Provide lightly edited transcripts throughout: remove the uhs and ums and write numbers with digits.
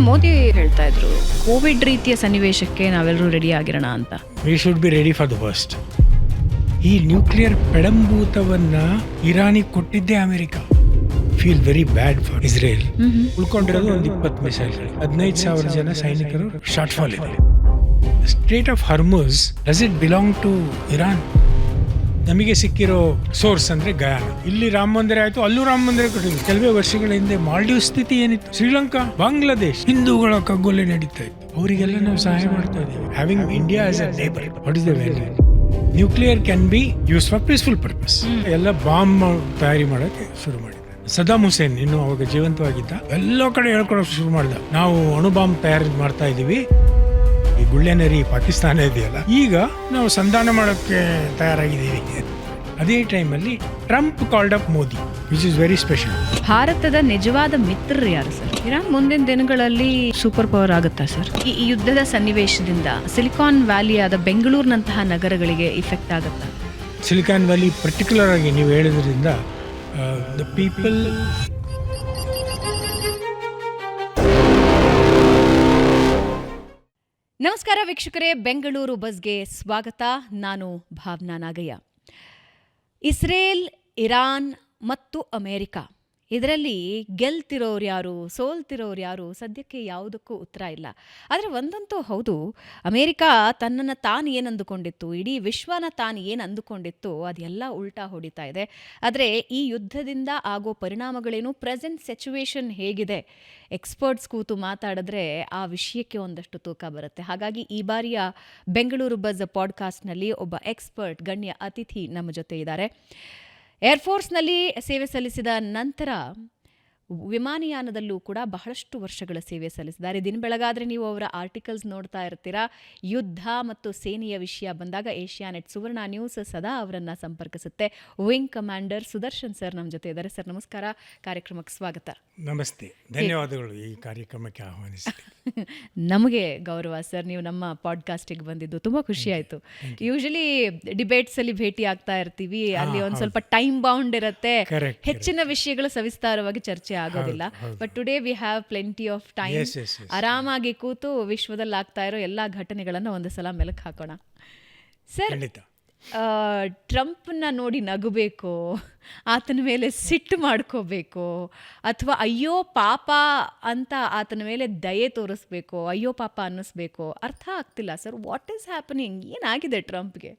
ಮೋದಿ ಹೇಳ್ತಾ ಇದ್ರು ಕೋವಿಡ್ ರೀತಿಯ ಸನ್ನಿವೇಶಕ್ಕೆ ನಾವೆಲ್ಲರೂ ರೆಡಿ ಆಗಿರೋಣ ಅಂತ. We should be ready for the worst. ಈ ನ್ಯೂಕ್ಲಿಯರ್ ಪೆಡಂಭೂತವನ್ನ ಇರಾನಿಗೆ ಕೊಟ್ಟಿದ್ದೇ America. Feel very bad for Israel. ಉಳ್ಕೊಂಡಿರೋದು ಒಂದು 20 ಮಿಸೈಲ್ಗಳು, 15,000 ಜನ ಸೈನಿಕರು ಶಾರ್ಟ್ ಫಾಲ್ ಇದೆ. Strait of Hormuz does it belong to Iran? ನಮಗೆ ಸಿಕ್ಕಿರೋ ಸೋರ್ಸ್ ಅಂದ್ರೆ ಗಯಾನ. ಇಲ್ಲಿ ರಾಮ ಮಂದಿರ ಆಯ್ತು, ಅಲ್ಲೂ ರಾಮ ಮಂದಿರ ಕೊಟ್ಟಿದ್ರು. ಕೆಲವೇ ವರ್ಷಗಳ ಹಿಂದೆ ಮಾಲ್ಡೀವ್ ಸ್ಥಿತಿ ಏನಿತ್ತು, ಶ್ರೀಲಂಕಾ, ಬಾಂಗ್ಲಾದೇಶ್, ಹಿಂದೂಗಳ ಕಗ್ಗೊಲೆ ನಡೀತಾ ಇತ್ತು. ಅವರಿಗೆಲ್ಲ ನಾವು ಸಹಾಯ ಮಾಡ್ತಾ ಇದ್ದೀವಿ. Having India as a neighbour, what is the value? Nuclear can be use for peaceful purpose. ಎಲ್ಲ ಬಾಂಬ್ ತಯಾರಿ ಮಾಡೋಕೆ ಶುರು ಮಾಡಿದ ಸದ್ದಾಂ ಹುಸೇನ್ ಇನ್ನು ಅವಾಗ ಜೀವಂತವಾಗಿದ್ದ, ಎಲ್ಲ ಕಡೆ ಹೇಳ್ಕೊಳಕ್ ಶುರು ಮಾಡಿದ, ನಾವು ಅಣು ಬಾಂಬ್ ತಯಾರಿ ಮಾಡ್ತಾ ಇದೀವಿ. ಈ ಗುಳ್ಳೆನರಿ ಪಾಕಿಸ್ತಾನ ಇದೆಯಲ್ಲ, ಈಗ ನಾವು ಸಂಧಾನ ಮಾಡೋಕ್ಕೆ ತಯಾರಾಗಿದ್ದೀವಿ. ಅದೇ ಟೈಮಲ್ಲಿ Trump called up Modi, which is very special. ಭಾರತದ ನಿಜವಾದ ಮಿತ್ರರು ಯಾರು ಸರ್? ಇರಾನ್ ಮುಂದಿನ ದಿನಗಳಲ್ಲಿ ಸೂಪರ್ ಪವರ್ ಆಗುತ್ತಾ ಸರ್? ಈ ಯುದ್ಧದ ಸನ್ನಿವೇಶದಿಂದ ಸಿಲಿಕಾನ್ ವ್ಯಾಲಿ ಆದ ಬೆಂಗಳೂರಿನಂತಹ ನಗರಗಳಿಗೆ ಇಫೆಕ್ಟ್ ಆಗುತ್ತಾ? ಸಿಲಿಕಾನ್ ವ್ಯಾಲಿ ಪರ್ಟಿಕ್ಯುಲರ್ ಆಗಿ ನೀವು ಹೇಳಿದ್ರಿಂದ ದ ಪೀಪಲ್. ನಮಸ್ಕಾರ ವೀಕ್ಷಕರೇ, ಬೆಂಗಳೂರು ಬಸ್ಗೆ ಸ್ವಾಗತ. ನಾನು ಭಾವನಾ ನಾಗಯ್ಯ. ಇಸ್ರೇಲ್, ಇರಾನ್ ಮತ್ತು ಅಮೇರಿಕಾ, ಇದರಲ್ಲಿ ಗೆಲ್ತಿರೋರು ಯಾರು, ಸೋಲ್ತಿರೋರು ಯಾರು, ಸದ್ಯಕ್ಕೆ ಯಾವುದಕ್ಕೂ ಉತ್ತರ ಇಲ್ಲ. ಆದರೆ ಒಂದಂತೂ ಹೌದು, ಅಮೇರಿಕಾ ತನ್ನನ್ನು ತಾನು ಏನು ಅಂದುಕೊಂಡಿತ್ತು, ಇಡೀ ವಿಶ್ವನ ತಾನು ಏನು ಅಂದುಕೊಂಡಿತ್ತು, ಅದೆಲ್ಲ ಉಲ್ಟಾ ಹೊಡಿತಾ ಇದೆ. ಆದರೆ ಈ ಯುದ್ಧದಿಂದ ಆಗೋ ಪರಿಣಾಮಗಳೇನು, ಪ್ರೆಸೆಂಟ್ ಸಿಚುವೇಶನ್ ಹೇಗಿದೆ, ಎಕ್ಸ್ಪರ್ಟ್ಸ್ ಕೂತು ಮಾತಾಡಿದ್ರೆ ಆ ವಿಷಯಕ್ಕೆ ಒಂದಷ್ಟು ತೂಕ ಬರುತ್ತೆ. ಹಾಗಾಗಿ ಈ ಬಾರಿಯ ಬೆಂಗಳೂರು ಬಜ್ ಪಾಡ್ಕಾಸ್ಟ್ನಲ್ಲಿ ಒಬ್ಬ ಎಕ್ಸ್ಪರ್ಟ್, ಗಣ್ಯ ಅತಿಥಿ ನಮ್ಮ ಜೊತೆ ಇದ್ದಾರೆ. ಏರ್ಫೋರ್ಸ್ನಲ್ಲಿ ಸೇವೆ ಸಲ್ಲಿಸಿದ ನಂತರ ವಿಮಾನಯಾನದಲ್ಲೂ ಕೂಡ ಬಹಳಷ್ಟು ವರ್ಷಗಳ ಸೇವೆ ಸಲ್ಲಿಸಿದ್ದಾರೆ. ದಿನ ಬೆಳಗಾದರೆ ನೀವು ಅವರ ಆರ್ಟಿಕಲ್ಸ್ ನೋಡ್ತಾ ಇರ್ತೀರಾ. ಯುದ್ಧ ಮತ್ತು ಸೇನೆಯ ವಿಷಯ ಬಂದಾಗ ಏಷ್ಯಾನೆಟ್ ಸುವರ್ಣ ನ್ಯೂಸ್ ಸದಾ ಅವರನ್ನು ಸಂಪರ್ಕಿಸುತ್ತೆ. ವಿಂಗ್ ಕಮಾಂಡರ್ ಸುದರ್ಶನ್ ಸರ್ ನಮ್ಮ ಜೊತೆ ಇದ್ದಾರೆ. ಸರ್ ನಮಸ್ಕಾರ, ಕಾರ್ಯಕ್ರಮಕ್ಕೆ ಸ್ವಾಗತ. ನಮಸ್ತೆ, ಧನ್ಯವಾದಗಳು ಈ ಕಾರ್ಯಕ್ರಮಕ್ಕೆ ಆಹ್ವಾನಿಸಿ. ನಮಗೆ ಗೌರವ ಸರ್, ನೀವು ನಮ್ಮ ಪಾಡ್ಕಾಸ್ಟಿಗೆ ಬಂದಿದ್ದು ತುಂಬ ಖುಷಿ ಆಯಿತು. ಯೂಶಲಿ ಡಿಬೇಟ್ಸಲ್ಲಿ ಭೇಟಿ ಆಗ್ತಾ ಇರ್ತೀವಿ, ಅಲ್ಲಿ ಒಂದು ಸ್ವಲ್ಪ ಟೈಮ್ ಬೌಂಡ್ ಇರುತ್ತೆ, ಹೆಚ್ಚಿನ ವಿಷಯಗಳು ಸವಿಸ್ತಾರವಾಗಿ ಚರ್ಚೆ ಆಗೋದಿಲ್ಲ. But today we have plenty of time. ಆರಾಮಾಗಿ ಕೂತು ವಿಶ್ವದಲ್ಲಿ ಆಗ್ತಾ ಇರೋ ಎಲ್ಲ ಘಟನೆಗಳನ್ನು ಒಂದು ಸಲ ಮೆಲುಕು ಹಾಕೋಣ. ಸರ್, ಟ್ರಂಪ್ನ ನೋಡಿ ನಗಬೇಕು, ಆತನ ಮೇಲೆ ಸಿಟ್ಟು ಮಾಡ್ಕೋಬೇಕು, ಅಥವಾ ಅಯ್ಯೋ ಪಾಪ ಅಂತ ಆತನ ಮೇಲೆ ದಯೆ ತೋರಿಸ್ಬೇಕು, ಅಯ್ಯೋ ಪಾಪ ಅನ್ನಿಸ್ಬೇಕು, ಅರ್ಥ ಆಗ್ತಿಲ್ಲ ಸರ್. What is happening? ಏನಾಗಿದೆ ಟ್ರಂಪ್ಗೆ?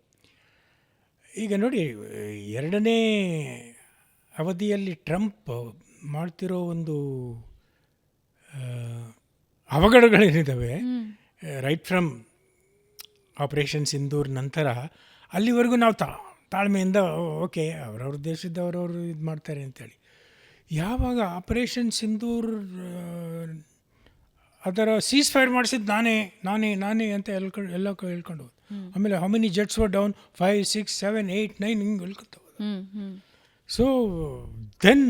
ಈಗ ನೋಡಿ, ಎರಡನೇ ಅವಧಿಯಲ್ಲಿ ಟ್ರಂಪ್ ಮಾಡ್ತಿರೋ ಒಂದು ಅವಘಡಗಳೇನಿದ್ದಾವೆ, ರೈಟ್ ಫ್ರಮ್ ಆಪರೇಷನ್ ಸಿಂಧೂರ್ ನಂತರ ಅಲ್ಲಿವರೆಗೂ ನಾವು ತಾಳ್ಮೆಯಿಂದ ಓಕೆ, ಅವ್ರವ್ರ ದೇಶದವರವರು ಇದು ಮಾಡ್ತಾರೆ ಅಂತೇಳಿ, ಯಾವಾಗ ಆಪರೇಷನ್ ಸಿಂಧೂರ್ ಅದರ ಸೀಸ್ ಫೈರ್ ಮಾಡಿಸಿದ್ದು ನಾನೇ ನಾನೇ ನಾನೇ ಅಂತ ಎಲ್ಲ ಹೇಳ್ಕೊಂಡು ಹೋದು. ಆಮೇಲೆ how many jets were down, 5, 6, 7, 8, 9 ಹಿಂಗೆ ಹೇಳ್ಕೊತ ಹೋದು. So then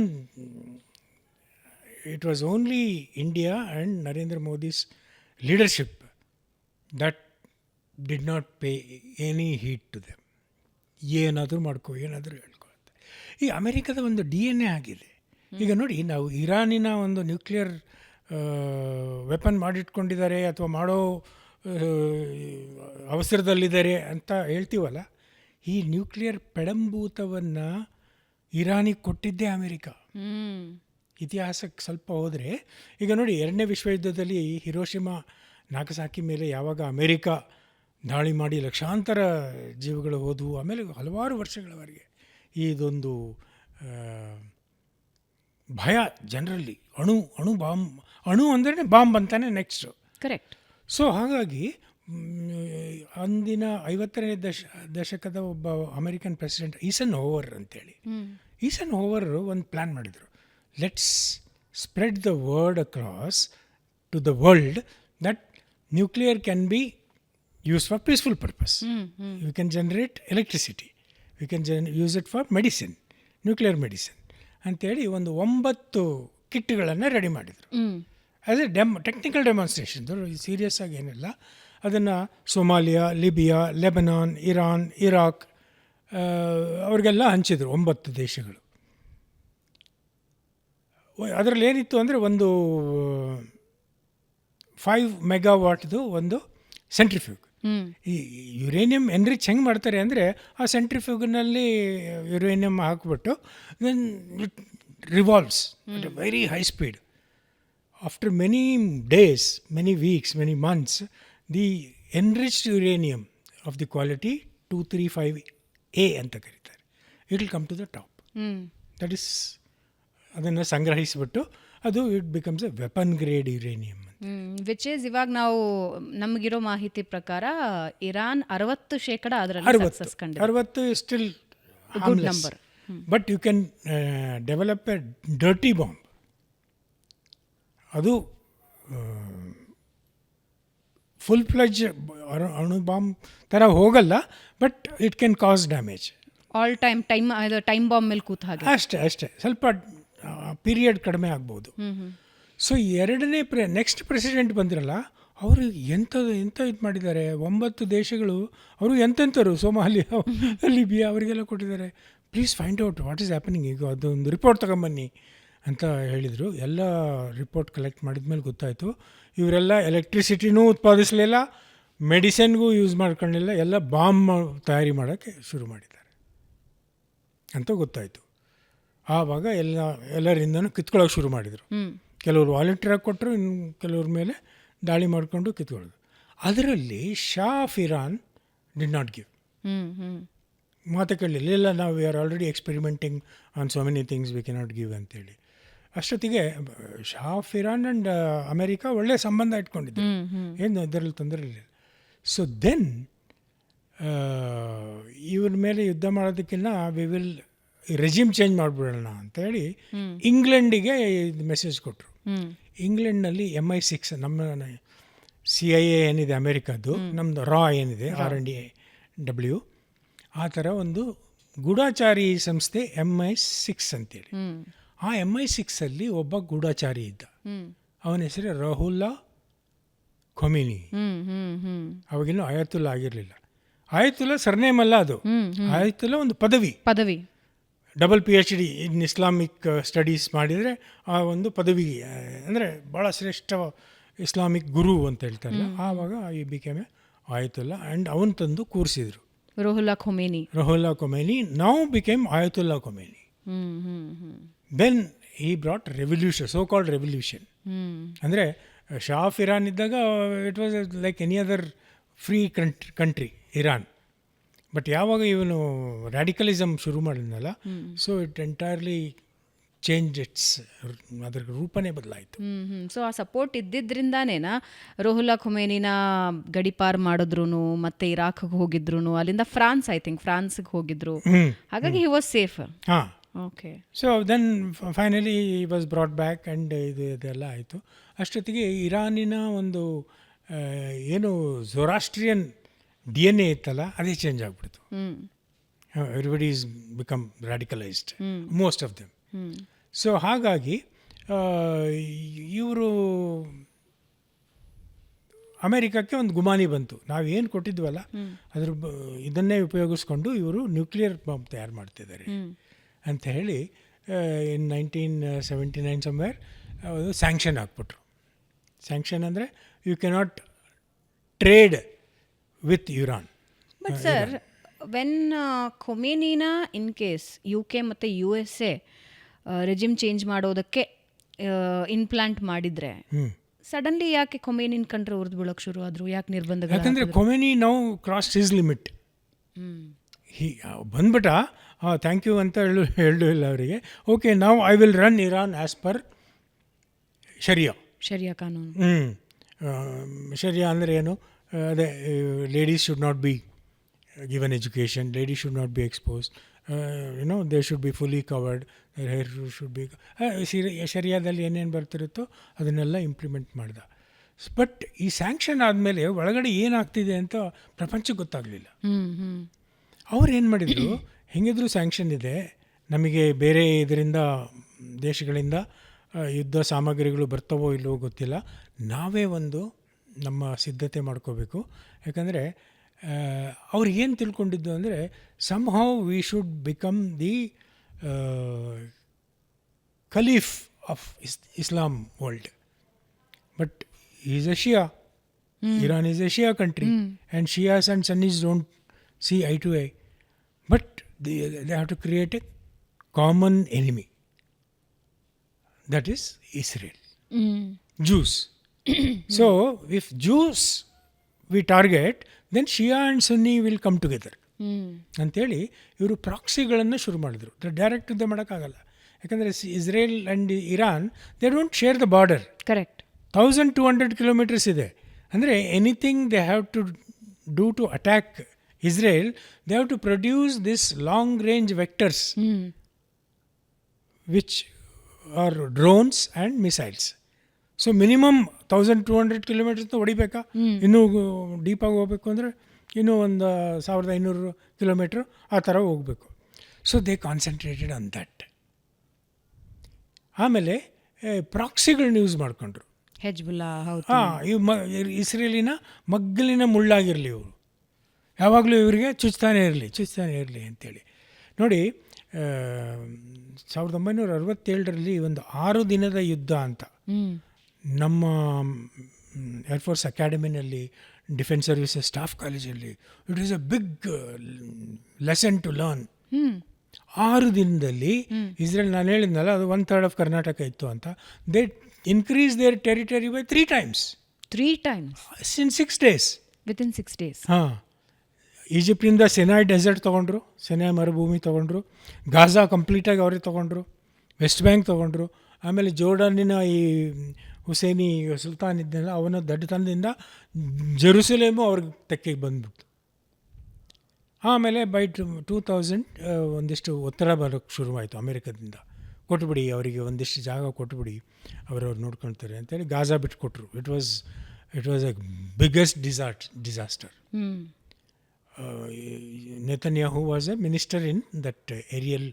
it was only India and Narendra Modi's leadership that did not pay any heed to them. ಏನಾದರೂ ಮಾಡ್ಕೋ, ಏನಾದರೂ ಹೇಳ್ಕೊಳುತ್ತೆ. ಈ ಅಮೆರಿಕದ ಒಂದು DNA ಆಗಿದೆ. ಈಗ ನೋಡಿ, ನಾವು ಇರಾನಿನ ಒಂದು ನ್ಯೂಕ್ಲಿಯರ್ ವೆಪನ್ ಮಾಡಿಟ್ಕೊಂಡಿದ್ದಾರೆ ಅಥವಾ ಮಾಡೋ ಅವಸರದಲ್ಲಿದ್ದಾರೆ ಅಂತ ಹೇಳ್ತೀವಲ್ಲ, ಈ ನ್ಯೂಕ್ಲಿಯರ್ ಪೆಡಂಭೂತವನ್ನು ಇರಾನಿಗೆ ಕೊಟ್ಟಿದ್ದೇ ಅಮೆರಿಕ. ಇತಿಹಾಸಕ್ಕೆ ಸ್ವಲ್ಪ ಹೋದರೆ, ಈಗ ನೋಡಿ, ಎರಡನೇ ವಿಶ್ವಯುದ್ಧದಲ್ಲಿ ಹಿರೋಶಿಮಾ ನಾಗಸಾಕಿ ಮೇಲೆ ಯಾವಾಗ ಅಮೇರಿಕ ದಾಳಿ ಮಾಡಿ ಲಕ್ಷಾಂತರ ಜೀವಗಳು ಹೋದವು, ಆಮೇಲೆ ಹಲವಾರು ವರ್ಷಗಳವರೆಗೆ ಇದೊಂದು ಭಯ ಜನರಲ್ಲಿ, ಅಣು ಅಂದರೆ ಬಾಂಬ್ ಅಂತಾನೆ ನೆಕ್ಸ್ಟು. ಕರೆಕ್ಟ್. ಸೊ ಹಾಗಾಗಿ ಅಂದಿನ 50ನೇ ದಶಕದ ಒಬ್ಬ ಅಮೆರಿಕನ್ ಪ್ರೆಸಿಡೆಂಟ್ ಈಸನ್ ಹೋವರ್ ಅಂತೇಳಿ, ಈಸನ್ ಹೋವರ್ ಒಂದು ಪ್ಲ್ಯಾನ್ ಮಾಡಿದರು. Let's spread the word across to the world that nuclear can be used for peaceful purpose. You can generate electricity. We can use it for medicine, nuclear medicine. ಅಂತೇಳಿ ಒಂದು 9 ಕಿಟ್ಗಳನ್ನು ready ಮಾಡಿದರು. As A technical demonstration, serious ಆಗಿ ಏನಿಲ್ಲ. ಅದನ್ನು Somalia, Libya, Lebanon, Iran, Iraq ಅವ್ರಿಗೆಲ್ಲ ಹಂಚಿದರು, 9 ದೇಶಗಳು. ಅದರಲ್ಲಿ ಏನಿತ್ತು ಅಂದರೆ, ಒಂದು 5 ಮೆಗಾವಾಟ್ದು ಒಂದು ಸೆಂಟ್ರಿಫ್ಯೂಗ್. ಈ ಯುರೇನಿಯಂ ಎನ್ರಿಚ್ ಹೆಂಗೆ ಮಾಡ್ತಾರೆ ಅಂದರೆ ಆ ಸೆಂಟ್ರಿಫ್ಯೂಗ್ನಲ್ಲಿ ಯುರೇನಿಯಂ ಹಾಕ್ಬಿಟ್ಟು then it revolves at a very high speed. After many days, many weeks, many months, the enriched uranium of the quality 235A ಅಂತ ಕರೀತಾರೆ, it will come to the top. That is ಅದನ್ನು ಸಂಗ್ರಹಿಸಿಬಿಟ್ಟು ಅದು it becomes a weapon grade uranium. Which is ಇವಾಗ ನಾವು ನಮಗಿರೋ ಮಾಹಿತಿ ಪ್ರಕಾರ Iran 60% ಅದರಲ್ಲಿ ಸಕ್ಸಸ್ ಕಂಡಿದೆ. 60 still good number. But you can develop a dirty bomb. ಅದು ಫುಲ್ ಫ್ಲೆಜ್ ಅಣು ಬಾಂಬ್ ಥರ ಹೋಗಲ್ಲ, but it can cause damage. All time bomb ಮೇಲೆ ಕೂತ ಹಾಗೆ. ಅಷ್ಟೇ ಸ್ವಲ್ಪ ಪೀರಿಯಡ್ ಕಡಿಮೆ ಆಗ್ಬೋದು. ಸೊ ಎರಡನೇ ನೆಕ್ಸ್ಟ್ ಪ್ರೆಸಿಡೆಂಟ್ ಬಂದ್ರಲ್ಲ, ಅವರು ಎಂಥ ಇದು ಮಾಡಿದ್ದಾರೆ. 9 ದೇಶಗಳು ಅವರು ಎಂತೆಂಥವ್ರು, ಸೋಮಾಲಿಯಾ, ಲಿಬಿಯಾ ಅವರಿಗೆಲ್ಲ ಕೊಟ್ಟಿದ್ದಾರೆ. Please find out what is happening, ಈಗ ಅದೊಂದು ರಿಪೋರ್ಟ್ ತಗೊಂಬನ್ನಿ ಅಂತ ಹೇಳಿದರು. ಎಲ್ಲ ರಿಪೋರ್ಟ್ ಕಲೆಕ್ಟ್ ಮಾಡಿದ್ಮೇಲೆ ಗೊತ್ತಾಯಿತು ಇವರೆಲ್ಲ ಎಲೆಕ್ಟ್ರಿಸಿಟಿನೂ ಉತ್ಪಾದಿಸಲಿಲ್ಲ, ಮೆಡಿಸಿನ್ಗೂ ಯೂಸ್ ಮಾಡ್ಕೊಳ್ಳಿಲ್ಲ, ಎಲ್ಲ ಬಾಂಬ್ ತಯಾರಿ ಮಾಡೋಕ್ಕೆ ಶುರು ಮಾಡಿದ್ದಾರೆ ಅಂತ ಗೊತ್ತಾಯಿತು. ಆವಾಗ ಎಲ್ಲರಿಂದನೂ ಕಿತ್ಕೊಳ್ಳೋಕೆ ಶುರು ಮಾಡಿದರು. ಕೆಲವರು ವಾಲಂಟಿಯರಾಗಿ ಕೊಟ್ಟರು, ಇನ್ನು ಕೆಲವ್ರ ಮೇಲೆ ದಾಳಿ ಮಾಡಿಕೊಂಡು ಕಿತ್ಕೊಳ್ಳೋದು. ಅದರಲ್ಲಿ Shah of Iran did not give. ಮಾತು ಕೇಳಲಿಲ್ಲ, ಇಲ್ಲ ನಾವು we are already experimenting on so many things, we cannot give ಅಂತೇಳಿ. ಅಷ್ಟೊತ್ತಿಗೆ Shah of Iran and America ಒಳ್ಳೆಯ ಸಂಬಂಧ ಇಟ್ಕೊಂಡಿದ್ರು, ಏನು ಅದರಲ್ಲಿ ತೊಂದರೆ ಇಲ್ಲ. ಸೊ ದೆನ್ ಇವ್ರ ಮೇಲೆ ಯುದ್ಧ ಮಾಡೋದಕ್ಕಿಂತ ವಿ ವಿಲ್ ರೆಜಿಮ್ ಚೇಂಜ್ ಮಾಡಿಬಿಡೋಣ ಅಂತೇಳಿ ಇಂಗ್ಲೆಂಡಿಗೆ ಮೆಸೇಜ್ ಕೊಟ್ಟರು. ಇಂಗ್ಲೆಂಡ್ನಲ್ಲಿ MI6 ನಮ್ಮ CIA ಏನಿದೆ ಅಮೇರಿಕಾದ್ದು, ನಮ್ಮದು ರಾ ಏನಿದೆ RNDW, ಆ ಥರ ಒಂದು ಗೂಢಾಚಾರಿ ಸಂಸ್ಥೆ MI6 ಅಂತೇಳಿ. ಆ MI6ಅಲ್ಲಿ ಒಬ್ಬ ಗೂಢಾಚಾರಿ ಇದ್ದ, ಅವನ ಹೆಸರು ರಹುಲ್ಲಾ ಖೊಮೇನಿ. ಅವಾಗಿನ್ನೂ ಆಯತುಲ್ಲಾ ಆಗಿರಲಿಲ್ಲ. ಆಯತುಲ್ಲಾ ಸರ್ನೇಮ್ ಅಲ್ಲ, ಅದು ಆಯತುಲ್ಲಾ ಒಂದು ಪದವಿ. ಡಬಲ್ PhD ಇನ್ ಇಸ್ಲಾಮಿಕ್ ಸ್ಟಡೀಸ್ ಮಾಡಿದರೆ ಆ ಒಂದು ಪದವಿ, ಅಂದರೆ ಭಾಳ ಶ್ರೇಷ್ಠ ಇಸ್ಲಾಮಿಕ್ ಗುರು ಅಂತ ಹೇಳ್ತಾರಲ್ಲ, ಆವಾಗ ಈ ಬಿಕೆಮೆ ಆಯತುಲ್ಲಾ. ಆ್ಯಂಡ್ ಅವನು ತಂದು ಕೂರಿಸಿದ್ರು ರುಹುಲ್ಲಾ ಖೊಮೇನಿ. ನಾವು ಬಿಕೇಮ್ ಆಯತುಲ್ಲಾ ಖೊಮೇನಿ. ದೆನ್ ಈ brought revolution, so called revolution. ಅಂದರೆ ಶಾ ಆಫ್ ಇರಾನ್ ಇದ್ದಾಗ it was like any other free country Iran. But ಯಾವಾಗ ಇವನು ರ್ಯಾಡಿಕಲಿಸಮ್ ಶುರು ಮಾಡಿದ್ನಲ್ಲ, so it entirely change its, ಅದ್ರ ರೂಪನೇ ಬದಲಾಯಿತು. ಸೊ ಆ ಸಪೋರ್ಟ್ ಇದ್ದಿದ್ರಿಂದಾನೇನಾ ರುಹುಲ್ಲಾ ಖೊಮೇನಿನ ಗಡಿಪಾರ್ ಮಾಡಿದ್ರು, ಮತ್ತೆ ಇರಾಕ್ಗೆ ಹೋಗಿದ್ರು, ಅಲ್ಲಿಂದ ಫ್ರಾನ್ಸ್ಗೆ ಹೋಗಿದ್ರು, ಹಾಗಾಗಿ ಹಿ ವಾಸ್ ಸೇಫ್. ಹಾಂ, okay. So then finally he was brought back and ಇದೆಲ್ಲ ಆಯಿತು. ಅಷ್ಟೊತ್ತಿಗೆ ಇರಾನಿನ ಒಂದು ಏನು ಝೊರಾಸ್ಟ್ರಿಯನ್ DNA ಇತ್ತಲ್ಲ, ಅದೇ ಚೇಂಜ್ ಆಗಿಬಿಡ್ತು. Everybody is become radicalized, most of them. So ಹಾಗಾಗಿ ಇವರು ಅಮೇರಿಕಕ್ಕೆ ಒಂದು ಗುಮಾನಿ ಬಂತು, ನಾವೇನು ಕೊಟ್ಟಿದ್ವಲ್ಲ ಅದ್ರ ಇದನ್ನೇ ಉಪಯೋಗಿಸ್ಕೊಂಡು ಇವರು ನ್ಯೂಕ್ಲಿಯರ್ ಬಾಂಬ್ ತಯಾರು ಮಾಡ್ತಿದ್ದಾರೆ ಅಂತ ಹೇಳಿ ಇನ್ 1979 ಸಮ್ವೇರ್ ಸ್ಯಾಂಕ್ಷನ್ ಹಾಕ್ಬಿಟ್ರು. ಸ್ಯಾಂಕ್ಷನ್ ಅಂದರೆ you cannot trade with Iran. But sir, when ಖೊಮೇನಿನ ಇನ್ ಕೇಸ್ UK ಮತ್ತು USA ರೆಜಿಮ್ ಚೇಂಜ್ ಮಾಡೋದಕ್ಕೆ ಇನ್ಪ್ಲಾಂಟ್ ಮಾಡಿದರೆ, ಸಡನ್ಲಿ ಯಾಕೆ ಖೊಮೇನಿನ ಕಂಡ್ರೆ ಉರಿದು ಬೀಳೋಕೆ ಶುರು ಆದರು? ಯಾಕೆ ನಿರ್ಬಂಧಗಳು? ಯಾಕಂದರೆ ಖೊಮೇನಿ ನಾವು ಕ್ರಾಸ್ ಹಿಸ್ ಲಿಮಿಟ್. ಬಂದ್ಬಿಟ್ಟ, ಥ್ಯಾಂಕ್ ಯು ಅಂತ ಹೇಳು ಇಲ್ಲ ಅವರಿಗೆ. ಓಕೆ, ನಾವು I will run Iran as per ಶರಿಯಾ ಕಾನೂನು. ಶರಿಯಾ ಅಂದರೆ ಏನು? ಅದೇ ladies should not be given education, ladies should not be exposed, they should be fully covered, hair should be. ಶರಿಯಾದಲ್ಲಿ ಏನೇನು ಬರ್ತಿರುತ್ತೋ ಅದನ್ನೆಲ್ಲ ಇಂಪ್ಲಿಮೆಂಟ್ ಮಾಡ್ದ. ಬಟ್ ಈ ಸ್ಯಾಂಕ್ಷನ್ ಆದಮೇಲೆ ಒಳಗಡೆ ಏನಾಗ್ತಿದೆ ಅಂತ ಪ್ರಪಂಚಕ್ಕೆ ಗೊತ್ತಾಗಲಿಲ್ಲ. ಅವ್ರು ಏನು ಮಾಡಿದರು, ಹೆಂಗಿದ್ರು ಸ್ಯಾಂಕ್ಷನ್ ಇದೆ, ನಮಗೆ ಬೇರೆ ಇದರಿಂದ ದೇಶಗಳಿಂದ ಯುದ್ಧ ಸಾಮಗ್ರಿಗಳು ಬರ್ತವೋ ಇಲ್ಲವೋ ಗೊತ್ತಿಲ್ಲ, ನಾವೇ ಒಂದು ನಮ್ಮ ಸಿದ್ಧತೆ ಮಾಡ್ಕೋಬೇಕು. ಯಾಕಂದರೆ ಅವ್ರು ಏನು ತಿಳ್ಕೊಂಡಿದ್ದು ಅಂದರೆ, somehow we should become the caliph of Islam world. But is A Shia. Iran is a Shia country, and Shias and Sunnis don't see eye to eye. But they have to create a common enemy. That is Israel. Jews. So, if Jews we target, then Shia and Sunni will come together. ಅಂಥೇಳಿ ಇವರು ಪ್ರಾಕ್ಸಿಗಳನ್ನು ಶುರು ಮಾಡಿದ್ರು. Direct ಯುದ್ಧ ಮಾಡೋಕ್ಕಾಗಲ್ಲ, ಯಾಕಂದರೆ Israel and Iran they don't share the border. Correct. 1200 kilometres ಇದೆ. ಅಂದರೆ anything they have to do to attack Israel, they have to produce this long range vectors which are drones and missiles. So minimum 1200 kilometres ಹೊಡಿಬೇಕಾ, ಇನ್ನೂ ಡೀಪಾಗಿ ಹೋಗಬೇಕು ಅಂದರೆ ಇನ್ನೂ ಒಂದು 1500 kilometre ಆ ಥರ ಹೋಗಬೇಕು. So they concentrated on that. ಆಮೇಲೆ ಪ್ರಾಕ್ಸಿಗಳನ್ನ ಯೂಸ್ ಮಾಡಿಕೊಂಡ್ರು. ಹೆಜ್ಬುಲ್ಲಾ. ಇವು ಇಸ್ರೇಲಿನ ಮಗ್ಗಲಿನ ಮುಳ್ಳಾಗಿರಲಿ, ಇವರು ಯಾವಾಗಲೂ ಇವರಿಗೆ ಚುಚ್ತಾನೆ ಇರಲಿ ಅಂತೇಳಿ. ನೋಡಿ, 1967 ಒಂದು 6 ದಿನದ ಯುದ್ಧ ಅಂತ ನಮ್ಮ ಏರ್ಫೋರ್ಸ್ ಅಕಾಡೆಮಿನಲ್ಲಿ, ಡಿಫೆನ್ಸ್ ಸರ್ವಿಸಸ್ ಸ್ಟಾಫ್ ಕಾಲೇಜಲ್ಲಿ it is a big lesson to learn. 6 ದಿನದಲ್ಲಿ ಇಸ್ರೇಲ್, ನಾನು ಹೇಳಿದ್ನಲ್ಲ ಅದು 1/3 ಆಫ್ ಕರ್ನಾಟಕ ಇತ್ತು ಅಂತ, they increase their territory by 3 times. 3 times? In 6 days. Within 6 days. ಹಾಂ. ಈಜಿಪ್ಟಿಂದ ಸೆನಾಯ್ ಡೆಸರ್ಟ್ ತೊಗೊಂಡ್ರು, ಸೆನಾಯ್ ಮರುಭೂಮಿ ತೊಗೊಂಡ್ರು, ಗಾಜಾ ಕಂಪ್ಲೀಟಾಗಿ ಅವರೇ ತೊಗೊಂಡ್ರು, ವೆಸ್ಟ್ ಬ್ಯಾಂಕ್ ತೊಗೊಂಡ್ರು. ಆಮೇಲೆ ಜೋರ್ಡಾನಿನ ಈ ಹುಸೇನಿ ಸುಲ್ತಾನ್ ಇದ್ದಲ್ಲ, ಅವನ ದಡ್ಡತನದಿಂದ ಜೆರುಸಲೇಮು ಅವ್ರಿಗೆ ತೆಕ್ಕೆಗೆ ಬಂದ್ಬಿಡ್ತು. ಆಮೇಲೆ ಬೈ 2000 ಒಂದಿಷ್ಟು ಒತ್ತಡ ಬರೋಕ್ಕೆ ಶುರುವಾಯಿತು ಅಮೇರಿಕದಿಂದ. ಕೊಟ್ಬಿಡಿ ಅವರಿಗೆ ಒಂದಿಷ್ಟು ಜಾಗ ಕೊಟ್ಬಿಡಿ, ಅವರವ್ರು ನೋಡ್ಕೊಳ್ತಾರೆ ಅಂತೇಳಿ ಗಾಜಾ ಬಿಟ್ಕೊಟ್ರು. It was a biggest disaster. Netanyahu was a minister in that Ariel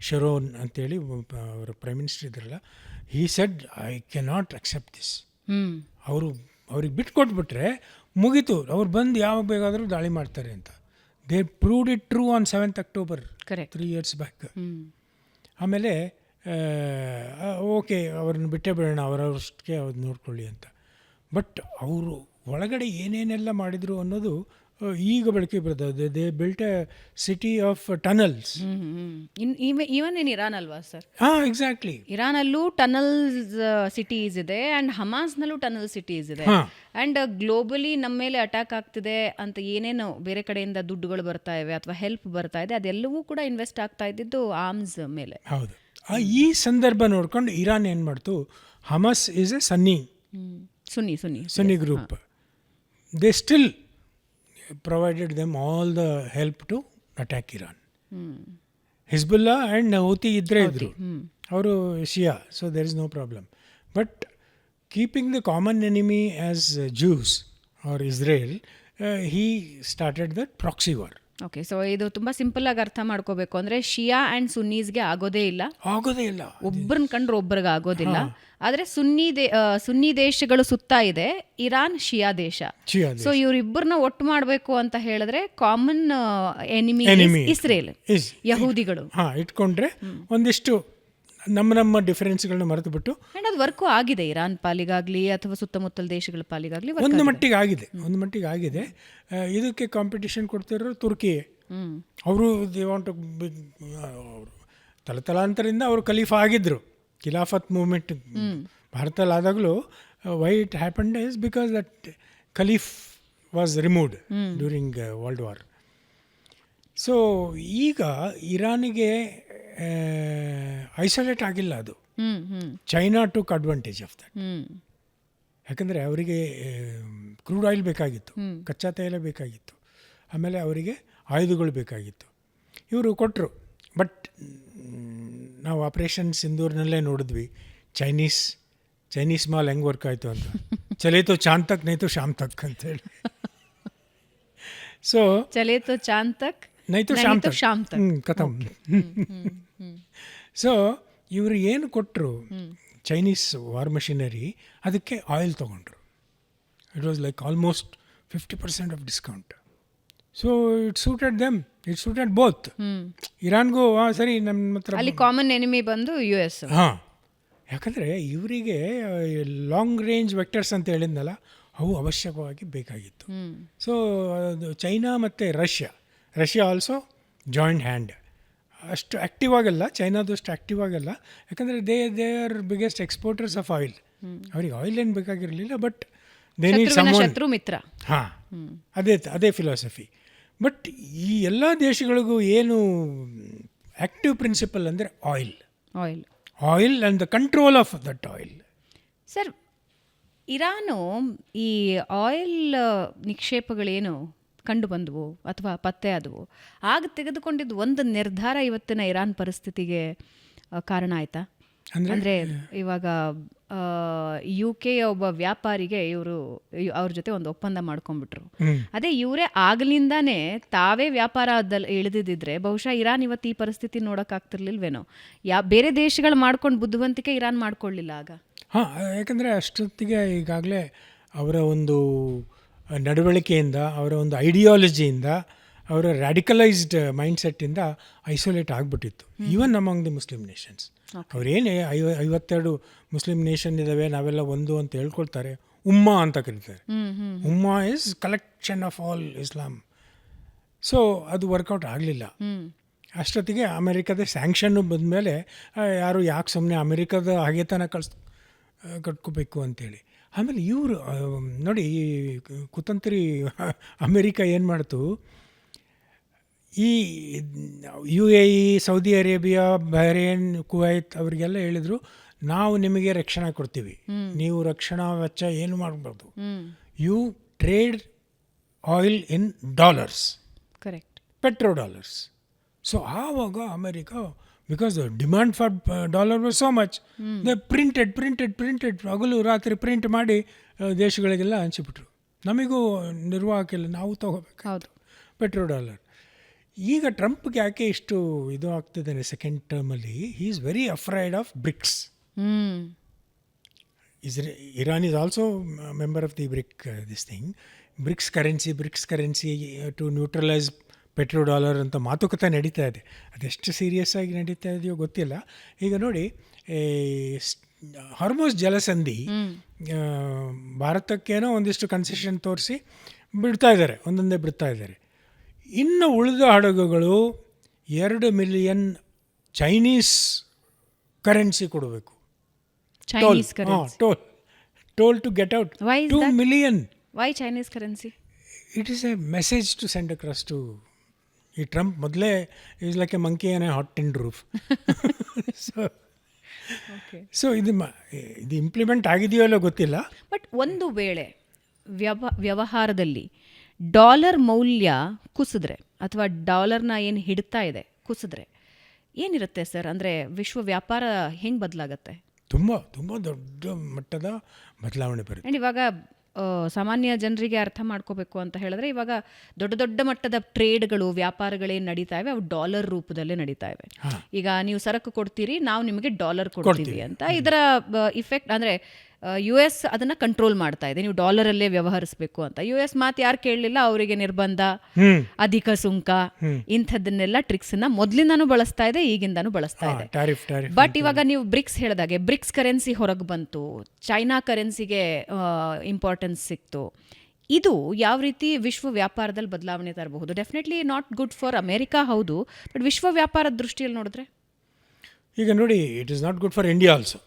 Sharon ಅಂತೇಳಿ ಅವರ ಪ್ರೈಮ್ ಮಿನಿಸ್ಟರ್ ಇದ್ರಲ್ಲ, he said I cannot accept this. ಅವ್ರಿಗೆ ಬಿಟ್ಕೊಟ್ಬಿಟ್ರೆ ಮುಗೀತು, ಅವ್ರು ಬಂದು ಯಾವಾಗ ಬೇಕಾದರೂ ದಾಳಿ ಮಾಡ್ತಾರೆ ಅಂತ. They proved it true on 7th October 3 years back. ಆಮೇಲೆ ಓಕೆ, ಅವ್ರನ್ನ ಬಿಟ್ಟೇ ಬಿಡೋಣ, ಅವರಷ್ಟಕ್ಕೆ ಅವ್ರು ನೋಡ್ಕೊಳ್ಳಿ ಅಂತ. ಬಟ್ ಅವರು ಒಳಗಡೆ ಏನೇನೆಲ್ಲ ಮಾಡಿದರು ಅನ್ನೋದು ಈಗ ಬೆಳಕಿಗೆ ಬರ್ತದೆ. They built A city of tunnels. Even in Iran ಅಲ್ವಾ ಸರ್? ಹಾಂ, ಎಕ್ಸಾಕ್ಟ್ಲಿ. ಇರಾನಲ್ಲೂ ಟನಲ್ಸ್ ಸಿಟೀಸ್ ಇದೆ ಆ್ಯಂಡ್ ಹಮಾಸ್ನಲ್ಲೂ ಟನಲ್ ಸಿಟೀಸ್ ಇದೆ. ಆ್ಯಂಡ್ ಗ್ಲೋಬಲಿ ನಮ್ಮ ಮೇಲೆ ಅಟ್ಯಾಕ್ ಆಗ್ತಿದೆ ಅಂತ ಏನೇನೋ ಬೇರೆ ಕಡೆಯಿಂದ ದುಡ್ಡುಗಳು ಬರ್ತಾ ಇವೆ ಅಥವಾ ಹೆಲ್ಪ್ ಬರ್ತಾ ಇದೆ, ಅದೆಲ್ಲವೂ ಕೂಡ ಇನ್ವೆಸ್ಟ್ ಆಗ್ತಾ ಇದ್ದಿದ್ದು ಆರ್ಮ್ಸ್ ಮೇಲೆ. ಹೌದು. ಈ ಸಂದರ್ಭ ನೋಡ್ಕೊಂಡು ಇರಾನ್ ಏನು ಮಾಡ್ತು, Hamas is a Sunni group. They still provided them all the help to attack Iran. Hezbollah and Houthi ಇದ್ದರೆ ಇದ್ದರು, ಅವರು Shia, so there is no problem. But keeping the common enemy as Jews or Israel, he started the proxy war. Okay, so ಇದು ತುಂಬ simple ಆಗಿ ಅರ್ಥ ಮಾಡ್ಕೋಬೇಕು ಅಂದರೆ ಶಿಯಾ and ಸುನ್ನೀಸ್ಗೆ ಆಗೋದೇ ಇಲ್ಲ, ಒಬ್ಬರನ್ನ ಕಂಡ್ರೆ ಒಬ್ಬರಿಗೆ ಆಗೋದಿಲ್ಲ. ಆದರೆ ಸುನ್ನಿ ದೇಶಗಳು ಸುತ್ತ ಇದೆ, ಇರಾನ್ ಶಿಯಾ ದೇಶ. ಸೊ ಇವರಿಬ್ಬರನ್ನ ಒಟ್ಟು ಮಾಡಬೇಕು ಅಂತ ಹೇಳಿದ್ರೆ ಕಾಮನ್ ಎನಿಮಿ ಇಸ್ರೇಲ್, ಯಹೂದಿಗಳು ಇಟ್ಕೊಂಡ್ರೆ ಒಂದಿಷ್ಟು ನಮ್ಮ ಡಿಫರೆನ್ಸ್ಗಳನ್ನ ಮರೆತು ಬಿಟ್ಟು, ಆ್ಯಂಡ್ ಅದು ವರ್ಕು ಆಗಿದೆ ಇರಾನ್ ಪಾಲಿಗಾಗಲಿ ಅಥವಾ ಸುತ್ತಮುತ್ತಲ ದೇಶಗಳ ಪಾಲಿಗಾಗಲಿ ಒಂದು ಮಟ್ಟಿಗೆ ಆಗಿದೆ. ಇದಕ್ಕೆ ಕಾಂಪಿಟೇಷನ್ ಕೊಡ್ತಿರೋ ತುರ್ಕಿ. ಅವರು ತಲತಲಾಂತರದಿಂದ ಅವರು ಖಲೀಫಾ ಆಗಿದ್ದರು. ಖಿಲಾಫತ್ ಮೂವ್ಮೆಂಟ್ ಭಾರತದಲ್ಲಿ ಆದಾಗಲೂ why it happened is because that caliph was removed during world war. So ಈಗ ಇರಾನಿಗೆ ಐಸೋಲೇಟ್ ಆಗಿಲ್ಲ ಅದು. China took advantage of that. ಯಾಕಂದರೆ ಅವರಿಗೆ ಕ್ರೂಡ್ ಆಯಿಲ್ ಬೇಕಾಗಿತ್ತು, ಕಚ್ಚಾ ತೈಲ ಬೇಕಾಗಿತ್ತು, ಆಮೇಲೆ ಅವರಿಗೆ ಆಯುಧಗಳು ಬೇಕಾಗಿತ್ತು. ಇವರು ಕೊಟ್ಟರು. ಬಟ್ ನಾವು ಆಪರೇಷನ್ ಸಿಂಧೂರ್ನಲ್ಲೇ ನೋಡಿದ್ವಿ ಚೈನೀಸ್ ಮಾಲ್ ಹೆಂಗೆ ವರ್ಕ್ ಆಯಿತು ಅಂತ. ಚಲೇತೋ ಚಾಂದ್ ತಕ್ ನೈತೋ ಶಾಮ್ ತಕ್ ಅಂತೇಳಿ. ಸೊ ಚಲೇತೋ ಚಾಂದ್ ತಕ್ ನೈತೋ ಶಾಮ್ ತಕ್ ಕಥಮ್. ಸೊ ಇವರು ಏನು ಕೊಟ್ಟರು, ಚೈನೀಸ್ ವಾರ್ ಮಷಿನರಿ, ಅದಕ್ಕೆ ಆಯಿಲ್ ತೊಗೊಂಡ್ರು. It was like almost 50% of discount. So it suited them, it suited both. ಇರಾನ್ಗೂ ಸರಿ, ನಮ್ಮ ಹತ್ರ ಅಲ್ಲಿ ಕಾಮನ್ ಎನಿಮಿ ಬಂದು US. ಹಾಂ, ಯಾಕಂದರೆ ಇವರಿಗೆ ಲಾಂಗ್ ರೇಂಜ್ ವೆಕ್ಟರ್ಸ್ ಅಂತ ಹೇಳಿದ್ನಲ್ಲ, ಅವು ಅವಶ್ಯಕವಾಗಿ ಬೇಕಾಗಿತ್ತು. ಸೊ ಚೈನಾ ಮತ್ತು ರಷ್ಯಾ ಆಲ್ಸೋ ಜಾಯಿಂಟ್ ಹ್ಯಾಂಡ್. ಅಷ್ಟು ಆ್ಯಕ್ಟಿವ್ ಆಗಲ್ಲ, ಚೈನಾದಷ್ಟು ಆ್ಯಕ್ಟಿವ್ ಆಗಲ್ಲ, ಯಾಕಂದರೆ they are biggest exporters of oil. ಅವ್ರಿಗೆ ಆಯಿಲ್ ಏನು ಬೇಕಾಗಿರಲಿಲ್ಲ, ಬಟ್ ದೇ ನೀಡ್ ಶತ್ರು ಮಿತ್ರ. ಹಾಂ, ಅದೇ ಫಿಲಾಸಫಿ. ಬಟ್ ಈ ಎಲ್ಲ ದೇಶಗಳಿಗೂ ಏನು ಆ್ಯಕ್ಟಿವ್ ಪ್ರಿನ್ಸಿಪಲ್ ಅಂದರೆ oil and the control of that oil. Sir, Iran ಈ ಆಯಿಲ್ ನಿಕ್ಷೇಪಗಳೇನು ಕಂಡು ಬಂದವು ಅಥವಾ ಪತ್ತೆ ಆದವು, ಆಗ ತೆಗೆದುಕೊಂಡಿದ್ದು ಒಂದು ನಿರ್ಧಾರ ಇವತ್ತಿನ ಇರಾನ್ ಪರಿಸ್ಥಿತಿಗೆ ಕಾರಣ ಆಯಿತಾ? ಅಂದರೆ ಇವಾಗ UK ಒಬ್ಬ ವ್ಯಾಪಾರಿಗೆ ಅವ್ರ ಜೊತೆ ಒಂದು ಒಪ್ಪಂದ ಮಾಡ್ಕೊಂಡ್ಬಿಟ್ರು. ಅದೇ ಇವರೇ ಆಗಲಿಂದಾನೇ ತಾವೇ ವ್ಯಾಪಾರದಲ್ಲಿ ಇಳಿದಿದ್ದರೆ ಬಹುಶಃ ಇರಾನ್ ಇವತ್ತು ಈ ಪರಿಸ್ಥಿತಿ ನೋಡೋಕ್ಕಾಗ್ತಿರ್ಲಿಲ್ವೇನೋ. ಬೇರೆ ದೇಶಗಳು ಮಾಡ್ಕೊಂಡು ಬುದ್ಧಿವಂತಿಕೆ ಇರಾನ್ ಮಾಡ್ಕೊಳ್ಳಿಲ್ಲ ಆಗ. ಹಾಂ, ಯಾಕಂದರೆ ಅಷ್ಟೊತ್ತಿಗೆ ಈಗಾಗಲೇ ಅವರ ಒಂದು ನಡವಳಿಕೆಯಿಂದ, ಅವರ ಒಂದು ಐಡಿಯಾಲಜಿಯಿಂದ, ಅವರ ರ್ಯಾಡಿಕಲೈಸ್ಡ್ ಮೈಂಡ್ಸೆಟ್ಟಿಂದ ಐಸೋಲೇಟ್ ಆಗಿಬಿಟ್ಟಿತ್ತು even among the Muslim nations. ಅವರೇನೇ 52 ಮುಸ್ಲಿಂ ನೇಷನ್ ಇದ್ದಾವೆ, ನಾವೆಲ್ಲ ಒಂದು ಅಂತ ಹೇಳ್ಕೊಳ್ತಾರೆ, ಉಮ್ಮಾ ಅಂತ ಕರೀತಾರೆ. Ummah is collection of all Islam. So ಅದು ವರ್ಕೌಟ್ ಆಗಲಿಲ್ಲ. ಅಷ್ಟೊತ್ತಿಗೆ ಅಮೆರಿಕದ ಸ್ಯಾಂಕ್ಷನ್ನು ಬಂದಮೇಲೆ ಯಾರು ಯಾಕೆ ಸುಮ್ಮನೆ ಅಮೆರಿಕದ ಹಾಗೆತನ ಕಟ್ಕೋಬೇಕು ಅಂತೇಳಿ. ಆಮೇಲೆ ಇವರು ನೋಡಿ, ಈ ಕುತಂತ್ರಿ ಅಮೆರಿಕ ಏನು ಮಾಡ್ತು, ಈ UAE, Saudi Arabia, Bahrain, Kuwait ಅವರಿಗೆಲ್ಲ ಹೇಳಿದರು, ನಾವು ನಿಮಗೆ ರಕ್ಷಣಾ ಕೊಡ್ತೀವಿ, ನೀವು ರಕ್ಷಣಾ ವೆಚ್ಚ ಏನು ಮಾಡಬಾರ್ದು, you trade oil in dollars, correct, petro dollars. So ಆವಾಗ America, because the demand for dollar was so much, they printed ಹಗಲು ರಾತ್ರಿ ಪ್ರಿಂಟ್ ಮಾಡಿ ದೇಶಗಳಿಗೆಲ್ಲ ಹಂಚಿಬಿಟ್ರು. ನಮಗೂ ನಿರ್ವಾಹಕಿಲ್ಲ, ನಾವು ತಗೋಬೇಕು ಪೆಟ್ರೋ ಡಾಲರ್. ಈಗ ಟ್ರಂಪ್ಗೆ ಯಾಕೆ ಇಷ್ಟು ಇದು ಆಗ್ತಿದ್ದಾನೆ ಸೆಕೆಂಡ್ ಟರ್ಮಲ್ಲಿ, he is very afraid of BRICS. Iran is also member of the BRICS currency to neutralise petro dollar ಅಂತ ಮಾತುಕತೆ ನಡೀತಾ ಇದೆ. ಅದೆಷ್ಟು ಸೀರಿಯಸ್ ಆಗಿ ನಡೀತಾ ಇದೆಯೋ ಗೊತ್ತಿಲ್ಲ. ಈಗ ನೋಡಿ, ಹಾರ್ಮೋಸ್ ಜಲಸಂಧಿ ಭಾರತಕ್ಕೇನೋ ಒಂದಿಷ್ಟು ಕನ್ಸೆಷನ್ ತೋರಿಸಿ ಒಂದೊಂದೇ ಬಿಡ್ತಾ ಇದ್ದಾರೆ. ಇನ್ನು ಉಳಿದ ಹಡಗುಗಳು 2 ಮಿಲಿಯನ್ ಚೈನೀಸ್ ಕರೆನ್ಸಿ ಕೊಡಬೇಕು, toll to get out. 2 million. Why Chinese currency? It is a message to send across to ಈ ಟ್ರಂಪ್. ಮೊದಲೇ is like a monkey on a hot tin roof. So ಇದು ಇಂಪ್ಲಿಮೆಂಟ್ ಆಗಿದೆಯೋ ಅಲ್ಲೋ ಗೊತ್ತಿಲ್ಲ. But ಒಂದು ವೇಳೆ ವ್ಯವಹಾರದಲ್ಲಿ ಡಾಲರ್ ಮೌಲ್ಯ ಕುಸಿದ್ರೆ ಅಥವಾ ಡಾಲರ್ನ ಏನು ಹಿಡ್ತಾ ಇದೆ ಕುಸಿದ್ರೆ ಏನಿರುತ್ತೆ ಸರ್? ಅಂದರೆ ವಿಶ್ವ ವ್ಯಾಪಾರ ಹೆಂಗೆ ಬದಲಾಗತ್ತೆ? ತುಂಬ ದೊಡ್ಡ ಮಟ್ಟದ ಬದಲಾವಣೆ ಬರುತ್ತೆ. ಆ್ಯಂಡ್ ಇವಾಗ ಸಾಮಾನ್ಯ ಜನರಿಗೆ ಅರ್ಥ ಮಾಡ್ಕೋಬೇಕು ಅಂತ ಹೇಳಿದ್ರೆ, ಇವಾಗ ದೊಡ್ಡ ಮಟ್ಟದ ಟ್ರೇಡ್ಗಳು, ವ್ಯಾಪಾರಗಳೇನು ನಡೀತಾ ಇವೆ, ಅವು ಡಾಲರ್ ರೂಪದಲ್ಲೇ ನಡೀತಾ ಇವೆ. ಈಗ ನೀವು ಸರಕು ಕೊಡ್ತೀರಿ, ನಾವು ನಿಮಗೆ ಡಾಲರ್ ಕೊಡ್ತೀವಿ ಅಂತ. ಇದರ ಇಫೆಕ್ಟ್ ಅಂದರೆ US ಅದನ್ನು ಕಂಟ್ರೋಲ್ ಮಾಡ್ತಾ ಇದೆ, ನೀವು ಡಾಲರಲ್ಲೇ ವ್ಯವಹರಿಸಬೇಕು ಅಂತ. US ಮಾತು ಯಾರು ಕೇಳಲಿಲ್ಲ, ಅವರಿಗೆ ನಿರ್ಬಂಧ, ಅಧಿಕ ಸುಂಕ, ಇಂಥದ್ದನ್ನೆಲ್ಲ ಟ್ರಿಕ್ಸನ್ನ ಮೊದಲಿಂದಾನು ಬಳಸ್ತಾ ಇದೆ, ಈಗಿಂದಾನು ಬಳಸ್ತಾ ಇದೆ. ಬಟ್ ಇವಾಗ ನೀವು ಬ್ರಿಕ್ಸ್ ಹೇಳಿದಾಗೆ ಬ್ರಿಕ್ಸ್ ಕರೆನ್ಸಿ ಹೊರಗೆ ಬಂತು, ಚೈನಾ ಕರೆನ್ಸಿಗೆ ಇಂಪಾರ್ಟೆನ್ಸ್ ಸಿಕ್ತು. ಇದು ಯಾವ ರೀತಿ ವಿಶ್ವ ವ್ಯಾಪಾರದಲ್ಲಿ ಬದಲಾವಣೆ ತರಬಹುದು? Definitely not good for America, ಹೌದು, ಬಟ್ ವಿಶ್ವ ವ್ಯಾಪಾರದ ದೃಷ್ಟಿಯಲ್ಲಿ ನೋಡಿದ್ರೆ ಈಗ ನೋಡಿ, it is not good for India also.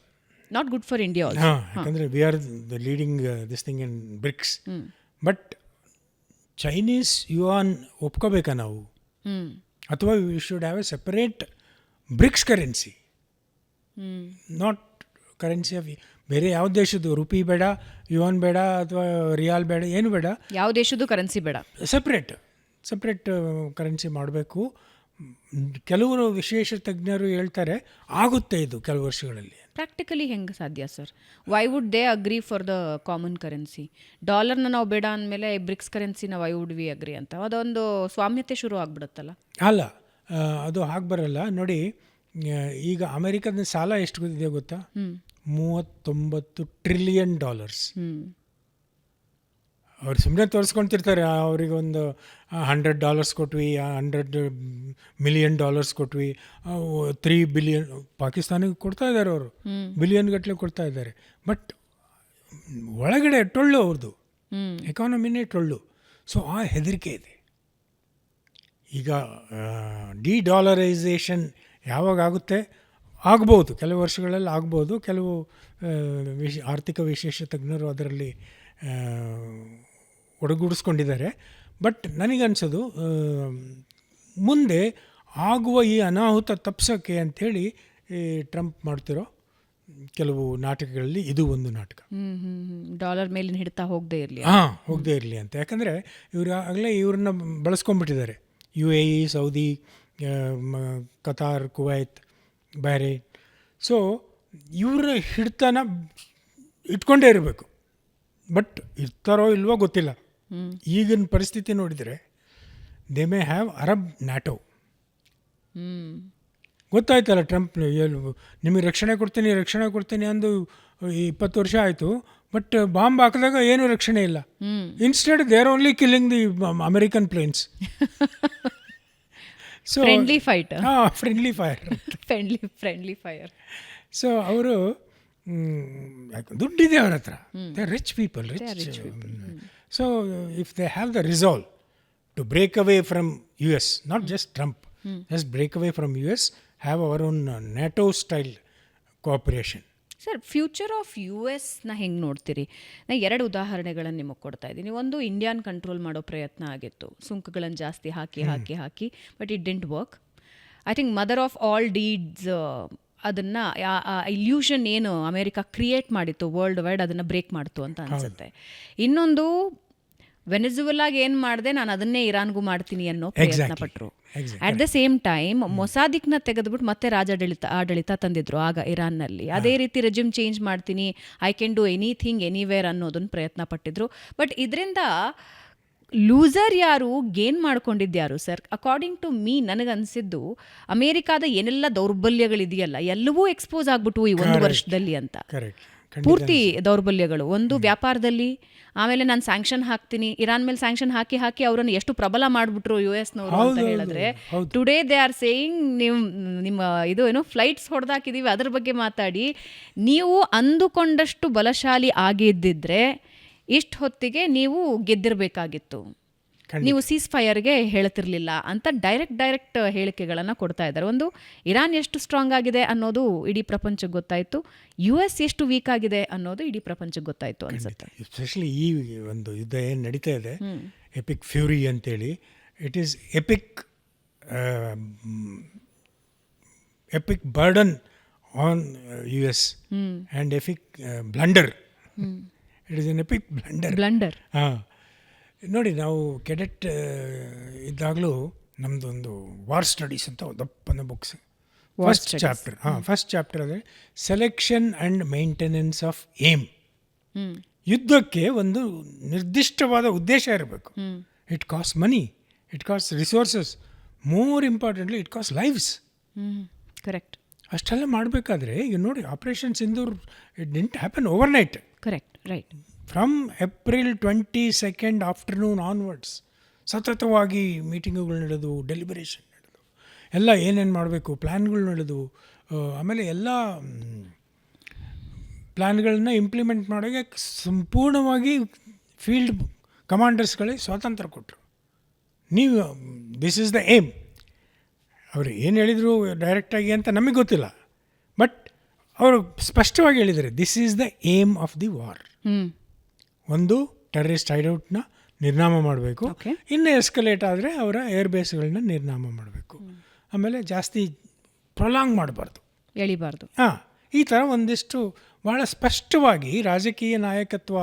Not good for India also. ಯಾಕಂದರೆ we are the leading this thing in BRICS. But Chinese yuan ಒಪ್ಕೋಬೇಕಾ ನಾವು, ಅಥವಾ we should have a separate BRICS currency, not currency of ಬೇರೆ ಯಾವ ದೇಶದ್ದು rupee ಬೇಡ, yuan ಬೇಡ, ಅಥವಾ riyal ಬೇಡ, ಏನು ಬೇಡ, ಯಾವ ದೇಶದ್ದು ಕರೆನ್ಸಿ ಬೇಡ, ಸಪ್ರೇಟ್ ಕರೆನ್ಸಿ ಮಾಡಬೇಕು. ಕೆಲವರು ವಿಶೇಷ ತಜ್ಞರು ಹೇಳ್ತಾರೆ ಆಗುತ್ತೆ ಇದು ಕೆಲವು ವರ್ಷಗಳಲ್ಲಿ. ಪ್ರಾಕ್ಟಿಕಲಿ ಹೆಂಗೆ ಸಾಧ್ಯ sir? Why would they agree for the common currency? ಡಾಲರ್ನ ನಾವು ಬೇಡ ಅಂದಮೇಲೆ ಬ್ರಿಕ್ಸ್ ಕರೆನ್ಸಿನ ವೈ ವುಡ್ ವಿ ಅಗ್ರಿ ಅಂತ ಅದೊಂದು ಸ್ವಾಮ್ಯತೆ ಶುರು ಆಗ್ಬಿಡುತ್ತಲ್ಲ. ಅಲ್ಲ, ಅದು ಹಾಗೆ ಬರಲ್ಲ. ನೋಡಿ, ಈಗ ಅಮೆರಿಕದ ಸಾಲ ಎಷ್ಟು ಇದೆ ಗೊತ್ತಾ? $39 ಟ್ರಿಲಿಯನ್. ಅವ್ರು ಸುಮ್ಮನೆ ತೋರಿಸ್ಕೊಳ್ತಿರ್ತಾರೆ, ಅವರಿಗೊಂದು $100 ಕೊಟ್ವಿ, $100 million ಕೊಟ್ವಿ, 3 billion ಪಾಕಿಸ್ತಾನಿಗೆ ಕೊಡ್ತಾ ಇದ್ದಾರೆ, ಅವರು ಬಿಲಿಯನ್ ಗಟ್ಟಲೆ ಕೊಡ್ತಾ ಇದ್ದಾರೆ. ಬಟ್ ಒಳಗಡೆ ಟೊಳ್ಳು ಅವ್ರದ್ದು, ಎಕಾನಮಿನೇ ಟೊಳ್ಳು. ಸೊ ಆ ಹೆದರಿಕೆ ಇದೆ. ಈಗ ಡಿ-ಡಾಲರೈಸೇಷನ್ ಯಾವಾಗ ಆಗುತ್ತೆ, ಆಗ್ಬೋದು, ಕೆಲವು ವರ್ಷಗಳಲ್ಲಿ ಆಗ್ಬೋದು. ಕೆಲವು ಆರ್ಥಿಕ ವಿಶೇಷ ತಜ್ಞರು ಅದರಲ್ಲಿ ಒಡಗೂಡಿಸ್ಕೊಂಡಿದ್ದಾರೆ. ಬಟ್ ನನಗನ್ಸೋದು ಮುಂದೆ ಆಗುವ ಈ ಅನಾಹುತ ತಪ್ಪಿಸೋಕ್ಕೆ ಅಂಥೇಳಿ ಟ್ರಂಪ್ ಮಾಡ್ತಿರೋ ಕೆಲವು ನಾಟಕಗಳಲ್ಲಿ ಇದು ಒಂದು ನಾಟಕ. ಡಾಲರ್ ಮೇಲಿನ ಹಿಡ್ತಾ ಹೋಗದೇ ಇರಲಿ, ಹೋಗದೇ ಇರಲಿ ಅಂತ. ಯಾಕಂದರೆ ಇವರು ಆಗಲೇ ಇವ್ರನ್ನ ಬಳಸ್ಕೊಂಡ್ಬಿಟ್ಟಿದ್ದಾರೆ. UAE, Saudi, Qatar, Kuwait, Bahrain. So ಇವರ ಹಿಡ್ತನ ಇಟ್ಕೊಂಡೇ ಇರಬೇಕು. ಬಟ್ ಇರ್ತಾರೋ ಇಲ್ವೋ ಗೊತ್ತಿಲ್ಲ. ಈಗಿನ ಪರಿಸ್ಥಿತಿ ನೋಡಿದರೆ they may have Arab NATO. ಗೊತ್ತಾಯ್ತಲ್ಲ, ಟ್ರಂಪ್ ನಿಮಗೆ ರಕ್ಷಣೆ ಕೊಡ್ತೀನಿ ಅಂದು 20 ವರ್ಷ ಆಯಿತು. ಬಟ್ ಬಾಂಬ್ ಹಾಕಿದಾಗ ಏನೂ ರಕ್ಷಣೆ ಇಲ್ಲ. Instead they are only killing the American planes. So friendly fight, friendly fire, friendly fire. So ಅವರು ದುಡ್ಡಿದೆ ಅವ್ರ ಹತ್ರ. They are rich people, rich. So if they have the resolve to break away from US, not just Trump, just break away from US, have our own NATO style cooperation. Sir, future of US ಹೆಂಗೆ ನೋಡ್ತೀರಿ? ನಾ 2 ಉದಾಹರಣೆಗಳನ್ನು ನಿಮಗೆ ಕೊಡ್ತಾ ಇದ್ದೀನಿ. ಒಂದು, Indiana control ಮಾಡೋ ಪ್ರಯತ್ನ ಆಗಿತ್ತು, ಸುಂಕಗಳನ್ನು ಜಾಸ್ತಿ ಹಾಕಿ, but it didn't work. I think mother of all deeds, ಅದನ್ನು ಇಲ್ಯೂಷನ್ ಏನು ಅಮೇರಿಕಾ ಕ್ರಿಯೇಟ್ ಮಾಡಿತ್ತು ವರ್ಲ್ಡ್ ವೈಡ್, ಅದನ್ನು ಬ್ರೇಕ್ ಮಾಡ್ತು ಅಂತ ಅನಿಸುತ್ತೆ. ಇನ್ನೊಂದು, ವೆನೆಜುವೆಲಾಗೆ ಏನು ಮಾಡಿದೆ ನಾನು ಅದನ್ನೇ ಇರಾನ್ಗೂ ಮಾಡ್ತೀನಿ ಅನ್ನೋ ಪ್ರಯತ್ನ ಪಟ್ಟರು. ಅಟ್ ದ ಸೇಮ್ ಟೈಮ್ ಮೊಸಾದಿಕ್ನ ತೆಗೆದುಬಿಟ್ಟು ಮತ್ತೆ ಆಡಳಿತ ತಂದಿದ್ರು ಆಗ ಇರಾನ್ನಲ್ಲಿ. ಅದೇ ರೀತಿ ರೆಜ್ಯೂಮ್ ಚೇಂಜ್ ಮಾಡ್ತೀನಿ, I can do anything anywhere ಅನ್ನೋದನ್ನು ಪ್ರಯತ್ನ ಪಟ್ಟಿದ್ರು. ಬಟ್ ಇದರಿಂದ ಲೂಸರ್ ಯಾರು, ಗೇನ್ ಮಾಡ್ಕೊಂಡಿದ್ಯಾರು ಸರ್? ಅಕಾರ್ಡಿಂಗ್ ಟು ಮೀ, ನನಗನ್ಸಿದ್ದು ಅಮೇರಿಕಾದ ಏನೆಲ್ಲ ದೌರ್ಬಲ್ಯಗಳಿದೆಯಲ್ಲ ಎಲ್ಲವೂ ಎಕ್ಸ್ಪೋಸ್ ಆಗ್ಬಿಟ್ಟು ಈ 1 ವರ್ಷದಲ್ಲಿ ಅಂತ. ಪೂರ್ತಿ ದೌರ್ಬಲ್ಯಗಳು. ಒಂದು, ವ್ಯಾಪಾರದಲ್ಲಿ. ಆಮೇಲೆ ನಾನು ಸ್ಯಾಂಕ್ಷನ್ ಹಾಕ್ತೀನಿ, ಇರಾನ್ ಮೇಲೆ ಸ್ಯಾಂಕ್ಷನ್ ಹಾಕಿ ಅವರನ್ನು ಎಷ್ಟು ಪ್ರಬಲ ಮಾಡಿಬಿಟ್ರು US-ನವರು ಅಂತ ಹೇಳಿದ್ರೆ, ಟುಡೇ ದೇ ಆರ್ ಸೇಯಿಂಗ್ ನಿಮ್ಮ ಇದು ಏನೋ ಫ್ಲೈಟ್ಸ್ ಹೊಡೆದಾಕಿದ್ದೀವಿ, ಅದ್ರ ಬಗ್ಗೆ ಮಾತಾಡಿ. ನೀವು ಅಂದುಕೊಂಡಷ್ಟು ಬಲಶಾಲಿ ಆಗಿದ್ದಿದ್ರೆ ಇಷ್ಟು ಹೊತ್ತಿಗೆ ನೀವು ಗೆದ್ದಿರಬೇಕಾಗಿತ್ತು, ನೀವು ಸೀಸ್ ಫೈರ್ಗೆ ಹೇಳ್ತಿರ್ಲಿಲ್ಲ ಅಂತ ಡೈರೆಕ್ಟ್ ಹೇಳಿಕೆಗಳನ್ನು ಕೊಡ್ತಾ ಇದ್ದಾರೆ. ಒಂದು, ಇರಾನ್ ಎಷ್ಟು ಸ್ಟ್ರಾಂಗ್ ಆಗಿದೆ ಅನ್ನೋದು ಇಡೀ ಪ್ರಪಂಚಕ್ಕೆ ಗೊತ್ತಾಯಿತು, US ಎಷ್ಟು ವೀಕ್ ಆಗಿದೆ ಅನ್ನೋದು ಇಡೀ ಪ್ರಪಂಚಕ್ಕೆ ಗೊತ್ತಾಯಿತು ಅನ್ಸುತ್ತೆ. ಎಸ್ಪೆಷಲಿ ಈ ಒಂದು ಯುದ್ಧ ಏನು ನಡೀತಾ ಇದೆ, ಎಪಿಕ್ ಫ್ಯೂರಿ ಅಂತೇಳಿ, it is EPIC burden on US and EPIC blunder. It is N EPIC blunder. ನೋಡಿ, ನಾವು ಕೆಡೆಟ್ ಇದ್ದಾಗಲೂ ನಮ್ಮದೊಂದು ವಾರ್ ಸ್ಟಡೀಸ್ ಅಂತ ಒಂದು ದಪ್ಪನ ಬುಕ್ಸ್. ಫಸ್ಟ್ ಚಾಪ್ಟರ್ ಅಂದರೆ selection and maintenance of aim. ಯುದ್ಧಕ್ಕೆ ಒಂದು ನಿರ್ದಿಷ್ಟವಾದ ಉದ್ದೇಶ ಇರಬೇಕು. It cost money, it cost resources, more importantly it cost lives. Correct. ಅಷ್ಟೆಲ್ಲ ಮಾಡಬೇಕಾದ್ರೆ ಈಗ ನೋಡಿ, operation Sindoor it didn't happen overnight. Correct, right. From April 22 afternoon onwards ಸತತವಾಗಿ ಮೀಟಿಂಗುಗಳು ನಡೆದು, ಡೆಲಿಬರೇಷನ್ ನಡೆದು, ಎಲ್ಲ ಏನೇನು ಮಾಡಬೇಕು ಪ್ಲ್ಯಾನ್ಗಳು ನಡೆದು, ಆಮೇಲೆ ಎಲ್ಲ ಪ್ಲ್ಯಾನ್ಗಳನ್ನ ಇಂಪ್ಲಿಮೆಂಟ್ ಮಾಡೋಕ್ಕೆ ಸಂಪೂರ್ಣವಾಗಿ ಫೀಲ್ಡ್ ಕಮಾಂಡರ್ಸ್ಗಳಿಗೆ ಸ್ವಾತಂತ್ರ್ಯ ಕೊಟ್ಟರು. ನೀವು ದಿಸ್ ಈಸ್ ದ ಏಮ್. ಅವರು ಏನು ಹೇಳಿದರು ಡೈರೆಕ್ಟಾಗಿ ಅಂತ ನಮಗೆ ಗೊತ್ತಿಲ್ಲ, ಬಟ್ ಅವರು ಸ್ಪಷ್ಟವಾಗಿ ಹೇಳಿದ್ದಾರೆ, this is the aim of the war. ಒಂದು, ಟೆರರಿಸ್ಟ್ ಹೈಡೌಟ್ನ ನಿರ್ನಾಮ ಮಾಡಬೇಕು. ಇನ್ನು ಎಸ್ಕಲೇಟ್ ಆದರೆ ಅವರ ಏರ್ಬೇಸ್ಗಳನ್ನ ನಿರ್ನಾಮ ಮಾಡಬೇಕು. ಆಮೇಲೆ ಜಾಸ್ತಿ ಪ್ರೊಲಾಂಗ್ ಮಾಡಬಾರ್ದು, ಎಳಿಬಾರ್ದು. ಈ ಥರ ಒಂದಿಷ್ಟು ಭಾಳ ಸ್ಪಷ್ಟವಾಗಿ ರಾಜಕೀಯ ನಾಯಕತ್ವ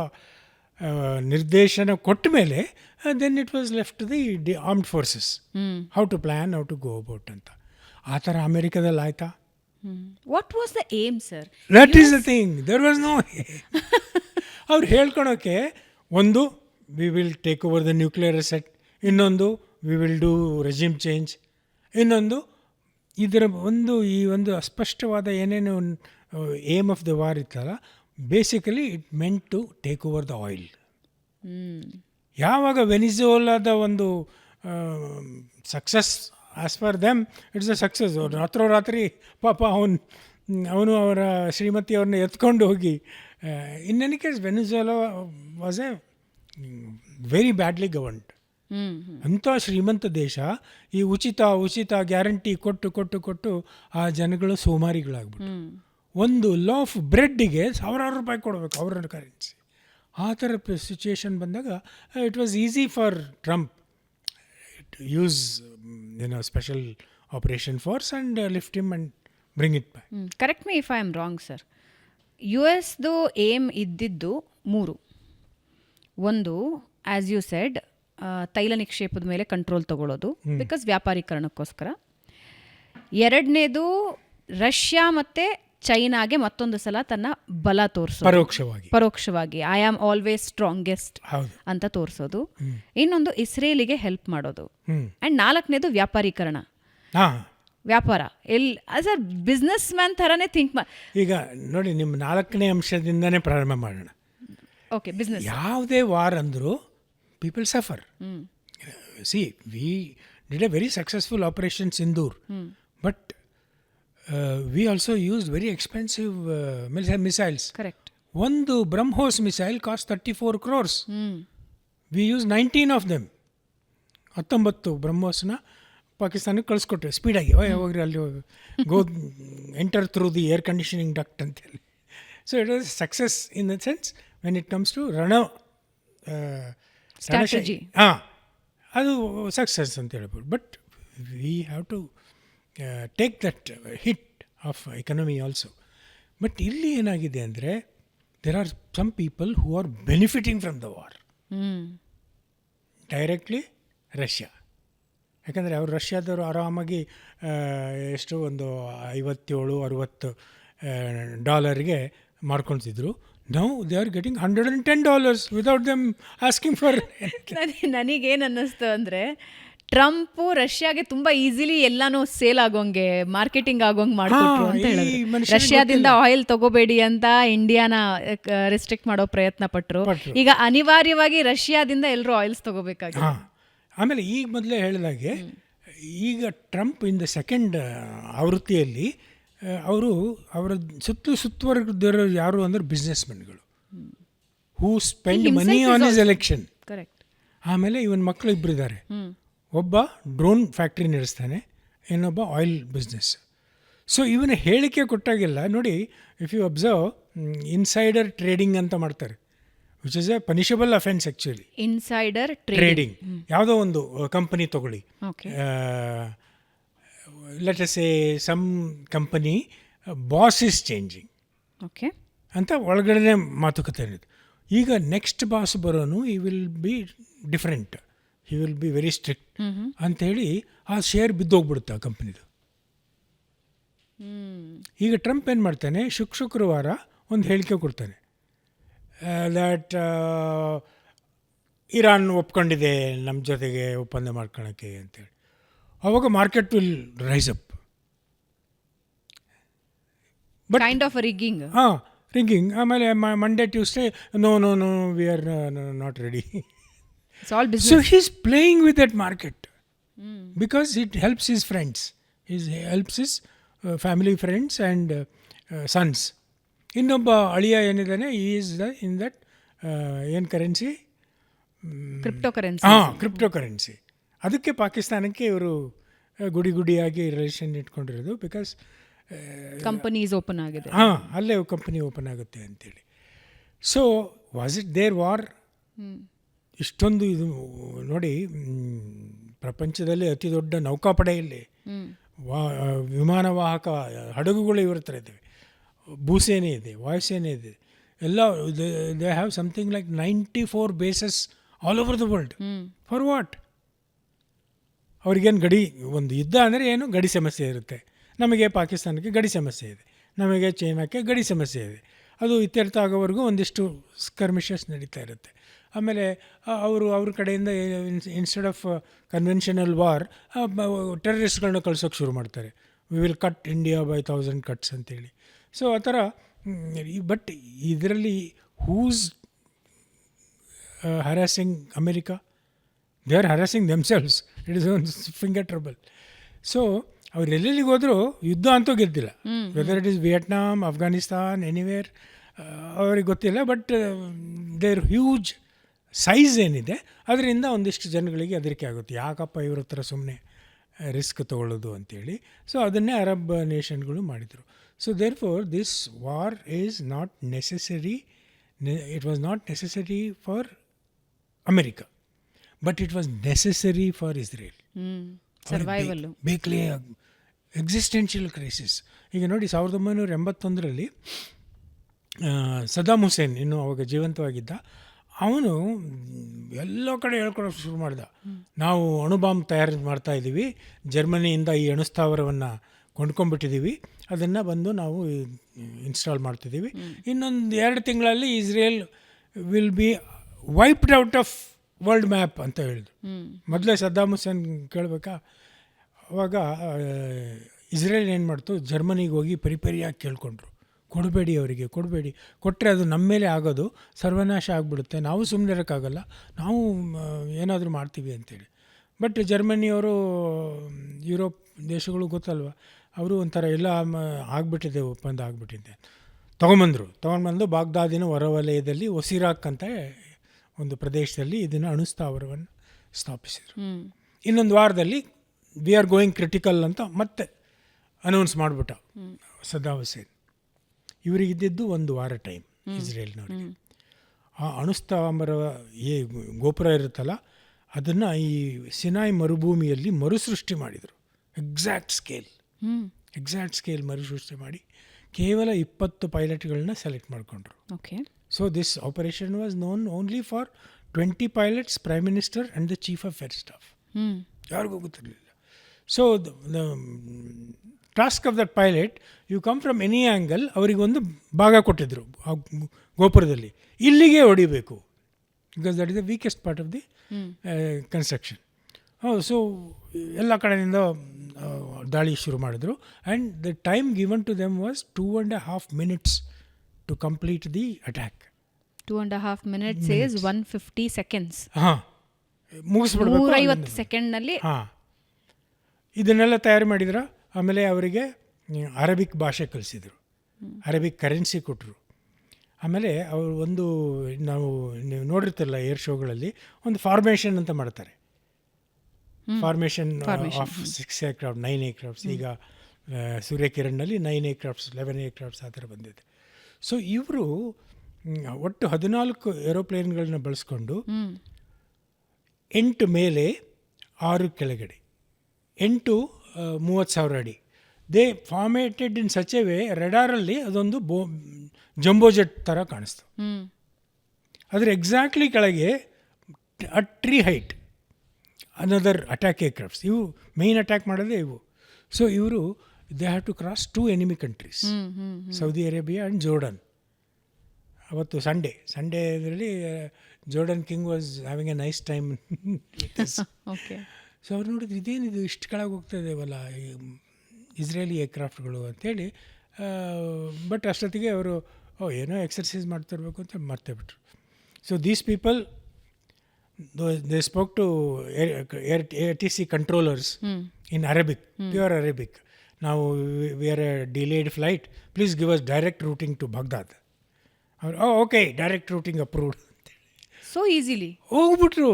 ನಿರ್ದೇಶನ ಕೊಟ್ಟ ಮೇಲೆ then it was left the armed forces how to plan, how to go about ಅಂತ. ಆ ಥರ ಅಮೇರಿಕಾದಲ್ಲಿ ಆಯ್ತಾ? What was the aim sir? That is the thing, there was no aim. ಅವ್ರು ಹೇಳ್ಕೊಳೋಕ್ಕೆ, ಒಂದು, we will take over the nuclear asset, ಇನ್ನೊಂದು, we will do regime change, ಇನ್ನೊಂದು, ಇದರ ಈ ಒಂದು ಅಸ್ಪಷ್ಟವಾದ ಏನೇನು ಏಮ್ ಆಫ್ ದ ವಾರ್ ಇತ್ತಲ್ಲ, basically it meant to take over the oil. ಯಾವಾಗ ವೆನಿಜುಲಾದ ಒಂದು success as for them it's a success. ರಾತ್ರೋರಾತ್ರಿ ಪಾಪ ಅವನು ಅವರ ಶ್ರೀಮತಿಯವ್ರನ್ನ ಎತ್ಕೊಂಡು ಹೋಗಿ in any case Venezuela was A very badly governed. ಅಂಥ ಶ್ರೀಮಂತ ದೇಶ ಈ ಉಚಿತ ಗ್ಯಾರಂಟಿ ಕೊಟ್ಟು ಆ ಜನಗಳು ಸೋಮಾರಿಗಳಾಗ್ಬಿಟ್ಟು ಒಂದು ಲಾಫ್ ಬ್ರೆಡ್ಡಿಗೆ ₹1,000 ಕೊಡಬೇಕು ಅವ್ರ ಕರೆನ್ಸಿ. ಆ ಥರ ಸಿಚುಯೇಷನ್ ಬಂದಾಗ it was easy for Trump use special operation force and lift him and bring it back. Correct me if I am wrong sir. ಯು ಎಸ್ದು ಏಮ್ ಇದ್ದಿದ್ದು 3. ಒಂದು ಆ್ಯಸ್ ಯು ಸೆಡ್ ತೈಲ ನಿಕ್ಷೇಪದ ಮೇಲೆ ಕಂಟ್ರೋಲ್ ತಗೊಳ್ಳೋದು ಬಿಕಾಸ್ ವ್ಯಾಪಾರೀಕರಣಕ್ಕೋಸ್ಕರ. 2ನೇದು ರಷ್ಯಾ ಮತ್ತು ಚೈನಾಗೆ ಮತ್ತೊಂದು ಸಲ ತನ್ನ ಬಲ ತೋರಿಸೋದು ಪರೋಕ್ಷವಾಗಿ ಐ ಆಮ್ ಆಲ್ವೇಸ್ ಸ್ಟ್ರಾಂಗೆಸ್ಟ್ ಅಂತ ತೋರಿಸೋದು. ಇನ್ನೊಂದು ಇಸ್ರೇಲಿಗೆ ಹೆಲ್ಪ್ ಮಾಡೋದು. ಆ್ಯಂಡ್ 4ನೇದು ವ್ಯಾಪಾರೀಕರಣ, ವ್ಯಾಪಾರ. ಸರ್ ಬಿಸ್ನೆಸ್ ಮ್ಯಾನ್ ಥರನೇ ಥಿಂಕ್ ಈಗ ನೋಡಿ, ನಿಮ್ಮ 4ನೇ ಅಂಶದಿಂದನೇ ಪ್ರಾರಂಭ ಮಾಡೋಣ. Okay, business. ಯಾವುದೇ ವಾರ್ ಅಂದರೂ people suffer. See, we did a very successful operation Sindoor, but we also used very expensive missiles. Correct. One BrahMos missile cost 34 crores. We used 19 of them. 19 BrahMosನ ಪಾಕಿಸ್ತಾನಕ್ಕೆ ಕಳಿಸ್ಕೊಟ್ರೆ ಸ್ಪೀಡಾಗಿ ಹೋಗ್ರಿ ಅಲ್ಲಿ go enter through the air conditioning duct ಅಂತೇಳಿ. So it was success in the sense when it comes to strategy. ಅದು success ಅಂತ ಹೇಳ್ಬೋದು. But we have to take that hit of economy also. But ಇಲ್ಲಿ ಏನಾಗಿದೆ ಅಂದರೆ there are some people who are benefiting from the war directly. Russia, ಯಾಕಂದರೆ ಅವರು ರಷ್ಯಾದವರು ಆರಾಮಾಗಿ ಎಷ್ಟು ಒಂದು $57-60 ಮಾಡ್ಕೊಳ್ತಿದ್ರು. Now they are getting $110 without them asking for. ನನಗೇನು ಅನ್ನಿಸ್ತು ಅಂದರೆ ಟ್ರಂಪು ರಷ್ಯಾಗೆ ತುಂಬ ಈಸಿಲಿ ಎಲ್ಲಾನು ಸೇಲ್ ಆಗೋಂಗೆ, ಮಾರ್ಕೆಟಿಂಗ್ ಆಗೋಂಗೆ ಮಾಡಿಕೊಟ್ರು ಅಂತ ಹೇಳಿದ್ರು. ರಷ್ಯಾದಿಂದ ಆಯಿಲ್ ತಗೋಬೇಡಿ ಅಂತ ಇಂಡಿಯಾನ ರೆಸ್ಟ್ರಿಕ್ಟ್ ಮಾಡೋ ಪ್ರಯತ್ನ ಪಟ್ಟರು. ಈಗ ಅನಿವಾರ್ಯವಾಗಿ ರಷ್ಯಾದಿಂದ ಎಲ್ಲರೂ ಆಯಿಲ್ಸ್ ತಗೋಬೇಕಾಗಿದೆ. ಆಮೇಲೆ ಈಗ ಮೊದಲೇ ಹೇಳಿದಾಗೆ ಈಗ ಟ್ರಂಪ್ ಇನ್ ದ ಸೆಕೆಂಡ್ ಆವೃತ್ತಿಯಲ್ಲಿ ಅವರ ಸುತ್ತುವರೆದಿರೋ ಯಾರು ಅಂದ್ರೆ ಬಿಸ್ನೆಸ್ ಮೆನ್ಗಳು who spend money on his election. Correct. ಆಮೇಲೆ ಇವನ್ ಮಕ್ಕಳು ಇಬ್ಬರಿದ್ದಾರೆ. ಒಬ್ಬ ಡ್ರೋನ್ ಫ್ಯಾಕ್ಟ್ರಿ ನಡೆಸ್ತಾನೆ, ಇನ್ನೊಬ್ಬ ಆಯಿಲ್ ಬಿಸ್ನೆಸ್. ಸೊ ಇವನ ಹೇಳಿಕೆ ಕೊಟ್ಟಾಗೆಲ್ಲ ನೋಡಿ, if you observe, insider trading ಅಂತ ಮಾಡ್ತಾರೆ, which is a punishable offence actually. Insider trading ಯಾವುದೋ ಒಂದು ಕಂಪನಿ ತಗೊಳ್ಳಿ, let us say some company boss is changing ಅಂತ ಒಳಗಡೆ ಮಾತುಕತೆ ಇರುತ್ತೆ. ಈಗ ನೆಕ್ಸ್ಟ್ ಬಾಸ್ ಬರೋನು ಈ will be different, he will be very strict ಅಂಥೇಳಿ ಆ ಶೇರ್ ಬಿದ್ದೋಗ್ಬಿಡುತ್ತೆ ಆ ಕಂಪ್ನಿದು. ಈಗ ಟ್ರಂಪ್ ಏನು ಮಾಡ್ತಾನೆ, ಶುಕ್ರವಾರ ಒಂದು ಹೇಳಿಕೆ ಕೊಡ್ತಾನೆ ದ್ಯಾಟ್ ಇರಾನ್ ಒಪ್ಕೊಂಡಿದೆ ನಮ್ಮ ಜೊತೆಗೆ ಒಪ್ಪಂದ ಮಾಡ್ಕೊಳಕ್ಕೆ ಅಂತೇಳಿ. ಅವಾಗ market will rise up. But kind of rigging. Rigging. ಆಮೇಲೆ Monday Tuesday no we are not ready. So he is playing with that market because it helps his friends, helps his family friends and sons. ಇನ್ನೊಬ್ಬ ಅಳಿಯ ಏನಿದ್ದಾನೆ, ಈ is in that ಏನು currency, crypto currency. ಅದಕ್ಕೆ ಪಾಕಿಸ್ತಾನಕ್ಕೆ ಇವರು ಗುಡಿಯಾಗಿ relation ಇಟ್ಕೊಂಡಿರೋದು. ಬಿಕಾಸ್ ಕಂಪನೀಸ್ ಓಪನ್ ಆಗಿದೆ, ಅಲ್ಲೇ ಕಂಪನಿ ಓಪನ್ ಆಗುತ್ತೆ ಅಂತೇಳಿ. So was it there war? ಇಷ್ಟೊಂದು ಇದು ನೋಡಿ, ಪ್ರಪಂಚದಲ್ಲಿ ಅತಿ ದೊಡ್ಡ ನೌಕಾಪಡೆಯಲ್ಲಿ ವಿಮಾನವಾಹಕ ಹಡಗುಗಳು ಇವ್ರ ಹತ್ರ ಇದ್ದಾವೆ, ಭೂಸೇನೆ ಇದೆ, ವಾಯುಸೇನೆ ಇದೆ, ಎಲ್ಲ. They have something like 94 basis all over the world. For what? ಅವ್ರಿಗೇನು ಗಡಿ, ಒಂದು ಯುದ್ಧ ಅಂದರೆ ಏನು, ಗಡಿ ಸಮಸ್ಯೆ ಇರುತ್ತೆ. ನಮಗೆ ಪಾಕಿಸ್ತಾನಕ್ಕೆ ಗಡಿ ಸಮಸ್ಯೆ ಇದೆ, ನಮಗೆ ಚೈನಾಕ್ಕೆ ಗಡಿ ಸಮಸ್ಯೆ ಇದೆ. ಅದು ಇತ್ಯರ್ಥ ಆಗೋವರೆಗೂ ಒಂದಿಷ್ಟು ಸ್ಕರ್ಮಿಷಸ್ ನಡೀತಾ ಇರುತ್ತೆ. ಆಮೇಲೆ ಅವ್ರ ಕಡೆಯಿಂದ ಇನ್ಸ್ಟೆಡ್ ಆಫ್ ಕನ್ವೆನ್ಷನಲ್ ವಾರ್ ಟೆರರಿಸ್ಟ್ಗಳನ್ನ ಕಳ್ಸೋಕ್ಕೆ ಶುರು ಮಾಡ್ತಾರೆ. We will cut India by 1000 cuts ಅಂತೇಳಿ. ಸೊ ಆ ಥರ. ಬಟ್ ಇದರಲ್ಲಿ who's harassing America, they are harassing themselves. It is one finger trouble. So ಅವ್ರು ಎಲ್ಲೆಲ್ಲಿಗೆ ಹೋದರೂ ಯುದ್ಧ ಅಂತೂ ಗೆದ್ದಿಲ್ಲ. Whether it is Vietnam, Afghanistan, anywhere ಅವ್ರಿಗೆ ಗೊತ್ತಿಲ್ಲ. ಬಟ್ ದೇರ್ ಹ್ಯೂಜ್ ಸೈಜ್ ಏನಿದೆ ಅದರಿಂದ ಒಂದಿಷ್ಟು ಜನಗಳಿಗೆ ಹೆದರಿಕೆ ಆಗುತ್ತೆ, ಯಾಕಪ್ಪ ಇವ್ರ ಹತ್ರ ಸುಮ್ಮನೆ ರಿಸ್ಕ್ ತೊಗೊಳ್ಳೋದು ಅಂತೇಳಿ. ಸೊ ಅದನ್ನೇ ಅರಬ್ ನೇಷನ್ಗಳು ಮಾಡಿದರು. So there for this war is not necessary. It was not necessary for America, but it was necessary for Israel. Survival ಬೇಕಲೇ ಎಕ್ಸಿಸ್ಟೆನ್ಷಿಯಲ್ ಕ್ರೈಸಿಸ್. ಈಗ ನೋಡಿ 1981 ಸದ್ದಾಮ್ ಹುಸೇನ್ ಇನ್ನೂ ಅವಾಗ ಜೀವಂತವಾಗಿದ್ದ. ಅವನು ಎಲ್ಲ ಕಡೆ ಹೇಳ್ಕೊಳಕ್ಕೆ ಶುರು ಮಾಡ್ದ, ನಾವು ಅಣುಬಾಂಬ್ ತಯಾರು ಮಾಡ್ತಾ ಇದ್ದೀವಿ, ಜರ್ಮನಿಯಿಂದ ಈ ಅಣುಸ್ಥಾವರವನ್ನು ಕೊಂಡ್ಕೊಂಡ್ಬಿಟ್ಟಿದ್ದೀವಿ, ಅದನ್ನು ಬಂದು ನಾವು ಇನ್ಸ್ಟಾಲ್ ಮಾಡ್ತಿದ್ದೀವಿ, ಇನ್ನೊಂದು 2 ತಿಂಗಳಲ್ಲಿ Israel will be wiped out of world map ಅಂತ ಹೇಳಿದ್ರು. ಮೊದಲೇ ಸದ್ದಾಮ್ ಹುಸೇನ್ ಕೇಳಬೇಕಾ? ಅವಾಗ ಇಸ್ರೇಲ್ ಏನು ಮಾಡ್ತು, ಜರ್ಮನಿಗೆ ಹೋಗಿ ಪರಿಪರಿಯಾಗಿ ಕೇಳ್ಕೊಂಡ್ರು, ಕೊಡಬೇಡಿ ಅವರಿಗೆ, ಕೊಡಬೇಡಿ, ಕೊಟ್ಟರೆ ಅದು ನಮ್ಮ ಮೇಲೆ ಆಗೋದು, ಸರ್ವನಾಶ ಆಗಿಬಿಡುತ್ತೆ, ನಾವು ಸುಮ್ಮನೆ ಇರೋಕ್ಕಾಗಲ್ಲ, ನಾವು ಏನಾದರೂ ಮಾಡ್ತೀವಿ ಅಂತೇಳಿ. ಬಟ್ ಜರ್ಮನಿಯವರು, ಯುರೋಪ್ ದೇಶಗಳು ಗೊತ್ತಲ್ವ, ಅವರು ಒಂಥರ ಎಲ್ಲ ಆಗಿಬಿಟ್ಟಿದೆ, ಒಪ್ಪಂದ ಆಗಿಬಿಟ್ಟಿದೆ, ತೊಗೊಂಡ್ಬಂದು ಬಾಗ್ದಾದಿನ ಹೊರವಲಯದಲ್ಲಿ ಒಸಿರಾಕ್ ಅಂತ ಒಂದು ಪ್ರದೇಶದಲ್ಲಿ ಇದನ್ನು ಅಣುಸ್ಥಾವರವನ್ನು ಸ್ಥಾಪಿಸಿದರು. ಇನ್ನೊಂದು ವಾರದಲ್ಲಿ ವಿ ಆರ್ ಗೋಯಿಂಗ್ ಕ್ರಿಟಿಕಲ್ ಅಂತ ಮತ್ತೆ ಅನೌನ್ಸ್ ಮಾಡಿಬಿಟ್ಟ ಸದ್ದಾಮ್ ಹುಸೇನ್. ಇವರಿಗಿದ್ದಿದ್ದು 1 ವಾರ ಟೈಮ್ ಇಸ್ರೇಲ್ನವ್ರಿಗೆ. ಆ ಅಣುಸ್ಥಾವರ ಗೋಪುರ ಇರುತ್ತಲ್ಲ, ಅದನ್ನು ಈ ಸಿನಾಯ್ ಮರುಭೂಮಿಯಲ್ಲಿ ಮರುಸೃಷ್ಟಿ ಮಾಡಿದರು. ಎಕ್ಸಾಕ್ಟ್ ಸ್ಕೇಲ್ ಮರುಸೃಷ್ಟಿ ಮಾಡಿ ಕೇವಲ 20 ಪೈಲಟ್ಗಳನ್ನ ಸೆಲೆಕ್ಟ್ ಮಾಡಿಕೊಂಡ್ರು. Okay. So this operation was known only for 20 pilots, prime minister and the chief of air staff. ಯಾರಿಗೂ ಗೊತ್ತಿರಲಿಲ್ಲ. So the task of that pilot, you come from any angle, ಅವರಿಗೊಂದು ಭಾಗ ಕೊಟ್ಟಿದ್ದರು ಆ ಗೋಪುರದಲ್ಲಿ, ಇಲ್ಲಿಗೆ ಹೊಡಿಬೇಕು, because that is the weakest part of the construction. So ಎಲ್ಲ ಕಡೆಯಿಂದ ದಾಳಿ ಶುರು ಮಾಡಿದ್ರು. And the time given to them was 2.5 minutes to complete the attack. 2.5 minutes is 150 seconds. ಹಾಂ, ಮುಗಿಸ್ಬಿಡ್ಬೇಕು. 150 ಸೆಕೆಂಡ್ನಲ್ಲಿ. ಹಾಂ, ಇದನ್ನೆಲ್ಲ ತಯಾರು ಮಾಡಿದ್ರು. ಆಮೇಲೆ ಅವರಿಗೆ ಅರಬಿಕ್ ಭಾಷೆ ಕಲಿಸಿದರು, ಅರಬಿಕ್ ಕರೆನ್ಸಿ ಕೊಟ್ಟರು. ಆಮೇಲೆ ಅವರು ನೀವು ನೋಡಿರ್ತಿರಲ್ಲ ಏರ್ ಶೋಗಳಲ್ಲಿ, ಒಂದು ಫಾರ್ಮೇಷನ್ ಅಂತ ಮಾಡ್ತಾರೆ, ಫಾರ್ಮೇಷನ್ ಆಫ್ 6 ಏರ್ಕ್ರಾಫ್ಟ್, 9 ಏರ್ಕ್ರಾಫ್ಟ್ಸ್. ಈಗ ಸೂರ್ಯಕಿರಣ್ನಲ್ಲಿ 9 ಏರ್ಕ್ರಾಫ್ಟ್ಸ್, 11 ಏರ್ಕ್ರಾಫ್ಟ್ಸ್ ಆ ಥರ ಬಂದಿದೆ. ಸೊ ಇವರು ಒಟ್ಟು 14 ಏರೋಪ್ಲೇನ್ಗಳನ್ನ ಬಳಸ್ಕೊಂಡು 8 ಮೇಲೆ 6 ಕೆಳಗಡೆ, 8 30,000 ಅಡಿ. They formatted in such a way, ರೆಡಾರಲ್ಲಿ ಅದೊಂದು ಜಂಬೋ ಜೆಟ್ ಥರ ಕಾಣಿಸ್ತು. ಅದರ ಎಕ್ಸಾಕ್ಟ್ಲಿ ಕೆಳಗೆ at tree height another attack aircrafts. ಇವು ಮೇಯ್ನ್ ಅಟ್ಯಾಕ್ ಮಾಡೋದೇ ಇವು. ಸೊ ಇವರು they have to cross 2 enemy countries, Saudi Arabia and Jordan. ಅವತ್ತು ಸಂಡೇ ಇದರಲ್ಲಿ Jordan king was having a nice time. Okay. So ಅವ್ರು ನೋಡಿದ್ರು, ಇದೇನಿದು ಇಷ್ಟು ಕೆಳಗೆ ಹೋಗ್ತಾ ಇದ್ದೇವಲ್ಲ ಇಸ್ರೇಲಿ ಏರ್ಕ್ರಾಫ್ಟ್ಗಳು ಅಂಥೇಳಿ. ಬಟ್ ಅಷ್ಟೊತ್ತಿಗೆ ಅವರು ಏನೋ ಎಕ್ಸರ್ಸೈಸ್ ಮಾಡ್ತಿರ್ಬೇಕು ಅಂತ ಮರ್ತೇ ಬಿಟ್ರು. So these people they spoke to ATC controllers in Arabic, pure Arabic. ನಾವು we are a delayed flight, please give us direct routing to Baghdad. ಅವ್ರು ಓಕೆ, ಡೈರೆಕ್ಟ್ ರೂಟಿಂಗ್ ಅಪ್ರೂವ್ಡ್ ಅಂತೇಳಿ ಸೊ ಈಸಿಲಿ ಹೋಗ್ಬಿಟ್ರು.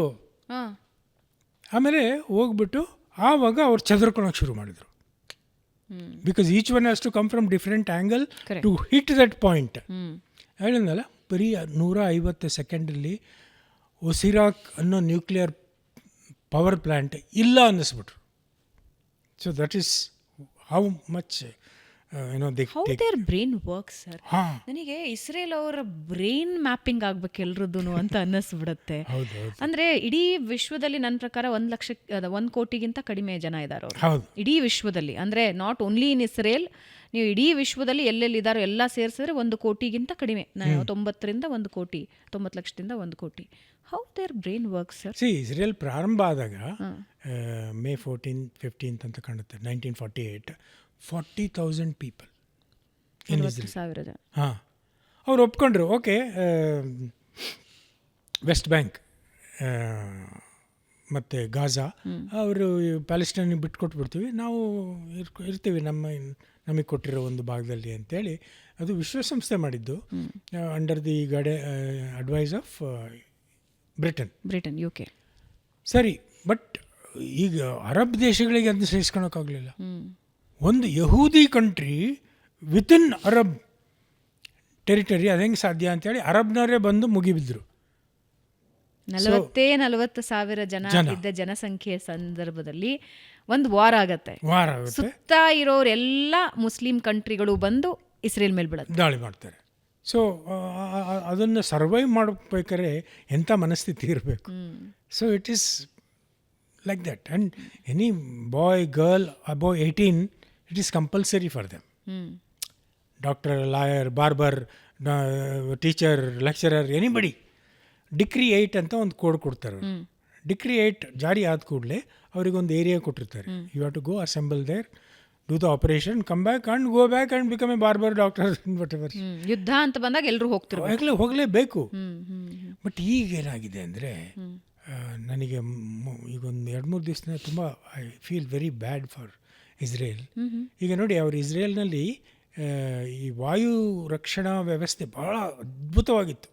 ಆಮೇಲೆ ಹೋಗ್ಬಿಟ್ಟು ಆವಾಗ ಅವ್ರು ಚದುರ್ಕೊಳಕ್ಕೆ ಶುರು ಮಾಡಿದರು. Because each one has to come from different angle to hit that point. ಹೇಳಿದ್ನಲ್ಲ, ಬರೀ 150 ಸೆಕೆಂಡಲ್ಲಿ ಒಸಿರಾಕ್ ಅನ್ನೋ ನ್ಯೂಕ್ಲಿಯರ್ ಪವರ್ ಪ್ಲ್ಯಾಂಟ್ ಇಲ್ಲ ಅನ್ನಿಸ್ಬಿಟ್ರು. So that is how much how their brain works sir. ನನಗೆ ಇಸ್ರೇಲ್ ಅವರ ಬ್ರೈನ್ ಮ್ಯಾಪಿಂಗ್ ಆಗ್ಬೇಕು ಎಲ್ರದ್ದು ಅಂತ ಅನ್ನಿಸ್ಬಿಡುತ್ತೆ. ಅಂದ್ರೆ ಇಡೀ ವಿಶ್ವದಲ್ಲಿ ನನ್ನ ಪ್ರಕಾರ 1 ಕೋಟಿಗಿಂತ ಕಡಿಮೆ ಜನ ಇದ್ದಾರೆ ಅವರು ಇಡೀ ವಿಶ್ವದಲ್ಲಿ. ಅಂದ್ರೆ ನಾಟ್ ಓನ್ಲಿ ಇನ್ ಇಸ್ರೇಲ್, ನೀವು ಇಡೀ ವಿಶ್ವದಲ್ಲಿ ಎಲ್ಲೆಲ್ಲಿದ್ದಾರೋ ಎಲ್ಲ ಸೇರಿಸಿದ್ರೆ 1 ಕೋಟಿಗಿಂತ ಕಡಿಮೆ. 90ರಿಂದ 1 ಕೋಟಿ, 90 ಲಕ್ಷದಿಂದ 1 crore. How their brain works sir? Israel ಪ್ರಾರಂಭ ಆದಾಗ May 14th, 15th ಅಂತ ಕಾಣುತ್ತೆ, 1948, 40,000 ಪೀಪಲ್ ಇನ್ ಇಸ್ರೇಲ್. ಹಾಂ, ಅವ್ರು ಒಪ್ಕೊಂಡ್ರು, ಓಕೆ ವೆಸ್ಟ್ ಬ್ಯಾಂಕ್ ಮತ್ತು ಗಾಜಾ, ಅವರು ಪ್ಯಾಲೆಸ್ಟೈನಿಗೆ ಬಿಟ್ಕೊಟ್ಬಿಡ್ತೀವಿ, ನಾವು ಇರ್ತೀವಿ ನಮಗೆ ಕೊಟ್ಟಿರೋ ಒಂದು ಭಾಗದಲ್ಲಿ ಅಂತೇಳಿ ಅದು ವಿಶ್ವಸಂಸ್ಥೆ ಮಾಡಿದ್ದು under the advice of Britain UK. ಸರಿ, ಬಟ್ ಈಗ ಅರಬ್ ದೇಶಗಳಿಗೆ ಅದನ್ನು ಸಹಿಸ್ಕೊಳಕ್ಕಾಗಲಿಲ್ಲ. ಒಂದು ಯಹೂದಿ ಕಂಟ್ರಿ ವಿತಿನ್ ಅರಬ್ ಟೆರಿಟರಿ ಅದು ಹೆಂಗೆ ಸಾಧ್ಯ ಅಂತೇಳಿ ಅರಬ್ನವರೇ ಬಂದು ಮುಗಿಬಿದ್ರು. 40,000 ಜನ ಇದ್ದ ಜನಸಂಖ್ಯೆ ಸಂದರ್ಭದಲ್ಲಿ ಒಂದು ವಾರ ಆಗತ್ತೆ. ಸುತ್ತ ಇರೋರೆಲ್ಲ ಮುಸ್ಲಿಂ ಕಂಟ್ರಿಗಳು ಬಂದು ಇಸ್ರೇಲ್ ಮೇಲೆ ಬೀಳುತ್ತೆ, ದಾಳಿ ಮಾಡ್ತಾರೆ. ಸೊ ಅದನ್ನು ಸರ್ವೈವ್ ಮಾಡಬೇಕಾದ್ರೆ ಎಂಥ ಮನಸ್ಥಿತಿ ಇರಬೇಕು. So it is like that. And any boy girl above 18 it is compulsory for them. Doctor, lawyer, barber, teacher, lecturer, anybody. Decree 8 ಅಂತ ಒಂದು ಕೋಡ್ ಕೊಡ್ತಾರೆ. ಡಿಕ್ರಿ 8 ಜಾರಿ ಆದ ಕೂಡಲೇ ಅವರಿಗೊಂದು ಏರಿಯಾ ಕೊಟ್ಟಿರ್ತಾರೆ. You have to go assemble there, do the operation, come back and go back and become a barber, doctor, whatever. ಯುದ್ಧ ಅಂತ ಬಂದಾಗ ಎಲ್ಲರೂ ಹೋಗಲೇಬೇಕು. ಬಟ್ ಈಗ ಏನಾಗಿದೆ ಅಂದರೆ, ನನಗೆ ಈಗ ಒಂದು 2-3 ದಿವಸ ತುಂಬ I feel very bad for Israel. ಈಗ ನೋಡಿ, ಅವರು ಇಸ್ರೇಲ್ನಲ್ಲಿ ಈ ವಾಯು ರಕ್ಷಣಾ ವ್ಯವಸ್ಥೆ ಭಾಳ ಅದ್ಭುತವಾಗಿತ್ತು.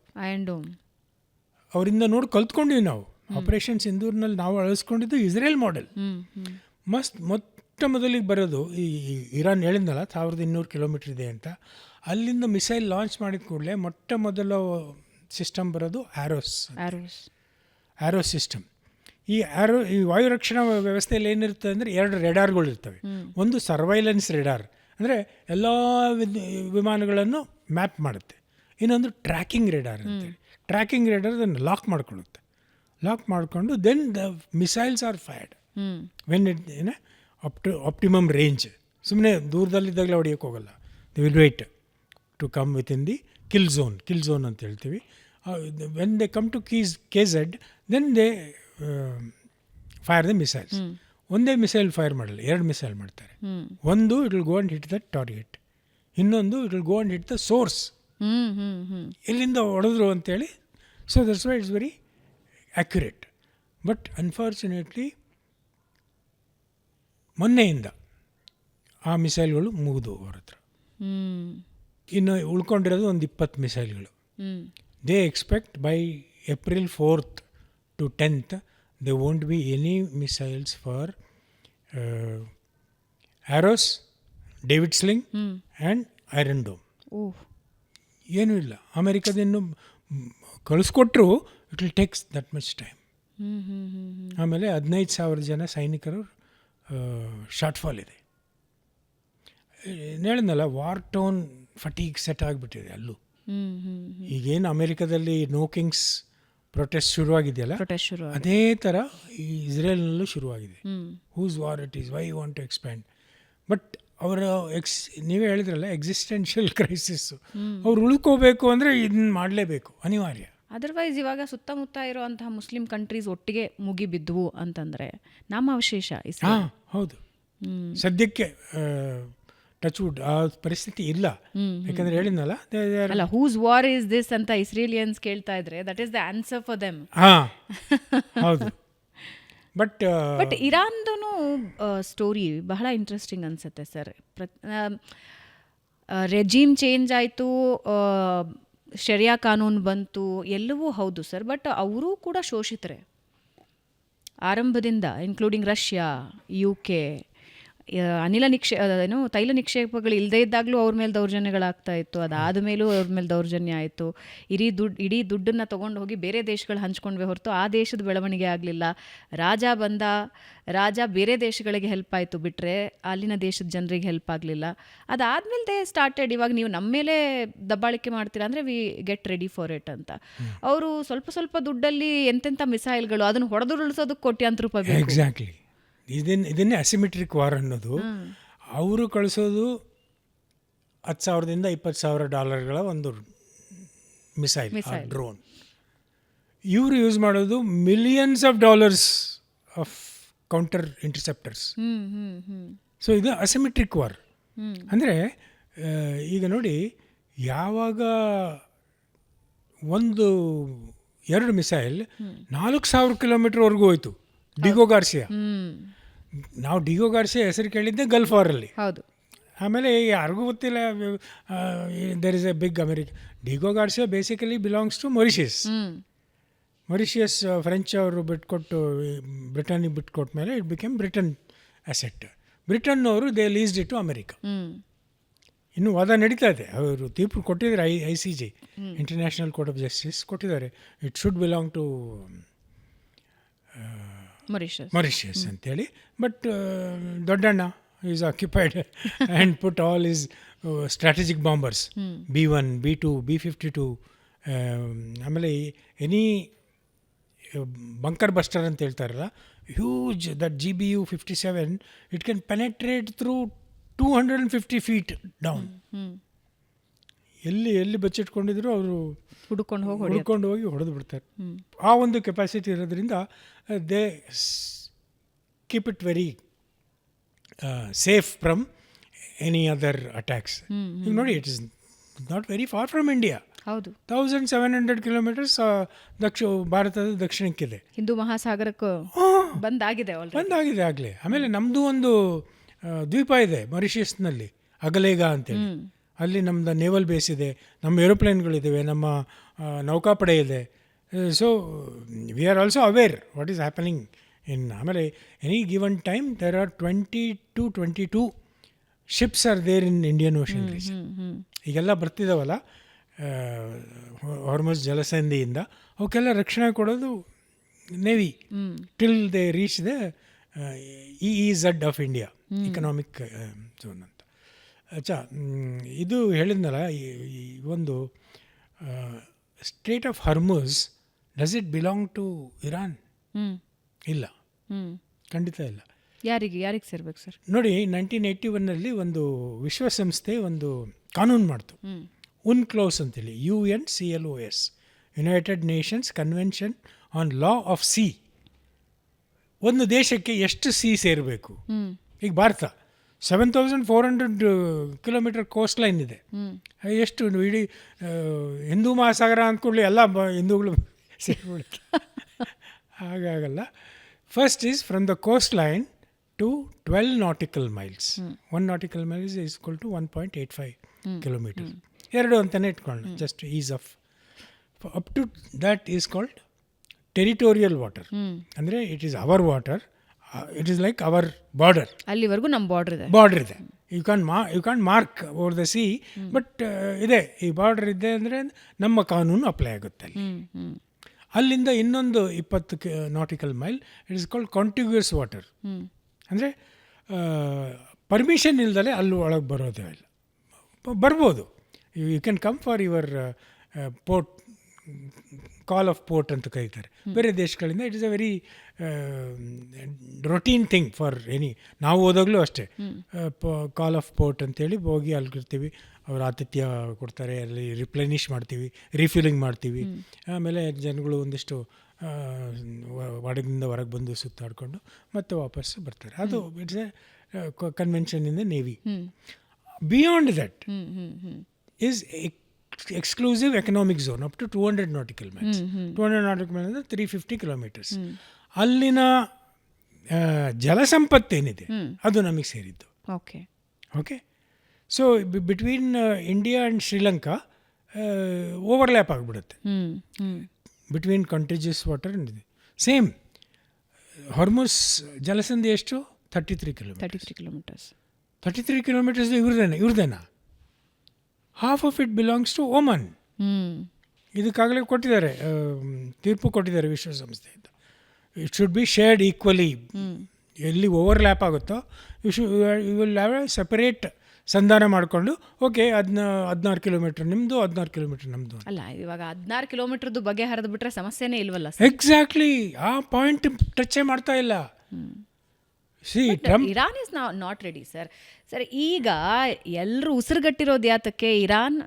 ಅವರಿಂದ ನೋಡಿ ಕಲ್ತ್ಕೊಂಡ್ವಿ ನಾವು. ಆಪರೇಷನ್ ಸಿಂಧೂರ್ನಲ್ಲಿ ನಾವು ಅಳಿಸ್ಕೊಂಡಿದ್ದು ಇಸ್ರೇಲ್ ಮಾಡೆಲ್. ಮೊಟ್ಟ ಮೊದಲಿಗೆ ಬರೋದು ಈ ಇರಾನ್ ಹೇಳಿದ್ನಲ್ಲ 1200 ಕಿಲೋಮೀಟರ್ ಇದೆ ಅಂತ, ಅಲ್ಲಿಂದ ಮಿಸೈಲ್ ಲಾಂಚ್ ಮಾಡಿದ ಕೂಡಲೇ ಮೊಟ್ಟ ಮೊದಲ ಸಿಸ್ಟಮ್ ಬರೋದು ಆ್ಯರೋಸ್ ಸಿಸ್ಟಮ್. ಈ ವಾಯು ರಕ್ಷಣಾ ವ್ಯವಸ್ಥೆಯಲ್ಲಿ ಏನಿರುತ್ತೆ ಅಂದರೆ 2 ರೆಡಾರ್ಗಳು ಇರ್ತವೆ. ಒಂದು ಸರ್ವೈಲೆನ್ಸ್ ರೆಡಾರ್, ಅಂದರೆ ಎಲ್ಲ ವಿಮಾನಗಳನ್ನು ಮ್ಯಾಪ್ ಮಾಡುತ್ತೆ. ಇನ್ನೊಂದು ಟ್ರ್ಯಾಕಿಂಗ್ ರೆಡಾರ್ ಅಂತೇಳಿ. ಟ್ರ್ಯಾಕಿಂಗ್ ರೆಡಾರ್ ಅದನ್ನು ಲಾಕ್ ಮಾಡ್ಕೊಳ್ಳುತ್ತೆ. ಲಾಕ್ ಮಾಡಿಕೊಂಡು then the missiles are fired when it optimum range. ಸುಮ್ಮನೆ ದೂರದಲ್ಲಿದ್ದಾಗಲೇ ಹೊಡೆಯೋಕ್ಕೆ ಹೋಗಲ್ಲ. They will wait to come within the kill zone ಅಂತ ಹೇಳ್ತೀವಿ. When they come to KZ then they fire the missiles. ಒಂದೇ missile fire ಮಾಡಲ್ಲ, 2 missile ಮಾಡ್ತಾರೆ. ಒಂದು it will go and hit the target, ಇನ್ನೊಂದು it will go and hit the source, ಎಲ್ಲಿಂದ ಹೊಡೆದ್ರು ಅಂತೇಳಿ. So that's why it's very accurate. But unfortunately ಮೊನ್ನೆಯಿಂದ ಆ ಮಿಸೈಲ್ಗಳು ಮುಗಿದು ಅವ್ರ ಹತ್ರ. ಇನ್ನು ಉಳ್ಕೊಂಡಿರೋದು ಒಂದು 20 ಮಿಸೈಲ್ಗಳು. They expect by April 4th to 10th there won't be any missiles for Arrows, David Sling and Iron Dome. ಏನೂ ಇಲ್ಲ. ಅಮೆರಿಕದಿಂದ ಕಳಿಸ್ಕೊಟ್ರು it will takes that much time. ಆಮೇಲೆ 15,000 ಜನ ಸೈನಿಕರು ಶಾರ್ಟ್ ಫಾಲ್ ಇದೆ. ಹೇಳಿದ್ನಲ್ಲ, ವಾರ್ ಟೋನ್ ಫಟೀಗ್ ಸೆಟ್ ಆಗಿಬಿಟ್ಟಿದೆ ಅಲ್ಲೂ. ಈಗೇನು ಅಮೆರಿಕದಲ್ಲಿ ನೋ ಕಿಂಗ್ಸ್ ಪ್ರೊಟೆಸ್ಟ್ ಶುರುವಾಗಿದೆಯಲ್ಲ, ಅದೇ ಥರ ಈ ಇಸ್ರೇಲ್ನಲ್ಲೂ ಶುರುವಾಗಿದೆ. Whose war it is, why you want to expand. But ಅವರ ನೀವೇ ಹೇಳಿದ್ರಲ್ಲ, ಎಕ್ಸಿಸ್ಟೆನ್ಷಿಯಲ್ ಕ್ರೈಸಿಸ್ಸು. ಅವ್ರು ಉಳ್ಕೋಬೇಕು ಅಂದರೆ ಇದನ್ನ ಮಾಡಲೇಬೇಕು, ಅನಿವಾರ್ಯ. ಅದರ್ವೈಸ್ ಇವಾಗ ಸುತ್ತಮುತ್ತ ಇರುವಂತಹ ಮುಸ್ಲಿಂ ಕಂಟ್ರೀಸ್ ಒಟ್ಟಿಗೆ ಮುಗಿಬಿದ್ವು ಅಂತಂದರೆ ನಾಮಾವಶೇಷ. ಹೌದು, ಸದ್ಯಕ್ಕೆ ಟಚ್ ವುಡ್ ಆ ಪರಿಸ್ಥಿತಿ ಇಲ್ಲ. ಯಾಕಂದ್ರೆ ಹೇಳಿದ್ನಲ್ಲ, ಅಲ್ಲ, ಹೂಸ್ ವಾರ್ ಇಸ್ ದಿಸ್ ಅಂತ ಇಸ್ರೇಲಿಯನ್ಸ್ ಕೇಳ್ತಾ ಇದ್ರೆ that is the answer for them. ಹೌದು. ಬಟ್ ಇರಾನ್ದು ಸ್ಟೋರಿ ಬಹಳ ಇಂಟ್ರೆಸ್ಟಿಂಗ್ ಅನ್ಸುತ್ತೆ ಸರ್. ರೆಜಿಮ್ ಚೇಂಜ್ ಆಯಿತು, ಶರಿಯಾ ಕಾನೂನು ಬಂತು, ಎಲ್ಲವೂ ಹೌದು ಸರ್. ಬಟ್ ಅವರೂ ಕೂಡ ಶೋಷಿತರೆ ಆರಂಭದಿಂದ, ಇನ್ಕ್ಲೂಡಿಂಗ್ ರಷ್ಯಾ, UK. ತೈಲ ನಿಕ್ಷೇಪಗಳು ಇಲ್ಲದೇ ಇದ್ದಾಗಲೂ ಅವ್ರ ಮೇಲೆ ದೌರ್ಜನ್ಯಗಳಾಗ್ತಾ ಇತ್ತು. ಅದಾದ ಮೇಲೂ ಅವ್ರ ಮೇಲೆ ದೌರ್ಜನ್ಯ ಆಯಿತು. ಇಡೀ ದುಡ್ಡನ್ನು ತೊಗೊಂಡು ಹೋಗಿ ಬೇರೆ ದೇಶಗಳು ಹಂಚ್ಕೊಂಡ್ವೆ ಹೊರತು ಆ ದೇಶದ ಬೆಳವಣಿಗೆ ಆಗಲಿಲ್ಲ. ರಾಜ ಬೇರೆ ದೇಶಗಳಿಗೆ ಹೆಲ್ಪ್ ಆಯಿತು ಬಿಟ್ಟರೆ ಅಲ್ಲಿನ ದೇಶದ ಜನರಿಗೆ ಹೆಲ್ಪ್ ಆಗಲಿಲ್ಲ. ಅದಾದಮೇಲೆ ದೇ ಸ್ಟಾರ್ಟೆಡ್, ಇವಾಗ ನೀವು ನಮ್ಮ ಮೇಲೆ ದಬ್ಬಾಳಿಕೆ ಮಾಡ್ತೀರಾ ಅಂದರೆ we get ready for it ಅಂತ. ಅವರು ಸ್ವಲ್ಪ ದುಡ್ಡಲ್ಲಿ ಎಂತೆಂಥ ಮಿಸೈಲ್ಗಳು, ಅದನ್ನು ಹೊಡೆದುರುಳಿಸೋದಕ್ಕೆ ಕೋಟ್ಯಾಂತರ ರೂಪಾಯಿ. ಎಕ್ಸಾಕ್ಟ್ಲಿ. ಇದನ್ನೇ ಅಸಿಮೆಟ್ರಿಕ್ ವಾರ್ ಅನ್ನೋದು. ಅವರು ಕಳಿಸೋದು $10,000 to $20,000 ಒಂದು ಮಿಸೈಲ್, ಡ್ರೋನ್. ಇವರು ಯೂಸ್ ಮಾಡೋದು $millions ಆಫ್ ಕೌಂಟರ್ ಇಂಟರ್ಸೆಪ್ಟರ್ಸ್. ಸೊ ಇದು ಅಸಿಮೆಟ್ರಿಕ್ ವಾರ್. ಅಂದರೆ ಈಗ ನೋಡಿ, ಯಾವಾಗ ಒಂದು 2 ಮಿಸೈಲ್ 4,000 ಕಿಲೋಮೀಟರ್ವರೆಗೂ ಹೋಯ್ತು. ಡಿಗೋ ಗಾರ್ಸಿಯಾ, ನಾವು ಡಿಗೋ ಗಾರ್ಸಿಯಾ ಹೆಸರು ಕೇಳಿದ್ದೆ ಗಲ್ಫ್ ವಾರಲ್ಲಿ. ಹೌದು. ಆಮೇಲೆ ಯಾರಿಗೂ ಗೊತ್ತಿಲ್ಲ, there is a big America. Diego Garcia basically belongs to Mauritius. French ಅವರು ಬಿಟ್ಕೊಟ್ಟು ಬ್ರಿಟನ್ನಿಗೆ ಬಿಟ್ಕೊಟ್ಟ ಮೇಲೆ ಇಟ್ ಬಿಕೇಮ್ ಬ್ರಿಟನ್ ಅಸೆಟ್. ಬ್ರಿಟನ್ನವರು they leased it to America. ಇನ್ನು ವಾದ ನಡೀತಾ ಇದೆ. ಅವರು ತೀರ್ಪು ಕೊಟ್ಟಿದ್ದಾರೆ, ICJ International Court of Justice ಕೊಟ್ಟಿದ್ದಾರೆ. It should belong to Mauritius ಅಂತೇಳಿ. ಬಟ್ ದೊಡ್ಡಣ್ಣ is occupied and put all is strategic bombers, B1, B2, B52. ಆಮೇಲೆ ಎನಿ ಬಂಕರ್ ಬಸ್ಟರ್ ಅಂತ ಹೇಳ್ತಾರಲ್ಲ, huge that GBU 57, it can penetrate through 250 feet down. ಎಲ್ಲಿ ಬಚ್ಚಿಟ್ಕೊಂಡಿದ್ರು ಅವರು ಹುಡ್ಕೊಂಡು ಹೋಗಿ ಹೊಡೆದು ಬಿಡ್ತಾರೆ. ಆ ಒಂದು ಕೆಪಾಸಿಟಿ ಇರೋದ್ರಿಂದ they keep it very safe from any other attacks. ಈಗ ನೋಡಿ, it is not very far from India. ಹೌದು, 1700 ಕಿಲೋಮೀಟರ್ಸ್ ಭಾರತದ ದಕ್ಷಿಣಕ್ಕಿದೆ. ಹಿಂದೂ ಮಹಾಸಾಗರಕ್ಕೂ ಬಂದಾಗಿದೆ ಆಗಲೇ. ಆಮೇಲೆ ನಮ್ಮದು ಒಂದು ದ್ವೀಪ ಇದೆ ಮಾರಿಷಿಯಸ್ನಲ್ಲಿ, ಅಗಲೇಗ ಅಂತೇಳಿ. ಅಲ್ಲಿ ನಮ್ಮದು ನೇವಲ್ ಬೇಸ್ ಇದೆ, ನಮ್ಮ ಏರೋಪ್ಲೇನ್ಗಳಿದ್ದಾವೆ, ನಮ್ಮ ನೌಕಾಪಡೆ ಇದೆ. So we are also aware what is happening in. ಆಮೇಲೆ any given time there are 20 to 22 ships are there in Indian Ocean reason. ಈಗೆಲ್ಲ ಬರ್ತಿದ್ದಾವಲ್ಲ ಹಾರ್ಮುಜ್ ಜಲಸಂಧಿಯಿಂದ, ಅವಕ್ಕೆಲ್ಲ ರಕ್ಷಣೆ ಕೊಡೋದು navy till they reach the EEZ of India, economic zone ಅಂತ. ಇದು ಹೇಳಿದ್ನಲ್ಲ, ಈ ಒಂದು strait of Hormuz, does it belong to Iran? ಇಲ್ಲ, ಖಂಡಿತ ಇಲ್ಲ. ಯಾರಿಗೆ ಸೇರ್ಬೇಕು ಸರ್? ನೋಡಿ, 1981 ಒಂದು ವಿಶ್ವಸಂಸ್ಥೆ ಒಂದು ಕಾನೂನು ಮಾಡ್ತು, UNCLOS ಅಂತೇಳಿ, UNCLOS, United Nations convention on law of C. ಒಂದು ದೇಶಕ್ಕೆ ಎಷ್ಟು ಸಿ ಸೇರಬೇಕು. ಈಗ ಭಾರತ 7400 ಕಿಲೋಮೀಟರ್ ಕೋಸ್ಟ್ ಲೈನ್ ಇದೆ. ಎಷ್ಟು ಇಡೀ ಹಿಂದೂ ಮಹಾಸಾಗರ ಅಂದ್ಕೊಳ್ಳಿ, ಎಲ್ಲ ಹಿಂದೂಗಳು ಸೇರಿಬಿಡುತ್ತೆ. ಹಾಗಾಗಲ್ಲ. First is from the coast line to 12 nautical miles. 1 nautical mile is equal to 1.85 kilometers. 2 ಅಂತಲೇ ಇಟ್ಕೊಳ್ಳೋಣ, just is of. Up to that is called territorial water. ಅಂದರೆ it is our water, it is like our border. ಅಲ್ಲಿವರೆಗೂ ನಮ್ಮ border ಇದೆ. You can mark over the sea, but ಇದೆ, ಈ border ಇದೆ ಅಂದರೆ ನಮ್ಮ ಕಾನೂನು ಅಪ್ಲೈ ಆಗುತ್ತೆ ಅಲ್ಲಿ. ಅಲ್ಲಿಂದ ಇನ್ನೊಂದು 20 nautical mile, it is called contiguous water. ಅಂದರೆ ಪರ್ಮಿಷನ್ ಇಲ್ದಲೆ ಅಲ್ಲಿ ಒಳಗೆ ಬರೋದೇ ಇಲ್ಲ. ಬರ್ಬೋದು, you can come for your port, call of port ಅಂತ ಕರೀತಾರೆ ಬೇರೆ ದೇಶಗಳಿಂದ. It is a very routine thing for any. ನಾವು ಹೋದಾಗಲೂ ಅಷ್ಟೇ, ಕಾಲ್ ಆಫ್ ಪೋರ್ಟ್ ಅಂತೇಳಿ ಹೋಗಿ ಅಲ್ಲಿರ್ತೀವಿ, ಅವರು ಆತಿಥ್ಯ ಕೊಡ್ತಾರೆ, ಅಲ್ಲಿ ರಿಪ್ಲೆನಿಷ್ ಮಾಡ್ತೀವಿ, ರೀಫಿಲಿಂಗ್ ಮಾಡ್ತೀವಿ. ಆಮೇಲೆ ಜನಗಳು ಒಂದಿಷ್ಟು ಒಳಗಿನಿಂದ ಹೊರಗೆ ಬಂದು ಸುತ್ತಾಡಿಕೊಂಡು ಮತ್ತೆ ವಾಪಸ್ ಬರ್ತಾರೆ. ಅದು it's A convention in the navy. Beyond that is exclusive economic zone up to 200 nautical miles. 200 nautical miles ಅಂದರೆ 350 kilometers. ಅಲ್ಲಿನ ಜಲಸಂಪತ್ತೇನಿದೆ ಅದು ನಮಗೆ ಸೇರಿದ್ದು. Okay. So between India and Sri Lanka overlap ಆಗಿಬಿಡುತ್ತೆ. ಬಿಟ್ವೀನ್ ಕಂಟ್ರಿಜಸ್ ವಾಟರ್ ಇದೆ. ಸೇಮ್ ಹಾರ್ಮುಜ್ ಜಲಸಂಧಿ ಎಷ್ಟು? 33 kilometers. 33 kilometers ಇವ್ರದೇನಾ? Half of it belongs to Oman. ಇದಕ್ಕಾಗಲೇ ಕೊಟ್ಟಿದ್ದಾರೆ, ತೀರ್ಪು ಕೊಟ್ಟಿದ್ದಾರೆ ವಿಶ್ವಸಂಸ್ಥೆಯಿಂದ. It should be shared equally. ಎಲ್ಲಿ ಓವರ್ಲ್ಯಾಪ್ ಆಗುತ್ತೋ you will have a separate ಸಂಧಾನ ಮಾಡಿಕೊಂಡು, ಓಕೆ 16 ಕಿಲೋಮೀಟರ್ ನಿಮ್ಮದು, 16 ಕಿಲೋಮೀಟರ್ ನಮ್ಮದು. ಅಲ್ಲ, ಇವಾಗ 16 ಕಿಲೋಮೀಟರ್ದು ಬಗ್ಗೆ ಹರಿದು ಬಿಟ್ರೆ ಸಮಸ್ಯೆನೇ ಇಲ್ವಲ್ಲ? ಎಕ್ಸಾಕ್ಟ್ಲಿ, ಆ ಪಾಯಿಂಟ್ ಟಚೇ ಮಾಡ್ತಾ ಇಲ್ಲ. Iran is not ready sir. ಈಗ ಎಲ್ಲರೂ ಉಸಿರುಗಟ್ಟಿರೋದು ಯಾತಕ್ಕೆ? ಇರಾನ್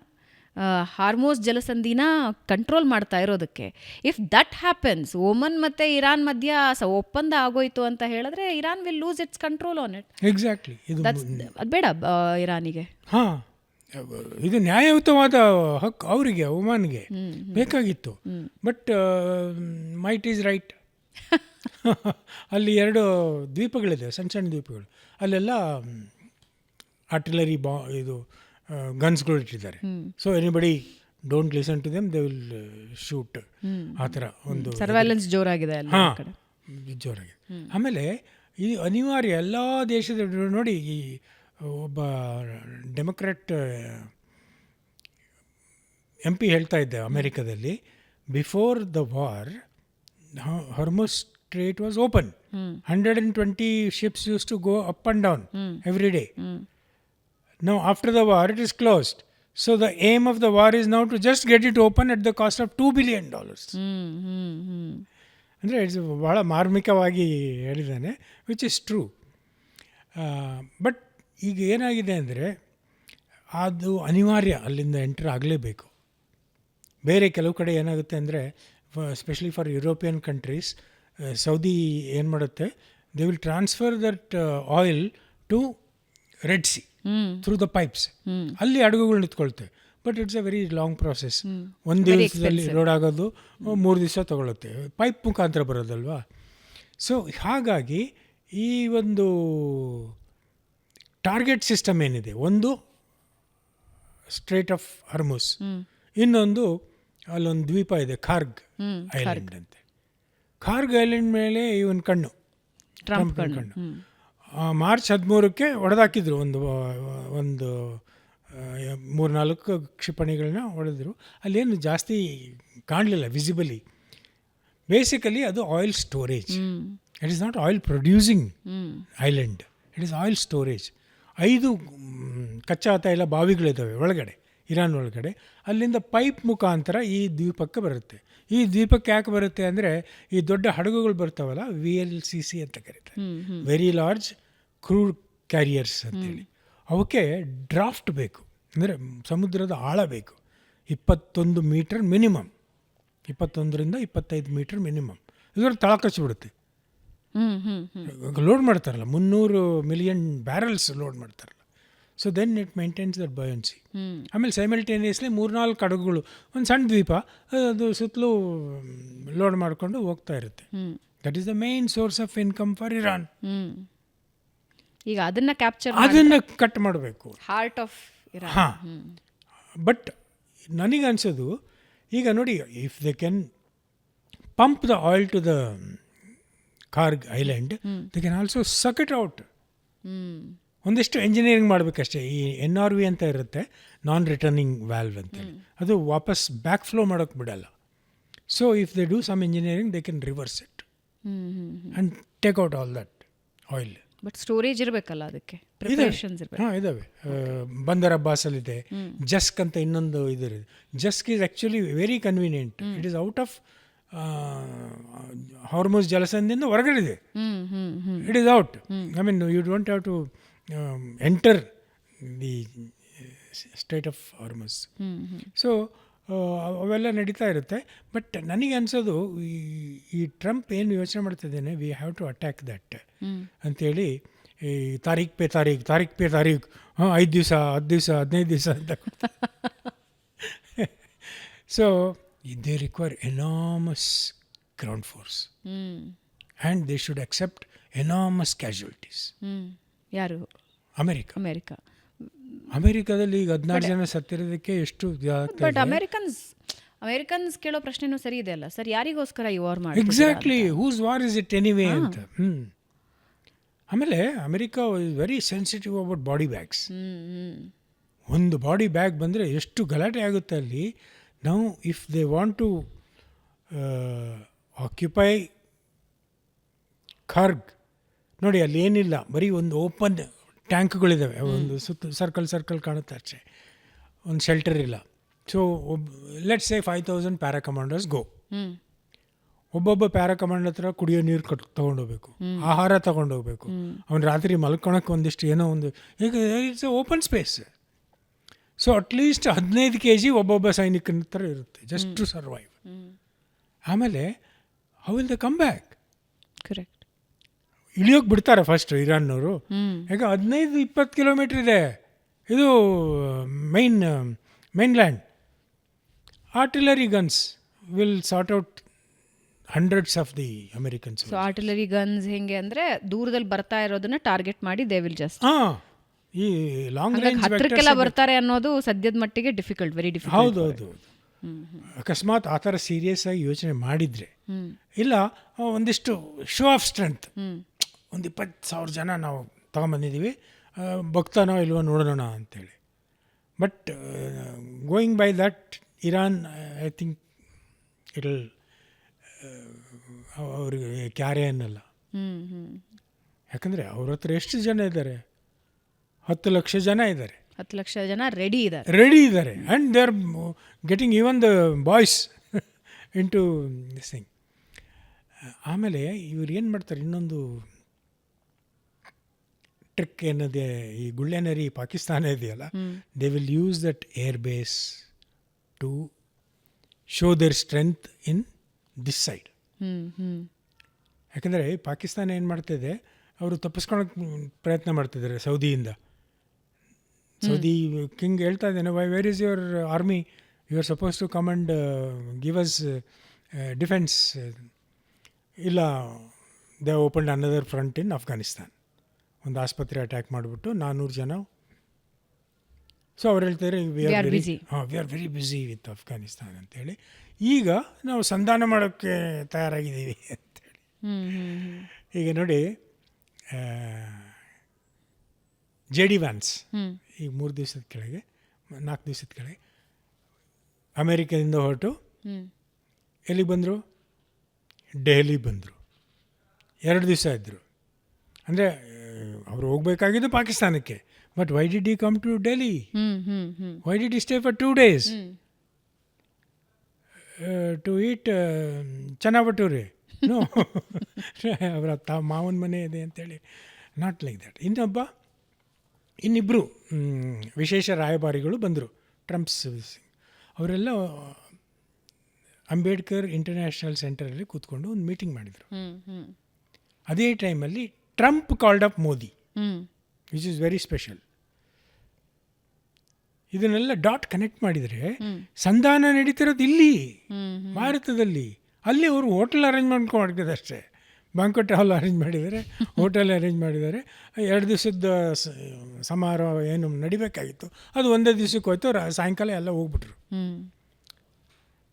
ಹಾರ್ಮೋಸ್ ಜಲಸಂಧಿನ ಕಂಟ್ರೋಲ್ ಮಾಡ್ತಾ ಇರೋದಕ್ಕೆ. ಇಫ್ ದಟ್ ಹ್ಯಾಪನ್ಸ್, ಓಮನ್ ಮತ್ತು ಇರಾನ್ ಮಧ್ಯ ಒಪ್ಪಂದ ಆಗೋಯ್ತು ಅಂತ ಹೇಳಿದ್ರೆ, Iran will lose it's control on it. Exactly. ಅದು ಬೇಡ ಇರಾನಿಗೆ. ಹಾಂ, ಇದು ನ್ಯಾಯಯುತವಾದ ಹಕ್ಕು ಅವರಿಗೆ, ಒಮಾನ್ಗೆ ಬೇಕಾಗಿತ್ತು. But mite is right. ಅಲ್ಲಿ 2 ದ್ವೀಪಗಳಿದೆ, ಸಣ್ಣ ಸಣ್ಣ ದ್ವೀಪಗಳು, ಅಲ್ಲೆಲ್ಲ ಆರ್ಟಿಲರಿ ಇದು ಗನ್ಸ್ಗಳು ಇಟ್ಟಿದ್ದಾರೆ. So anybody don't listen to them, they will shoot. ಆ ಥರ ಒಂದು ಸರ್ವೈಲೆನ್ಸ್ ಜೋರಾಗಿದೆ ಅಲ್ಲಿ ಆ ಕಡೆ. ಜೋರಾಗಿದೆ. ಆಮೇಲೆ ಈ ಅನಿವಾರ್ಯ ಎಲ್ಲ ದೇಶದ ನೋಡಿ, ಈ ಒಬ್ಬ ಡೆಮೊಕ್ರಾಟ್ MP ಹೇಳ್ತಾ ಇದ್ದೆ ಅಮೆರಿಕದಲ್ಲಿ, before the war Hormuz straight was open. 120 ships used to go up and down every day. Now after the war it is closed. So the aim of the war is now to just get it open at the cost of $2 billion. ಅಂದರೆ it's ಭಾಳ ಮಾರ್ಮಿಕವಾಗಿ ಹೇಳಿದ್ದಾನೆ, which is true. But ಈಗ ಏನಾಗಿದೆ ಅಂದರೆ ಅದು ಅನಿವಾರ್ಯ, ಅಲ್ಲಿಂದ ಎಂಟರ್ ಆಗಲೇಬೇಕು. ಬೇರೆ ಕೆಲವು ಕಡೆ ಏನಾಗುತ್ತೆ ಅಂದರೆ, especially for European countries, Saudi ಏನು ಮಾಡುತ್ತೆ, they will transfer that oil to Red Sea through the pipes. ಅಲ್ಲಿ ಹಡಗುಗಳು ನಿಂತ್ಕೊಳ್ತವೆ. But it's a very long process. ಒಂದು ದಿವಸದಲ್ಲಿ ಲೋಡ್ ಆಗೋದು 3 ದಿವಸ ತೊಗೊಳುತ್ತೆ, ಪೈಪ್ ಮುಖಾಂತರ ಬರೋದಲ್ವಾ. ಸೊ ಹಾಗಾಗಿ ಈ ಒಂದು ಟಾರ್ಗೆಟ್ ಸಿಸ್ಟಮ್ ಏನಿದೆ, ಒಂದು ಸ್ಟ್ರೇಟ್ ಆಫ್ ಹಾರ್ಮುಸ್, ಇನ್ನೊಂದು ಅಲ್ಲೊಂದು ದ್ವೀಪ ಇದೆ ಖಾರ್ಗ್ ಐಲ್ಯಾಂಡ್ ಅಂತೆ. ಖಾರ್ಗ್ ಐಲ್ಯಾಂಡ್ ಮೇಲೆ ಇವನ್ ಕಣ್ಣು, ಟ್ರಂಪ್ ಕಣ್ಣು. ಮಾರ್ಚ್ 13ಕ್ಕೆ ಹೊಡೆದಾಕಿದ್ರು, ಒಂದು 3-4 ಕ್ಷಿಪಣಿಗಳನ್ನ ಹೊಡೆದ್ರು. ಅಲ್ಲೇನು ಜಾಸ್ತಿ ಕಾಣಲಿಲ್ಲ ವಿಸಿಬಲಿ. ಬೇಸಿಕಲಿ ಅದು oil storage. It is not oil producing island, it is oil storage. 5 ಕಚ್ಚಾ ತೈಲ ಬಾವಿಗಳಿದ್ದಾವೆ ಒಳಗಡೆ, ಇರಾನ್ ಒಳಗಡೆ. ಅಲ್ಲಿಂದ ಪೈಪ್ ಮುಖಾಂತರ ಈ ದ್ವೀಪಕ್ಕೆ ಬರುತ್ತೆ. ಈ ದ್ವೀಪಕ್ಕೆ ಯಾಕೆ ಬರುತ್ತೆ ಅಂದರೆ, ಈ ದೊಡ್ಡ ಹಡಗುಗಳು ಬರ್ತಾವಲ್ಲ, VLCC ಅಂತ ಕರೀತಾರೆ, ವೆರಿ ಲಾರ್ಜ್ ಕ್ರೂಡ್ ಕ್ಯಾರಿಯರ್ಸ್ ಅಂತೇಳಿ. ಅವಕ್ಕೆ ಡ್ರಾಫ್ಟ್ ಬೇಕು, ಅಂದರೆ ಸಮುದ್ರದ ಆಳ ಬೇಕು. 21 ಮೀಟರ್ ಮಿನಿಮಮ್, 21ರಿಂದ 25 ಮೀಟರ್ ಮಿನಿಮಮ್. ಇದರ ತಳ ಕಚ್ಚಿಬಿಡುತ್ತೆ. ಲೋಡ್ ಮಾಡ್ತಾರಲ್ಲ, 300 ಮಿಲಿಯನ್ ಬ್ಯಾರಲ್ಸ್ ಲೋಡ್ ಮಾಡ್ತಾರಲ್ಲ. So then it maintains that buoyancy. ಆಮೇಲೆ ಸೈಮಲ್ಟೇನಿಯಸ್ಲಿ 3-4 ಹಡಗುಗಳು, ಒಂದು ಸಣ್ಣ ದ್ವೀಪ, ಅದು ಸುತ್ತಲೂ ಲೋಡ್ ಮಾಡಿಕೊಂಡು ಹೋಗ್ತಾ ಇರುತ್ತೆ. That is the main source of income for Iran. ಈಗ ಅದನ್ನು ಕಟ್ ಮಾಡಬೇಕು, ಹಾರ್ಟ್ ಆಫ್ ಇರಾನ್. ಹಾಂ. ಬಟ್ ನನಗೆ ಅನ್ಸೋದು, ಈಗ ನೋಡಿ, if they can pump the oil to the Kharg island, they can also suck it out. ಒಂದಿಷ್ಟು ಎಂಜಿನಿಯರಿಂಗ್ ಮಾಡಬೇಕಷ್ಟೇ. ಈ NRV ಅಂತ ಇರುತ್ತೆ, ನಾನ್ ರಿಟರ್ನಿಂಗ್ ವ್ಯಾಲ್ವ್ ಅಂತೇಳಿ, ಅದು ವಾಪಸ್ ಬ್ಯಾಕ್ ಫ್ಲೋ ಮಾಡೋಕ್ಕೆ ಬಿಡಲ್ಲ. So if they do some engineering, they can reverse it and take out all that oil. But storage ಇರಬೇಕಲ್ಲ, ಅದಕ್ಕೆ ಹಾಂ ಇದ್ದಾವೆ. ಬಂದರ್ ಅಬ್ಬಾಸಲ್ಲಿದೆ. ಜಸ್ಕ್ ಅಂತ ಇನ್ನೊಂದು ಇದೆ. Jask is actually very convenient. It is out of Hormuz ಜಲಸಂಧಿಯಿಂದ ಹೊರಗಡೆ. It is out. I mean you don't have to enter the state of Hormuz. So ಅವೆಲ್ಲ ನಡೀತಾ ಇರುತ್ತೆ. ಬಟ್ ನನಗೆ ಅನಿಸೋದು, ಈ ಟ್ರಂಪ್ ಏನು ಯೋಚನೆ ಮಾಡ್ತಿದ್ದೇನೆ, we have to attack that ಅಂಥೇಳಿ, ಈ ತಾರೀಖ್ ಪೇ ತಾರೀಖ್ 5 ದಿವಸ 10 ದಿವಸ 15 ದಿವಸ ಅಂತ. So they require enormous ground force and they should accept enormous casualties. ಯಾರು? ಅಮೆರಿಕಾದಲ್ಲಿ ಈಗ 16 ಜನ ಸತ್ತಿರೋದಕ್ಕೆ ಎಷ್ಟು. ಬಟ್ ಅಮೆರಿಕನ್ಸ್ ಕೇಳೋ ಪ್ರಶ್ನೆನೂ ಸರಿ ಇದೆ ಅಲ್ಲ ಸರ್, ಯಾರಿಗೋಸ್ಕರ ಈ ವಾರ್ ಮಾಡಿ? Exactly, whose war is it anyway ಅಂತ. ಆಮೇಲೆ America is very sensitive about body bags. ಒಂದು ಬಾಡಿ ಬ್ಯಾಗ್ ಬಂದರೆ ಎಷ್ಟು ಗಲಾಟೆ ಆಗುತ್ತೆ ಅಲ್ಲಿ. Now, if they want to occupy ಖಾರ್ಗ್, ನೋಡಿ ಅಲ್ಲಿ ಏನಿಲ್ಲ, ಬರೀ ಒಂದು ಓಪನ್ ಟ್ಯಾಂಕ್ಗಳಿದ್ದಾವೆ, ಒಂದು ಸುತ್ತ ಸರ್ಕಲ್ ಕಾಣುತ್ತೆ ಅಷ್ಟೇ, ಒಂದು ಶೆಲ್ಟರ್ ಇಲ್ಲ. So let's say 5000 para commanders go. ಒಬ್ಬೊಬ್ಬ ಪ್ಯಾರಾ ಕಮಾಂಡರ್ ಹತ್ರ ಕುಡಿಯೋ ನೀರು ತೊಗೊಂಡೋಗ್ಬೇಕು, ಆಹಾರ ತೊಗೊಂಡೋಗ್ಬೇಕು, ಅವ್ನು ರಾತ್ರಿ ಮಲ್ಕೊಳಕ್ಕೆ ಒಂದಿಷ್ಟು ಏನೋ ಒಂದು. ಈಗ it's a open space. So at least 15 kg ಒಬ್ಬೊಬ್ಬ ಸೈನಿಕನ ಹತ್ರ ಇರುತ್ತೆ, ಜಸ್ಟ್ ಟು ಸರ್ವೈವ್. ಆಮೇಲೆ how will the come back? Correct. ಇಳಿಯೋಕೆ ಬಿಡ್ತಾರೆ ಫಸ್ಟ್ ಇರಾನ್ನವರು. ಈಗ 15-20 ಕಿಲೋಮೀಟ್ರ್ ಇದೆ, ಇದು mainland artillery guns will sort out hundreds of the Americans. So artillery guns ಹೆಂಗೆ ಅಂದರೆ ದೂರದಲ್ಲಿ ಬರ್ತಾ ಇರೋದನ್ನ ಟಾರ್ಗೆಟ್ ಮಾಡಿ ದೇ ವಿಲ್ ಜಸ್ಟ್ ಈ ಲಾಂಗ್ ರೇಂಜ್ ಹತ್ರಕ್ಕೆಲ್ಲ ಬರ್ತಾರೆ ಅನ್ನೋದು ಸದ್ಯದ ಮಟ್ಟಿಗೆ ಡಿಫಿಕಲ್ಟ್, ವೆರಿ ಡಿಫಿಕಲ್ಟ್. ಹೌದು. ಅಕಸ್ಮಾತ್ ಆ ಥರ ಸೀರಿಯಸ್ ಆಗಿ ಯೋಚನೆ ಮಾಡಿದರೆ, ಇಲ್ಲ ಒಂದಿಷ್ಟು ಶೋ ಆಫ್ ಸ್ಟ್ರೆಂತ್, ಒಂದು 20,000 ಜನ ನಾವು ತಗೊಂಬಂದಿದ್ದೀವಿ, ಬಗ್ತಾನೋ ಇಲ್ವೋ ನೋಡೋಣ ಅಂತೇಳಿ. But going by that Iran I think it will ಅವ್ರಿಗೆ ಕ್ಯಾರೆ ಅನ್ನಲ್ಲ. ಯಾಕಂದರೆ ಅವ್ರ ಹತ್ರ ಎಷ್ಟು ಜನ ಇದ್ದಾರೆ? 10 ಲಕ್ಷ ಜನ ಇದ್ದಾರೆ. 10 ಲಕ್ಷ ಜನ ರೆಡಿ ಇದ್ದಾರೆ and they are getting even the boys into this thing. ಆಮೇಲೆ ಇವ್ರು ಏನು ಮಾಡ್ತಾರೆ, ಇನ್ನೊಂದು ಟ್ರಿಕ್ ಏನದೆ, ಈ ಗುಳ್ಳೆನರಿ ಪಾಕಿಸ್ತಾನ ಇದೆಯಲ್ಲ, they will use that air base to show their strength in this side. ಯಾಕಂದರೆ ಪಾಕಿಸ್ತಾನ ಏನು ಮಾಡ್ತಿದೆ, ಅವರು ತಪ್ಪಿಸ್ಕೊಳಕ್ಕೆ ಪ್ರಯತ್ನ ಮಾಡ್ತಿದ್ದಾರೆ ಸೌದಿಯಿಂದ. ಸೌದಿ ಕಿಂಗ್ ಹೇಳ್ತಾ ಇದ್ದಾನೆ, where is your army, you are suppose to come and give us defence. ಇಲ್ಲ, they opened another front in Afghanistan. ಒಂದು ಆಸ್ಪತ್ರೆ ಅಟ್ಯಾಕ್ ಮಾಡಿಬಿಟ್ಟು 400 ಜನ. ಸೊ ಅವ್ರು ಹೇಳ್ತಾರೆ, we are very busy with Afghanistan ಅಂತೇಳಿ. ಈಗ ನಾವು ಸಂಧಾನ ಮಾಡೋಕ್ಕೆ ತಯಾರಾಗಿದ್ದೀವಿ ಅಂತೇಳಿ. ಈಗ ನೋಡಿ, JD ವ್ಯಾನ್ಸ್ ಈಗ 3 ದಿವಸದ ಕೆಳಗೆ 4 ದಿವಸದ ಕೆಳಗೆ ಅಮೇರಿಕದಿಂದ ಹೊರಟು ಎಲ್ಲಿಗೆ ಬಂದರು? ಡೆಹಲಿ ಬಂದರು. 2 ದಿವಸ ಇದ್ದರು. ಅಂದರೆ ಅವರು ಹೋಗಬೇಕಾಗಿದ್ದು ಪಾಕಿಸ್ತಾನಕ್ಕೆ. But why did he come to Delhi? Why did he stay for 2 days? To eat chana bhature? No, ಅವರ ಮಾವನ ಮನೆ ಇದೆ ಅಂತೇಳಿ. Not like that. ಇನ್ನಿಬ್ಬರು ವಿಶೇಷ ರಾಯಭಾರಿಗಳು ಬಂದರು, ಟ್ರಂಪ್ಸ್. ಅವರೆಲ್ಲ ಅಂಬೇಡ್ಕರ್ ಇಂಟರ್ನ್ಯಾಷನಲ್ ಸೆಂಟರಲ್ಲಿ ಕೂತ್ಕೊಂಡು ಒಂದು ಮೀಟಿಂಗ್ ಮಾಡಿದರು. ಅದೇ ಟೈಮಲ್ಲಿ Trump called up Modi, which is very special. ಇದನ್ನೆಲ್ಲ ಡಾಟ್ ಕನೆಕ್ಟ್ ಮಾಡಿದರೆ ಸಂಧಾನ ನಡೀತಿರೋದು ಇಲ್ಲಿ ಭಾರತದಲ್ಲಿ. ಅಲ್ಲಿ ಅವರು ಹೋಟೆಲ್ ಅರೇಂಜ್ ಮಾಡ್ಕೊಂಡಿದ್ದಾರೆ ಅಷ್ಟೇ. ಬ್ಯಾಂಕ್ವೆಟ್ ಹಾಲ್ ಅರೇಂಜ್ ಮಾಡಿದ್ದಾರೆ, ಹೋಟೆಲ್ ಅರೇಂಜ್ ಮಾಡಿದ್ದಾರೆ. 2 ದಿವಸದ ಸಮಾರೋಹ ಏನು ನಡಿಬೇಕಾಗಿತ್ತು ಅದು ಒಂದೇ ದಿವಸಕ್ಕೆ ಹೋಯ್ತು, ಸಾಯಂಕಾಲ ಎಲ್ಲ ಹೋಗ್ಬಿಟ್ರು.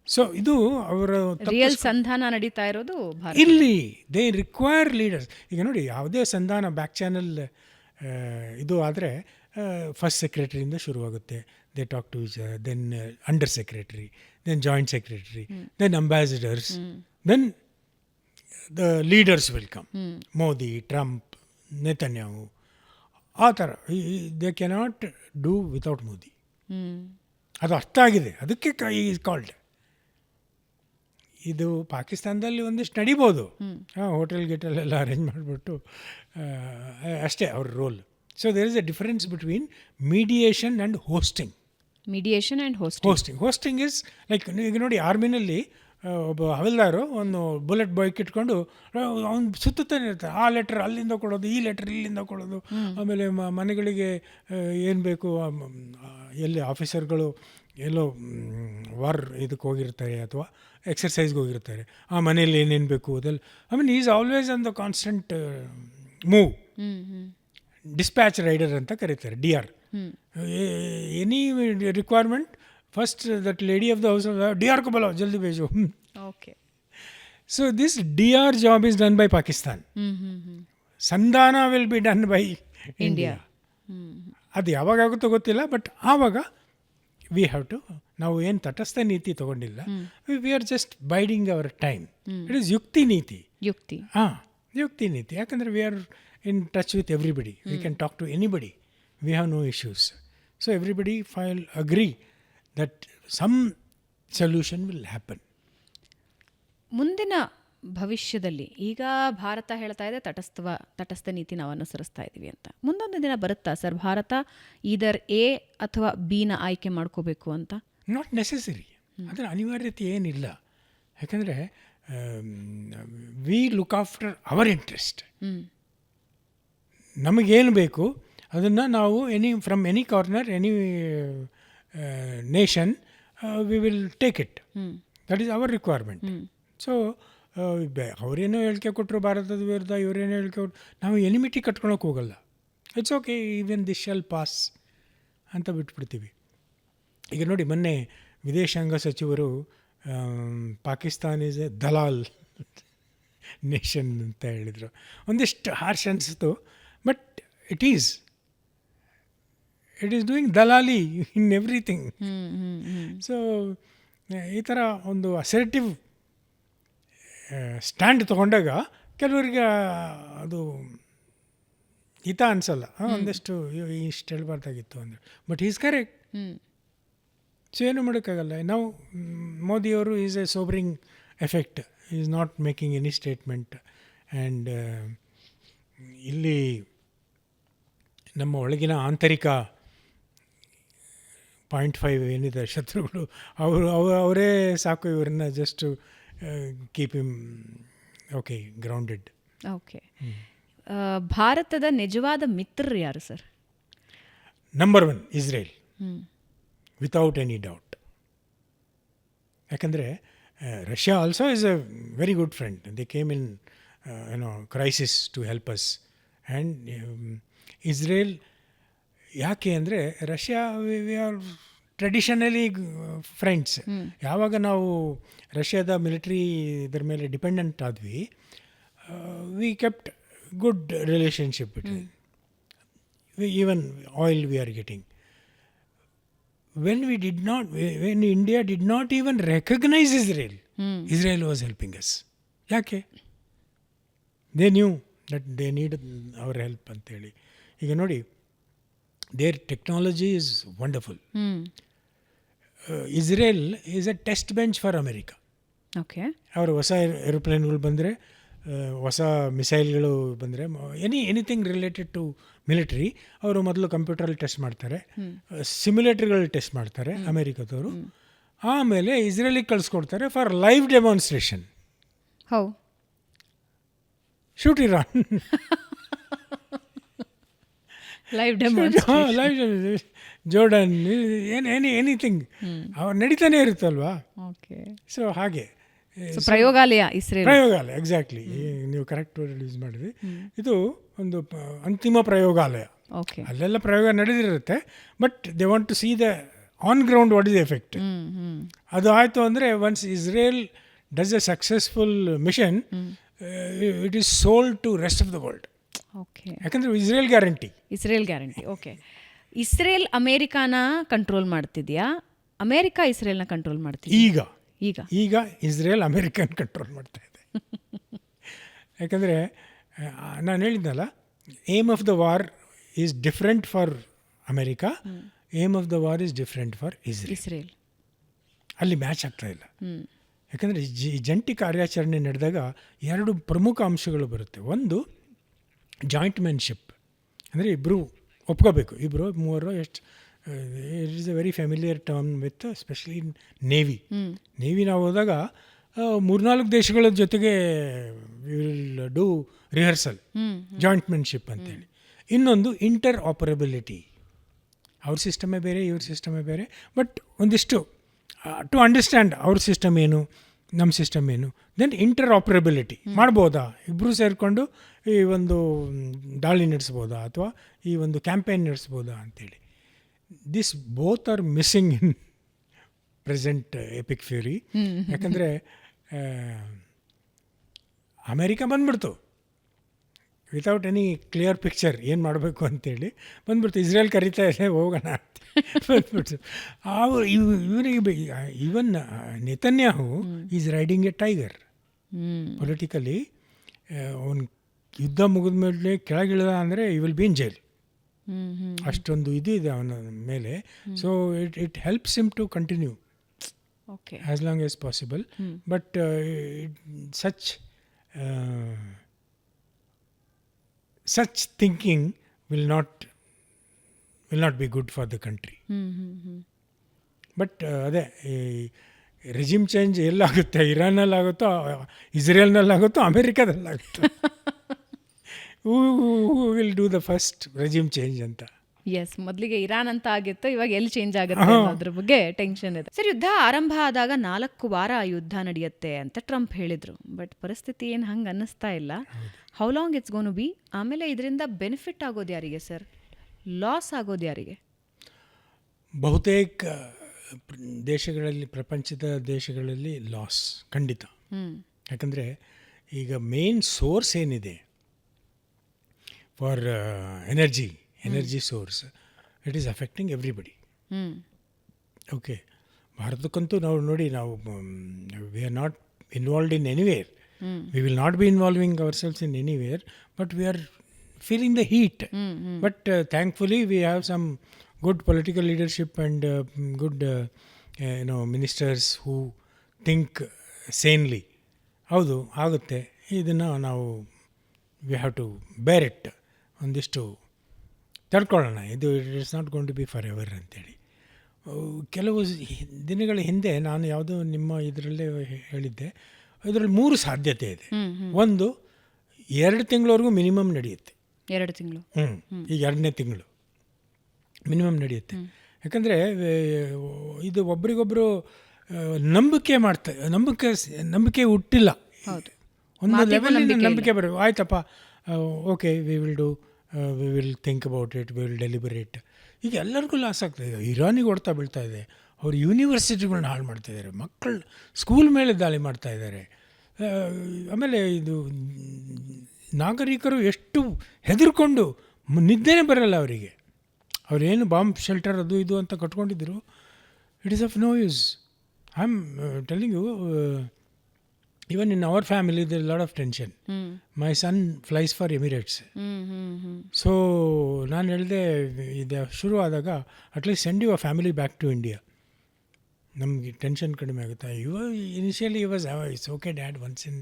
ಸೊ ಇದು ಅವರ ರಿಯಲ್ ಸಂಧಾನ ನಡೀತಾ ಇರೋದು ಇಲ್ಲಿ. They require leaders. ಈಗ ನೋಡಿ, ಯಾವುದೇ ಸಂಧಾನ ಬ್ಯಾಕ್ ಚಾನಲ್ ಇದು ಆದರೆ ಫಸ್ಟ್ ಸೆಕ್ರೆಟರಿಯಿಂದ ಶುರುವಾಗುತ್ತೆ. They talk to each other, then under secretary, then joint secretary, then ambassadors, then the leaders will come. Modi, Trump, Netanyahu, ಆ ಥರ. They cannot do without Modi. ಅದು ಅರ್ಥ ಆಗಿದೆ, ಅದಕ್ಕೆ ಈಸ್ ಕಾಲ್ಡ್. ಇದು ಪಾಕಿಸ್ತಾನದಲ್ಲಿ ಒಂದಿಷ್ಟು ನಡಿಬೋದು, ಹೋಟೆಲ್ ಗಿಟೆಲ್ ಅರೇಂಜ್ ಮಾಡಿಬಿಟ್ಟು ಅಷ್ಟೇ ಅವ್ರ role. So there is a difference between mediation and hosting. Hosting is like, ಈಗ ನೋಡಿ ಆರ್ಮಿನಲ್ಲಿ ಒಬ್ಬ ಹವಿಲ್ದಾರು ಒಂದು ಬುಲೆಟ್ ಬಾಯ್ಕ್ ಇಟ್ಕೊಂಡು ಅವ್ನು ಸುತ್ತಾನೆ ಇರ್ತಾರೆ. ಆ ಲೆಟ್ರ್ ಅಲ್ಲಿಂದ ಕೊಡೋದು, ಈ ಲೆಟ್ರ್ ಇಲ್ಲಿಂದ ಕೊಡೋದು. ಆಮೇಲೆ ಮನೆಗಳಿಗೆ ಏನು ಬೇಕು, ಎಲ್ಲಿ ಆಫೀಸರ್ಗಳು ಎಲ್ಲೋ ವಾರ್ ಇದಕ್ಕೆ ಹೋಗಿರ್ತಾರೆ ಅಥವಾ ಎಕ್ಸರ್ಸೈಸ್ಗೆ ಹೋಗಿರ್ತಾರೆ, ಆ ಮನೇಲಿ ಏನೇನು ಬೇಕು ಅದೆಲ್ಲ. I mean is always on the constant move. Dispatch rider ಅಂತ ಕರೀತಾರೆ, DR. Any requirement, first that lady of the house DR को बोलो जल्दी भेजो. Okay. So this DR job is done by Pakistan. ಸಂಧಾನ will be done by India. ಅದು ಯಾವಾಗ ಆಗುತ್ತೋ ಗೊತ್ತಿಲ್ಲ, ಬಟ್ ಆವಾಗ ವಿ ಹ್ಯಾವ್ ಟು. ನಾವು ಏನು ತಟಸ್ಥ ನೀತಿ ತೊಗೊಂಡಿಲ್ಲ, we are just biding our time. It is ಯುಕ್ತಿ ನೀತಿ. ಯುಕ್ತಿ ನೀತಿ. ಯಾಕಂದರೆ we are in touch with everybody. We can talk to anybody. We have no issues. So everybody file agree that some solution will happen. ಮುಂದಿನ ಭವಿಷ್ಯದಲ್ಲಿ ಈಗ ಭಾರತ ಹೇಳ್ತಾ ಇದೆ ತಟಸ್ಥ ನೀತಿ ನಾವು ಅನುಸರಿಸ್ತಾ ಇದ್ದೀವಿ ಅಂತ. ಮುಂದೊಂದು ದಿನ ಬರುತ್ತಾ ಸರ್ ಭಾರತ ಈದರ್ A ಅಥವಾ Bನ ಆಯ್ಕೆ ಮಾಡ್ಕೋಬೇಕು ಅಂತ? Not necessary. ಅದರ ಅನಿವಾರ್ಯತೆ ಏನಿಲ್ಲ. ಯಾಕಂದರೆ we look after our interest. ನಮಗೇನು ಬೇಕು ಅದನ್ನು ನಾವು from any corner any nation we will take it. That is our requirement. So ಅವರೇನೋ ಹೇಳಿಕೆ ಕೊಟ್ಟರು ಭಾರತದ ವಿರುದ್ಧ, ಇವರೇನೋ ಹೇಳಿಕೆ ಕೊಟ್ಟರು, ನಾವು ಎನಿಮಿಟಿ ಕಟ್ಕೊಳಕ್ಕೆ ಹೋಗಲ್ಲ. It's okay, even this shall pass ಅಂತ ಬಿಟ್ಬಿಡ್ತೀವಿ. ಈಗ ನೋಡಿ, ಮೊನ್ನೆ ವಿದೇಶಾಂಗ ಸಚಿವರು Pakistan is a dalal nation ಅಂತ ಹೇಳಿದರು. ಒಂದಿಷ್ಟು ಹಾರ್ಷ್ ಅನಿಸ್ತು, but it is doing dalali in everything. So ಈ ಥರ ಒಂದು ಅಸರ್ಟಿವ್ ಸ್ಟ್ಯಾಂಡ್ ತೊಗೊಂಡಾಗ ಕೆಲವರಿಗೆ ಅದು ಹಿತ ಅನಿಸಲ್ಲ. ಒಂದಷ್ಟು ಇಷ್ಟು ಹೇಳ್ಬಾರ್ದಾಗಿತ್ತು ಅಂದರೆ, ಬಟ್ ಈಸ್ ಕರೆಕ್ಟ್. ಸೊ ಏನು ಮಾಡೋಕ್ಕಾಗಲ್ಲ. ನಾವು ಮೋದಿಯವರು is a sobering effect, is not making any statement. And ಇಲ್ಲಿ ನಮ್ಮ ಒಳಗಿನ ಆಂತರಿಕ 0.5 ಏನಿದೆ ಶತ್ರುಗಳು, ಅವರೇ ಸಾಕು ಇವರನ್ನ just keep him okay grounded. Okay, ಭಾರತದ ನಿಜವಾದ ಮಿತ್ರರು ಯಾರು ಸರ್? Number 1 Israel, without any doubt. ಯಾಕಂದರೆ Russia also is a very good friend. They came in crisis to help us. And Israel ಯಾಕೆ ಅಂದರೆ Russia we are traditionally friends. ಯಾವಾಗ ನಾವು ರಷ್ಯಾದ ಮಿಲಿಟ್ರಿ ಇದರ ಮೇಲೆ ಡಿಪೆಂಡೆಂಟ್ ಆದ್ವಿ, we kept good relationship between. Even oil we are getting. when India did not even recognize Israel, Israel was helping us. ಯಾಕೆ? they knew that they needed our help ಅಂತೇಳಿ. ಈಗ ನೋಡಿ, their technology is wonderful. Israel is a test bench for America. Okay, ಅವರು ಹೊಸ ಏರೋಪ್ಲೇನ್ಗಳು ಬಂದರೆ, ಹೊಸ ಮಿಸೈಲ್ಗಳು ಬಂದರೆ, anything related to military, ಅವರು ಮೊದಲು ಕಂಪ್ಯೂಟ್ರಲ್ಲಿ ಟೆಸ್ಟ್ ಮಾಡ್ತಾರೆ, ಸಿಮ್ಯುಲೇಟರ್ಗಳಲ್ಲಿ ಟೆಸ್ಟ್ ಮಾಡ್ತಾರೆ ಅಮೇರಿಕದವರು. ಆಮೇಲೆ ಇಸ್ರೇಲಿಗೆ ಕಳಿಸ್ಕೊಡ್ತಾರೆ for live demonstration. How shoot Iran. Live Jordan, anything ಅವ್ರು ನಡೀತಾನೆ ಇರುತ್ತಲ್ವಾ. ಓಕೆ, ಸೊ ಹಾಗೆ ಪ್ರಯೋಗಾಲಯ ಇಸ್ರೇಲ್. ಪ್ರಯೋಗಾಲಯ, ಎಕ್ಸಾಕ್ಟ್ಲಿ, ನೀವು ಕರೆಕ್ಟ್ ವರ್ಡ್ ಯೂಸ್ ಮಾಡಿದ್ವಿ. ಇದು ಒಂದು ಅಂತಿಮ ಪ್ರಯೋಗಾಲಯ. ಓಕೆ, ಅಲ್ಲೆಲ್ಲ ಪ್ರಯೋಗ ನಡೆದಿರುತ್ತೆ, but they want to see the on ground what is effect. ಅದು ಆಯಿತು ಅಂದರೆ once Israel does a successful mission, it is sold to rest of the world. Okay, ಯಾಕಂದರೆ ಇಸ್ರೇಲ್ ಗ್ಯಾರಂಟಿ. ಓಕೆ, ಇಸ್ರೇಲ್ ಅಮೇರಿಕಾನ control ಮಾಡ್ತಿದ್ಯಾ, America ಇಸ್ರೇಲ್ನ control ಮಾಡ್ತಿದ್ಯಾ? ಈಗ Israel American control ಮಾಡ್ತಾ ಇದೆ. ಯಾಕಂದರೆ ನಾನು ಹೇಳಿದ್ನಲ್ಲ, aim of the war is different for America, aim of the war is different for Israel. ಅಲ್ಲಿ ಮ್ಯಾಚ್ ಆಗ್ತಾ ಇಲ್ಲ. ಯಾಕಂದರೆ ಜಂಟಿ ಕಾರ್ಯಾಚರಣೆ ನಡೆದಾಗ 2 ಪ್ರಮುಖ ಅಂಶಗಳು ಬರುತ್ತೆ. ಒಂದು ಜಾಯಿಂಟ್ಮೆನ್ಶಿಪ್, ಅಂದರೆ ಇಬ್ಬರು ಒಪ್ಕೋಬೇಕು, 2-3 ಎಷ್ಟು. It is a very familiar term with especially in navy ನಾವು ಹೋದಾಗ 3-4 ದೇಶಗಳ ಜೊತೆಗೆ ವಿ ವಿಲ್ ಡೂ ರಿಹರ್ಸಲ್, ಜಾಯಿಂಟ್ಮೆನ್ಶಿಪ್ ಅಂತೇಳಿ. ಇನ್ನೊಂದು ಇಂಟರ್ ಆಪರಬಿಲಿಟಿ, ಅವ್ರ ಸಿಸ್ಟಮೇ ಬೇರೆ, ಇವ್ರ ಸಿಸ್ಟಮೇ ಬೇರೆ, ಬಟ್ ಒಂದಿಷ್ಟು ಟು ಅಂಡರ್ಸ್ಟ್ಯಾಂಡ್ ಅವ್ರ ಸಿಸ್ಟಮ್ ಏನು, ನಮ್ಮ ಸಿಸ್ಟಮ್ ಏನು. ದೆನ್ ಇಂಟರ್ ಆಪರಬಿಲಿಟಿ ಮಾಡ್ಬೋದಾ, ಇಬ್ಬರು ಸೇರಿಕೊಂಡು ಈ ಒಂದು ದಾಳಿ ನಡೆಸ್ಬೋದಾ, ಅಥವಾ ಈ ಒಂದು ಕ್ಯಾಂಪೇನ್ ನಡೆಸ್ಬೋದಾ ಅಂತೇಳಿ. This both are missing in present EPIC fury. ಯಾಕಂದರೆ ಅಮೇರಿಕಾ ಬಂದ್ಬಿಡ್ತು ವಿತೌಟ್ ಎನಿ ಕ್ಲಿಯರ್ ಪಿಕ್ಚರ್ ಏನು ಮಾಡಬೇಕು ಅಂತೇಳಿ ಬಂದ್ಬಿಡ್ತು. ಇಸ್ರೇಲ್ ಕರೀತಾ ಇದೆ, ಹೋಗೋಣ ಅಂತ ಬಂದ್ಬಿಡ್ತು. ಇವನಿಗೆ even Netanyahu is riding a tiger politically. ಅವನು ಯುದ್ಧ ಮುಗಿದ ಮೇಲೆ ಕೆಳಗಿಳಿದ ಅಂದರೆ you will be in jail. ಅಷ್ಟೊಂದು ಇದು ಇದೆ ಅವನ ಮೇಲೆ. So it helps him to continue as long as possible. But such thinking will not be good for the country. But ಅದೇ ರೆಜಿಮ್ ಚೇಂಜ್ ಎಲ್ಲಾಗುತ್ತೆ, ಇರಾನಲ್ಲಾಗುತ್ತೋ, ಇಸ್ರೇಲ್ನಲ್ಲಾಗುತ್ತೋ, ಅಮೇರಿಕಾದಲ್ಲಾಗುತ್ತೋ. Who will do the first resume change ಅಂತ. ಎಸ್, ಮೊದಲಿಗೆ Iran ಅಂತ ಆಗಿತ್ತು, ಇವಾಗ ಎಲ್ಲಿ ಚೇಂಜ್ ಆಗುತ್ತೆ ಅನ್ನೋದ್ರ ಬಗ್ಗೆ ಟೆನ್ಷನ್ ಇದೆ. ಸರ್, ಯುದ್ಧ ಆರಂಭ ಆದಾಗ 4 ವಾರ ಯುದ್ಧ ನಡೆಯುತ್ತೆ ಅಂತ ಟ್ರಂಪ್ ಹೇಳಿದ್ರು. ಬಟ್ ಪರಿಸ್ಥಿತಿ ಏನು ಹಂಗೆ ಅನ್ನಿಸ್ತಾ ಇಲ್ಲ. How long it's gonna be? ಆಮೇಲೆ ಇದರಿಂದ ಬೆನಿಫಿಟ್ ಆಗೋದು ಯಾರಿಗೆ ಸರ್? ಲಾಸ್ ಆಗೋದು ಯಾರಿಗೆ? ಬಹುತೇಕ ದೇಶಗಳಲ್ಲಿ, ಪ್ರಪಂಚದ ದೇಶಗಳಲ್ಲಿ ಲಾಸ್ ಖಂಡಿತ. ಯಾಕಂದರೆ ಈಗ ಮೇನ್ ಸೋರ್ಸ್ ಏನಿದೆ for energy source, it is affecting everybody. Okay, ಭಾರತಕ್ಕಂತೂ ನಾವು ನೋಡಿ, ನಾವು we are not involved in anywhere. We will not be involving our selves in anywhere, but we are feeling the heat. But thankfully we have some good political leadership and good ministers who think sanely. ಹೌದು, ಆಗುತ್ತೆ, ಇದನ್ನು ನಾವು we have to bear it, ಒಂದಿಷ್ಟು ತಡ್ಕೊಳ್ಳೋಣ, ಇದು it is not going to be forever ಅಂತೇಳಿ. ಕೆಲವು ದಿನಗಳ ಹಿಂದೆ ನಾನು ಯಾವುದೋ ನಿಮ್ಮ ಇದರಲ್ಲೇ ಹೇಳಿದ್ದೆ, ಇದರಲ್ಲಿ 3 ಸಾಧ್ಯತೆ ಇದೆ. ಒಂದು, 2 ತಿಂಗಳವರೆಗೂ ಮಿನಿಮಮ್ ನಡೆಯುತ್ತೆ. 2 ತಿಂಗಳು. ಈಗ 2ನೇ ತಿಂಗಳು ಮಿನಿಮಮ್ ನಡೆಯುತ್ತೆ. ಯಾಕಂದರೆ ಇದು ಒಬ್ರಿಗೊಬ್ಬರು ನಂಬಿಕೆ ಹುಟ್ಟಿಲ್ಲ. ಒಂದು ಲೆವೆಲಿಂದ ನಂಬಿಕೆ ಬರೋ, ಆಯ್ತಪ್ಪ, okay, we will think about it, we will deliberate. ಈಗ ಎಲ್ಲರಿಗೂ ಲಾಸ್ ಆಗ್ತಾಯಿದೆ. ಇರಾನಿಗೆ ಹೊಡ್ತಾ ಬೀಳ್ತಾ ಇದೆ, ಅವರು ಯೂನಿವರ್ಸಿಟಿಗಳನ್ನ ಹಾಳು ಮಾಡ್ತಾಯಿದ್ದಾರೆ, ಮಕ್ಕಳು ಸ್ಕೂಲ್ ಮೇಲೆ ದಾಳಿ ಮಾಡ್ತಾಯಿದ್ದಾರೆ. ಆಮೇಲೆ ಇದು ನಾಗರಿಕರು ಎಷ್ಟು ಹೆದರ್ಕೊಂಡು ನಿದ್ದೆನೇ ಬರಲ್ಲ ಅವರಿಗೆ. ಅವರೇನು ಬಾಂಬ್ ಶೆಲ್ಟರ್ ಅದು ಇದು ಅಂತ ಕಟ್ಕೊಂಡಿದ್ರು, it is of no use. I am telling you, even in our family there lot of tension. My son flies for Emirates. So ನಾನು ಹೇಳಿದೆ, ಇದು ಶುರು ಆದಾಗ at least send you a family back to India, ನಮಗೆ tension ಕಡಿಮೆ ಆಗುತ್ತೆ. Initially it's okay dad, once in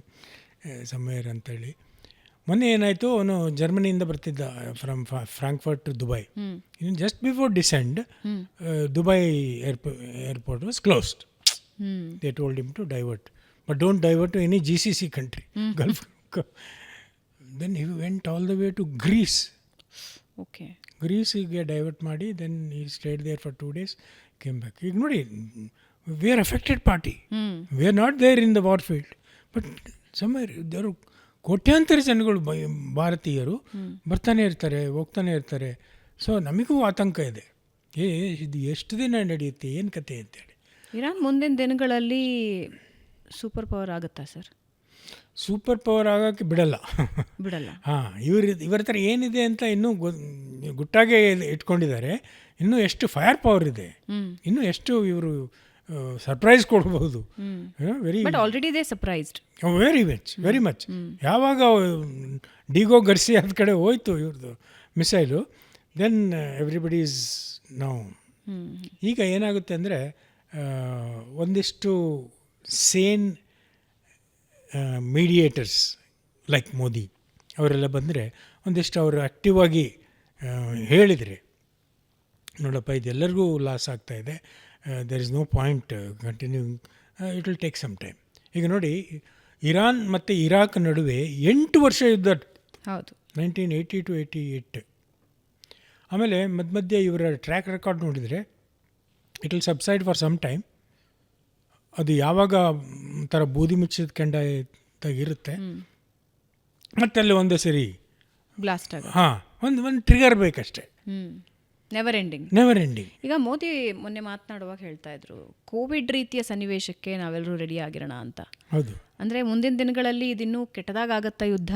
somewhere ಅಂತೇಳಿ. ಮೊನ್ನೆ ಏನಾಯಿತು, ಅವನು ಜರ್ಮನಿಯಿಂದ ಬರ್ತಿದ್ದ from Frankfurt to Dubai. Just before descend, Dubai airport was closed. They told him to divert, but don't divert to any GCC country, Gulf. Then he went all the way to Greece. Okay, ಗ್ರೀಸಿಗೆ divert ಮಾಡಿ, then he stayed there for 2 days, came back. ಈಗ ನೋಡಿ, we are affected party, we are not there in the war field, but somewhere ದೇವರು ಕೋಟ್ಯಾಂತರ ಜನಗಳು ಭಾರತೀಯರು ಬರ್ತಾನೆ ಇರ್ತಾರೆ, ಹೋಗ್ತಾನೆ ಇರ್ತಾರೆ. ಸೊ ನಮಗೂ ಆತಂಕ ಇದೆ, ಇದು ಎಷ್ಟು ದಿನ ನಡೆಯುತ್ತೆ, ಏನು ಕತೆ ಅಂತೇಳಿ. ಇರಾನ್ ಮುಂದಿನ ದಿನಗಳಲ್ಲಿ ಸೂಪರ್ ಪವರ್ ಆಗುತ್ತಾ ಸರ್? ಸೂಪರ್ ಪವರ್ ಆಗೋಕ್ಕೆ ಬಿಡಲ್ಲ. ಹಾಂ, ಇವರ ಹತ್ರ ಏನಿದೆ ಅಂತ ಇನ್ನೂ ಗುಟ್ಟಾಗೆ ಇಟ್ಕೊಂಡಿದ್ದಾರೆ. ಇನ್ನೂ ಎಷ್ಟು ಫೈರ್ ಪವರ್ ಇದೆ, ಇನ್ನೂ ಎಷ್ಟು ಇವರು ಸರ್ಪ್ರೈಸ್ ಕೊಡ್ಬೋದು. Already they surprised very much. ಯಾವಾಗ ಡಿಗೋ ಗರ್ಸಿ ಅದ ಕಡೆ ಹೋಯ್ತು ಇವ್ರದ್ದು missile, then everybody is now. ಈಗ ಏನಾಗುತ್ತೆ ಅಂದರೆ, ಒಂದಿಷ್ಟು ಸೇನ್ ಮೀಡಿಯೇಟರ್ಸ್ ಲೈಕ್ ಮೋದಿ ಅವರೆಲ್ಲ ಬಂದರೆ, ಒಂದಿಷ್ಟು ಅವರು ಆ್ಯಕ್ಟಿವ್ ಆಗಿ ಹೇಳಿದರೆ, ನೋಡಪ್ಪ ಇದೆಲ್ಲರಿಗೂ ಲಾಸ್ ಆಗ್ತಾಯಿದೆ, there is no point continuing, it will take some time. ಈಗ ನೋಡಿ, ಇರಾನ್ ಮತ್ತು ಇರಾಕ್ ನಡುವೆ 8 ವರ್ಷ ಯುದ್ಧ. ಹೌದು, 1980 to 88. ಆಮೇಲೆ ಮಧ್ಯೆ ಇವರ ಟ್ರ್ಯಾಕ್ ರೆಕಾರ್ಡ್ ನೋಡಿದರೆ, it will subside for some time. ಅದು ಯಾವಾಗ ಒಂಥರ ಬೂದಿ ಮುಚ್ಚಿದ ಕೆಂಡಾಗಿರುತ್ತೆ, ಮತ್ತೆ ಅಲ್ಲಿ ಒಂದೇ ಸರಿ ಬ್ಲಾಸ್ಟ್ ಆಗ. ಹಾಂ, ಒಂದು ಟ್ರಿಗರ್ ಬೇಕಷ್ಟೇ. Never ending. ಈಗ ಮೋದಿ ಮೊನ್ನೆ ಮಾತನಾಡುವಾಗ ಹೇಳ್ತಾ ಇದ್ರು, ಕೋವಿಡ್ ರೀತಿಯ ಸನ್ನಿವೇಶಕ್ಕೆ ನಾವೆಲ್ಲರೂ ರೆಡಿ ಆಗಿರೋಣ ಅಂತ. ಹೌದು. ಅಂದರೆ ಮುಂದಿನ ದಿನಗಳಲ್ಲಿ ಇದಿನ್ನೂ ಕೆಟ್ಟದಾಗತ್ತಾ ಯುದ್ಧ,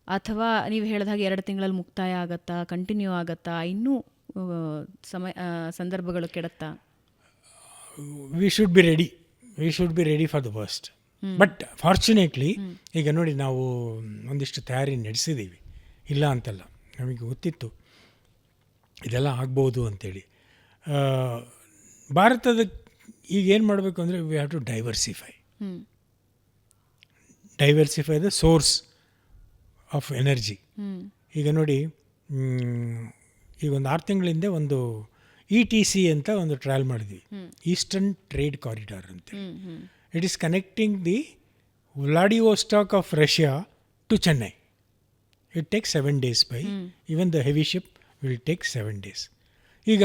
ಅಥವಾ ನೀವು ಹೇಳಿದ ಹಾಗೆ 2 ತಿಂಗಳಲ್ಲಿ ಮುಕ್ತಾಯ ಆಗತ್ತಾ, ಕಂಟಿನ್ಯೂ ಆಗತ್ತಾ, ಇನ್ನೂ ಸಂದರ್ಭಗಳು ಕೆಡುತ್ತಾ? We should be ready for the worst. But fortunately ಈಗ ನೋಡಿ, ನಾವು ಒಂದಿಷ್ಟು ತಯಾರಿ ನಡೆಸಿದ್ದೀವಿ, ಇಲ್ಲ ಅಂತಲ್ಲ, ನಮಗೆ ಗೊತ್ತಿತ್ತು ಇದೆಲ್ಲ ಆಗ್ಬೋದು ಅಂಥೇಳಿ. ಭಾರತದ ಈಗ ಏನು ಮಾಡಬೇಕು ಅಂದರೆ, we have to diversify the source of energy. ಈಗ ನೋಡಿ, ಈಗ ಒಂದು 6 ತಿಂಗಳ ಹಿಂದೆ ಒಂದು ETC ಅಂತ ಒಂದು ಟ್ರಯಲ್ ಮಾಡಿದ್ವಿ, ಈಸ್ಟರ್ನ್ ಟ್ರೇಡ್ ಕಾರಿಡಾರ್ ಅಂತ. It is connecting the Vladivostok of Russia to Chennai. It takes 7 days by even the heavy ship will take 7 days. ಈಗ